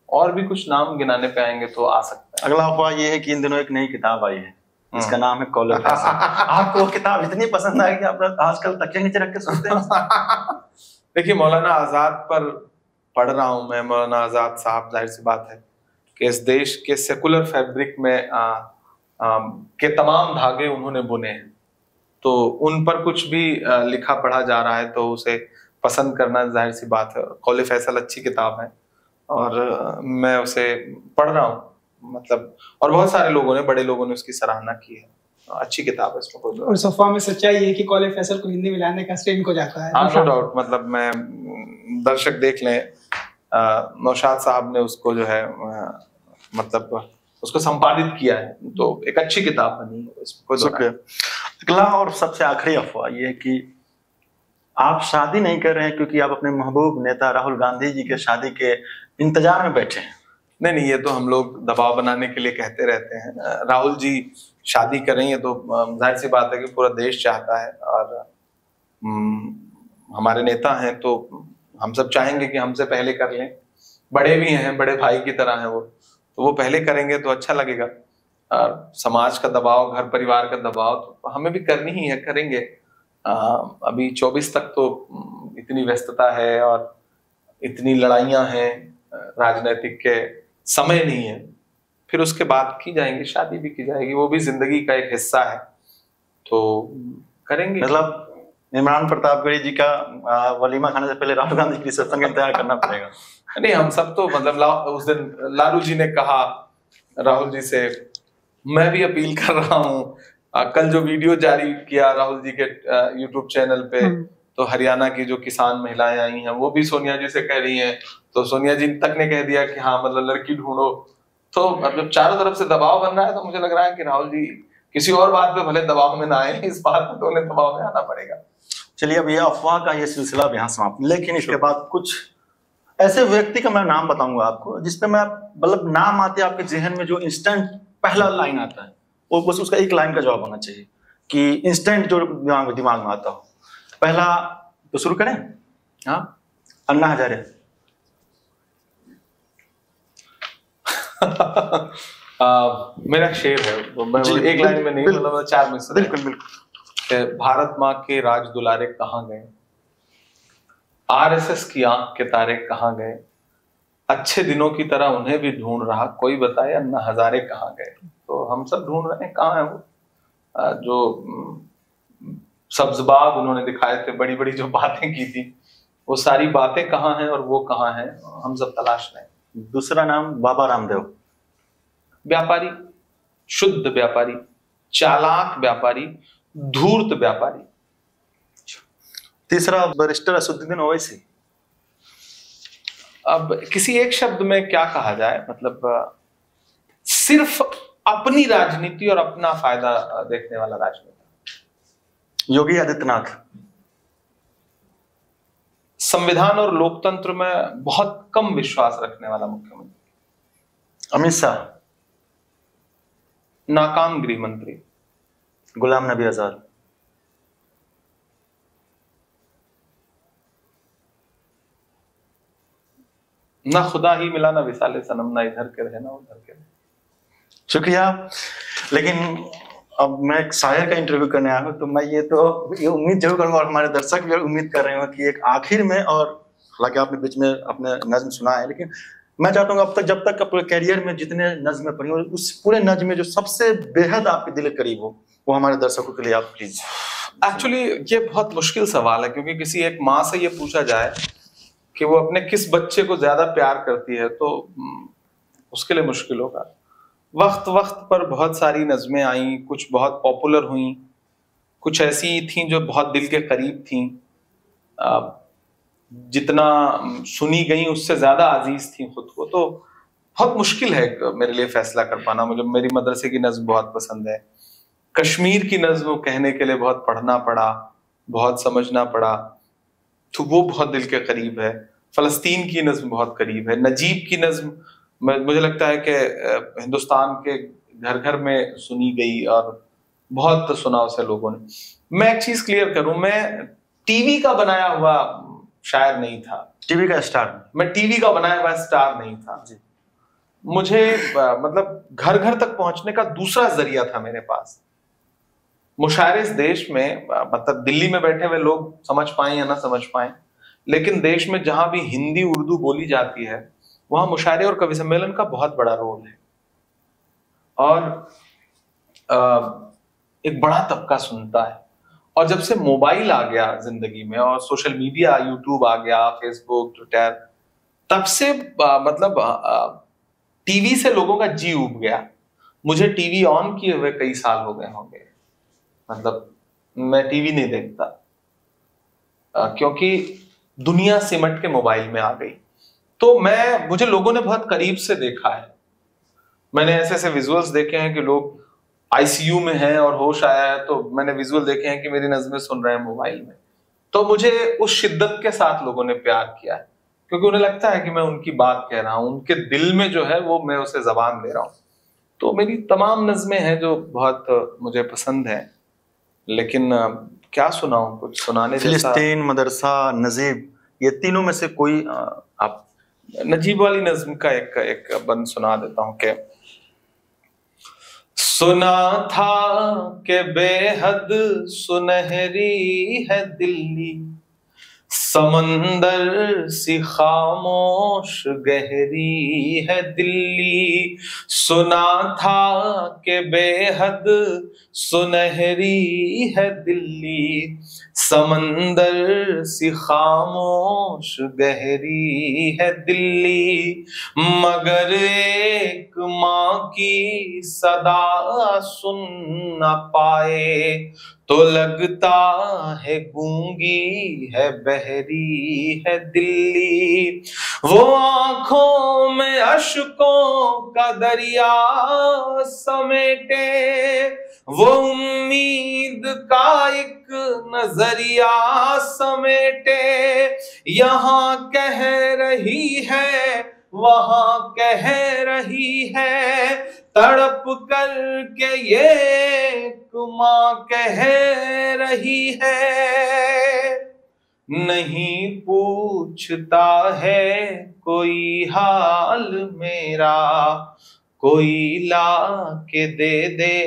और भी कुछ नाम गिनाने पे आएंगे तो आ सकता है।
अगला अफवाह ये है कि इन दिनों एक नई किताब आई है, इसका नाम है कॉलर फैसल। आपको वो किताब इतनी पसंद आई कि आप आजकल तकिया नीचे रख के सोते हैं?
देखिए, मौलाना आजाद पर पढ़ रहा हूं मैं। मौलाना आजाद साहब, जाहिर सी बात है कि इस देश के सेकुलर फैब्रिक में के तमाम धागे उन्होंने बुने हैं, तो उन पर कुछ भी लिखा पढ़ा जा रहा है तो उसे पसंद करना जाहिर सी बात है। कॉलर फैसल अच्छी किताब है और मैं उसे पढ़ रहा हूँ, मतलब, और बहुत सारे लोगों ने, बड़े लोगों ने उसकी सराहना की है। अच्छी किताब है, इसमें कोई।
और सफा में सच्चाई है कि कॉलर फैसल को हिंदी में लाने का श्रेय इनको जाता है।
हाँ, नो डाउट। मतलब मैं दर्शक देख लें, नौशाद साहब ने उसको जो है मतलब उसको संपादित किया है, तो एक अच्छी किताब बनी है, इसमें कोई
शुक्रिया। अगला और सबसे आखिरी अफवाह ये है कि आप शादी नहीं कर रहे हैं क्योंकि आप अपने महबूब नेता राहुल गांधी जी के शादी के इंतजार में बैठे हैं।
नहीं, ये तो हम लोग दबाव बनाने के लिए कहते रहते हैं। राहुल जी शादी करेंगे तो जाहिर सी बात है कि पूरा देश चाहता है, और हमारे नेता हैं तो हम सब चाहेंगे कि हमसे पहले कर लें। बड़े भी हैं, बड़े भाई की तरह हैं वो, तो वो पहले करेंगे तो अच्छा लगेगा। समाज का दबाव, घर परिवार का दबाव तो हमें भी करनी ही है, करेंगे। अभी 24 तक तो इतनी व्यस्तता है और इतनी लड़ाइयां हैं राजनीतिक के, समय नहीं है। फिर उसके बाद की जाएंगी, शादी भी की जाएगी, वो भी जिंदगी का एक हिस्सा है, तो करेंगे।
मतलब इमरान प्रतापगढ़ी जी का वलीमा खाने से पहले राहुल गांधी की रिसेप्शन का इंतजार करना पड़ेगा।
नहीं, हम सब तो मतलब उस दिन लालू जी ने कहा राहुल जी से, मैं भी अपील कर रहा हूँ। कल जो वीडियो जारी किया राहुल जी के यूट्यूब चैनल पे, तो हरियाणा की जो किसान महिलाएं आई हैं वो भी सोनिया जी से कह रही हैं, तो सोनिया जी तक ने कह दिया कि हाँ मतलब लड़की ढूंढो। तो मतलब चारों तरफ से दबाव बन रहा है, तो मुझे लग रहा है कि राहुल जी किसी और बात पे भले दबाव में ना आए, इस बात पे तो उन्हें दबाव में आना पड़ेगा।
चलिए, अब ये अफवाह का ये सिलसिला अब यहाँ समाप्त, लेकिन इसके बाद कुछ ऐसे व्यक्ति का मैं नाम बताऊंगा आपको जिसपे मैं मतलब नाम आते आपके जहन में जो इंस्टेंट पहला लाइन आता है, वो बस उसका एक लाइन का जवाब होना चाहिए कि इंस्टेंट जो दिमाग में आता हो। पहला तो शुरू करें। हाँ, अन्ना हजारे।
मेरा शेर है, तो मैं एक लाइन में नहीं, मतलब 4 मिसरे।
बिल्कुल बिल्कुल।
भारत माँ के राज दुलारे कहाँ गए, आरएसएस की आंख के तारे कहाँ गए, अच्छे दिनों की तरह उन्हें भी ढूंढ रहा, कोई बताए अन्ना हजारे कहाँ गए। तो हम सब ढूंढ रहे हैं कहाँ है वो, जो सब्जबाग उन्होंने दिखाए थे, बड़ी बड़ी जो बातें की थी, वो सारी बातें कहाँ हैं और वो कहाँ हैं, हम सब तलाश रहे हैं।
दूसरा नाम बाबा रामदेव।
व्यापारी, शुद्ध व्यापारी, चालाक व्यापारी, धूर्त व्यापारी।
तीसरा बैरिस्टर असदुद्दीन ओवैसी।
अब किसी एक शब्द में क्या कहा जाए, मतलब सिर्फ अपनी राजनीति और अपना फायदा देखने वाला राजनेता।
योगी आदित्यनाथ।
संविधान और लोकतंत्र में बहुत कम विश्वास रखने वाला मुख्यमंत्री।
अमित शाह।
नाकाम गृह मंत्री।
गुलाम नबी आजाद।
ना खुदा ही मिला, ना विसाले सनम, ना इधर के रहे ना उधर के रहे।
शुक्रिया। लेकिन अब मैं एक शायर का इंटरव्यू करने आया हूँ, तो मैं ये उम्मीद जरूर करूंगा और हमारे दर्शक भी उम्मीद कर रहे हो कि एक आखिर में, और हालांकि आपने बीच में अपने नज्म सुना है, लेकिन मैं चाहता हूँ अब तक, जब तक अपने कैरियर में जितने नज्म पढ़ी हो, उस पूरे नज्म में जो सबसे बेहद आपके दिल के करीब हो, वो हमारे दर्शकों के लिए आप प्लीज।
एक्चुअली ये बहुत मुश्किल सवाल है, क्योंकि किसी एक माँ से ये पूछा जाए कि वो अपने किस बच्चे को ज्यादा प्यार करती है, तो उसके लिए मुश्किल होगा। वक्त वक्त पर बहुत सारी नज़में आई, कुछ बहुत पॉपुलर हुई, कुछ ऐसी थीं जो बहुत दिल के करीब थीं, जितना सुनी गई उससे ज्यादा अजीज थी खुद को। तो बहुत मुश्किल है मेरे लिए फैसला कर पाना। मुझे मेरी मदरसे की नज्म बहुत पसंद है, कश्मीर की नज्म कहने के लिए बहुत पढ़ना पड़ा, बहुत समझना पड़ा, तो वो बहुत दिल के करीब है। फलस्तीन की नज्म बहुत करीब है। नजीब की नज्म मुझे लगता है कि हिंदुस्तान के घर घर में सुनी गई और बहुत सुना उसे लोगों ने। मैं एक चीज क्लियर करूं, मैं टीवी का बनाया हुआ शायर नहीं था,
टीवी का स्टार,
मैं टीवी का बनाया हुआ स्टार नहीं था जी। मुझे मतलब घर घर तक पहुंचने का दूसरा जरिया था मेरे पास। मुशायरे इस देश में, मतलब दिल्ली में बैठे हुए लोग समझ पाए या ना समझ पाए, लेकिन देश में जहां भी हिंदी उर्दू बोली जाती है वहां मुशायरे और कवि सम्मेलन का बहुत बड़ा रोल है। और एक बड़ा तबका सुनता है। और जब से मोबाइल आ गया जिंदगी में और सोशल मीडिया, यूट्यूब आ गया, फेसबुक, ट्विटर, तब से मतलब टीवी से लोगों का जी उब गया। मुझे टीवी ऑन किए हुए कई साल हो गए होंगे, मतलब मैं टीवी नहीं देखता, क्योंकि दुनिया सिमट के मोबाइल में आ गई। तो मुझे लोगों ने बहुत करीब से देखा है। मैंने ऐसे ऐसे विजुअल्स देखे हैं कि लोग आईसीयू में हैं और होश आया है, तो मैंने विजुअल देखे हैं कि मेरी नज़में सुन रहे हैं मोबाइल में। तो मुझे उस शिद्दत के साथ लोगों ने प्यार किया है, क्योंकि उन्हें लगता है कि मैं उनकी बात कह रहा हूं, उनके दिल में जो है वो मैं उसे जबान दे रहा हूं। तो मेरी तमाम नज़में हैं जो बहुत मुझे पसंद है, लेकिन क्या सुनाऊं, कुछ सुनाने जैसा।
फिलिस्तीन, मदरसा, नजीब, ये तीनों में से कोई आप?
नजीब वाली नज्म का एक बंद सुना देता हूं कि सुना था कि बेहद सुनहरी है दिल्ली, समंदर सी खामोश गहरी है दिल्ली। सुना था कि बेहद सुनहरी है दिल्ली, समंदर सी खामोश गहरी है दिल्ली। मगर एक माँ की सदा सुन न पाए, तो लगता है गूंगी है, बहरी है दिल्ली। वो आंखों में अश्कों का दरिया समेटे, वो उम्मीद का एक नजरिया समेटे। यहाँ कह रही है, वहां कह रही है, तड़प कर के ये माँ कह रही है, नहीं पूछता है कोई हाल मेरा, कोई ला के दे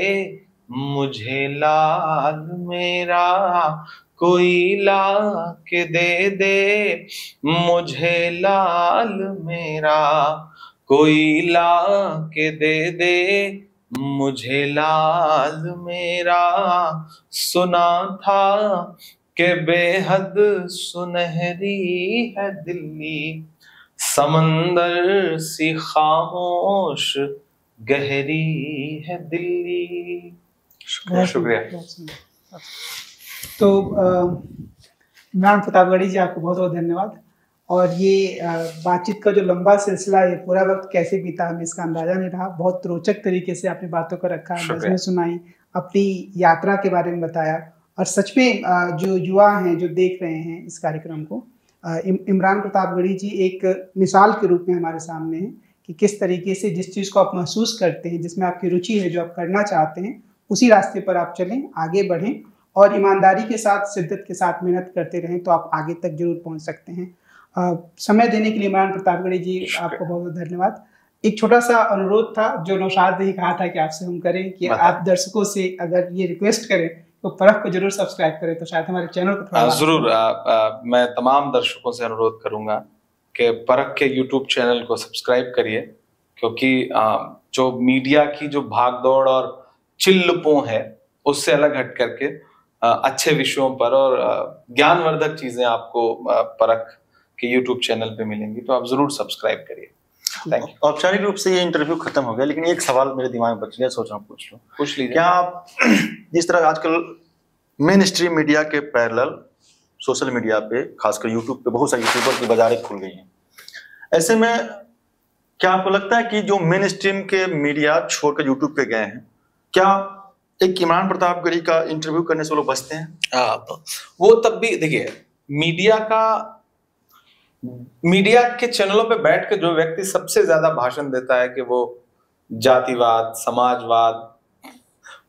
मुझे लाल मेरा, कोई ला के दे मुझे लाल मेरा, कोई ला के दे मुझे लाल मेरा। सुना था कि बेहद सुनहरी है दिल्ली, समंदर सी खामोश गहरी है दिल्ली। शुक्रिया।
तो इमरान प्रतापगढ़ी जी, आपको बहुत बहुत धन्यवाद। और ये बातचीत का जो लंबा सिलसिला, ये पूरा वक्त कैसे बीता हमें इसका अंदाजा नहीं रहा। बहुत रोचक तरीके से आपने बातों को रखा, नज़में सुनाई, अपनी यात्रा के बारे में बताया। और सच में जो युवा हैं जो देख रहे हैं इस कार्यक्रम को, इमरान प्रतापगढ़ी जी एक मिसाल के रूप में हमारे सामने हैं कि किस तरीके से जिस चीज़ को आप महसूस करते हैं, जिसमें आपकी रुचि है, जो आप करना चाहते हैं, उसी रास्ते पर आप चलें, आगे बढ़ें और ईमानदारी के साथ, शिद्दत के साथ मेहनत करते रहें तो आप आगे तक जरूर पहुंच सकते हैं। समय देने के लिए इमरान प्रतापगढ़ी जी, आपको बहुत बहुत धन्यवाद। एक छोटा सा अनुरोध था जो नौशाद ने कहा था कि आपसे हम करें कि आप दर्शकों से अगर ये रिक्वेस्ट करें तो परख को जरूर सब्सक्राइब करें, तो शायद हमारे चैनल को थोड़ा
जरूर। मैं तमाम दर्शकों से अनुरोध करूंगा कि परख के YouTube चैनल को सब्सक्राइब करिए, क्योंकि जो मीडिया की जो भागदौड़ और चिल्लपों है उससे अलग हट करके अच्छे विषयों पर और ज्ञानवर्धक चीजें आपको परख के YouTube चैनल पे मिलेंगी, तो आप जरूर सब्सक्राइब करिए। Thank you.
औपचारिक रूप से ये इंटरव्यू खत्म हो गया, लेकिन एक सवाल मेरे दिमाग में बच गया, सोच रहा हूँ पूछ लूं।
पूछ लीजिए।
क्या आप जिस तरह आजकल मेन स्ट्रीम मीडिया के पैरेलल सोशल मीडिया पे, खासकर यूट्यूब पे बहुत सारे यूट्यूबर की बाजारें खुल गई हैं, ऐसे में क्या आपको लगता है कि जो मेन स्ट्रीम के मीडिया छोड़कर यूट्यूब पे गए हैं, क्या एक इमरान प्रतापगढ़ी का इंटरव्यू करने से वो लोग बचते हैं?
वो तब भी देखिए, मीडिया के चैनलों पे बैठ के जो व्यक्ति सबसे ज्यादा भाषण देता है कि वो जातिवाद,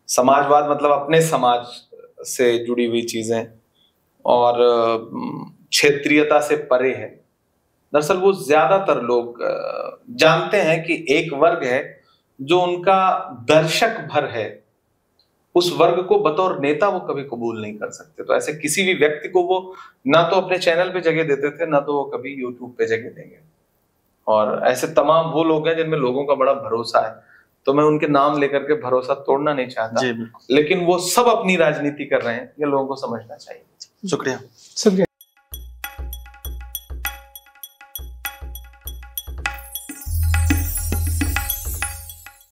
समाजवाद मतलब अपने समाज से जुड़ी हुई चीजें और क्षेत्रीयता से परे है, दरअसल वो ज्यादातर लोग जानते हैं कि एक वर्ग है जो उनका दर्शक भर है, उस वर्ग को बतौर नेता वो कभी कबूल नहीं कर सकते। तो ऐसे किसी भी व्यक्ति को वो ना तो अपने चैनल पे जगह देते थे, ना तो वो कभी यूट्यूब पे जगह देंगे। और ऐसे तमाम वो लोग हैं जिनमें लोगों का बड़ा भरोसा है, तो मैं उनके नाम लेकर के भरोसा तोड़ना नहीं चाहता, लेकिन वो सब अपनी राजनीति कर रहे हैं, ये लोगों को समझना चाहिए।
शुक्रिया।
शुक्रिया।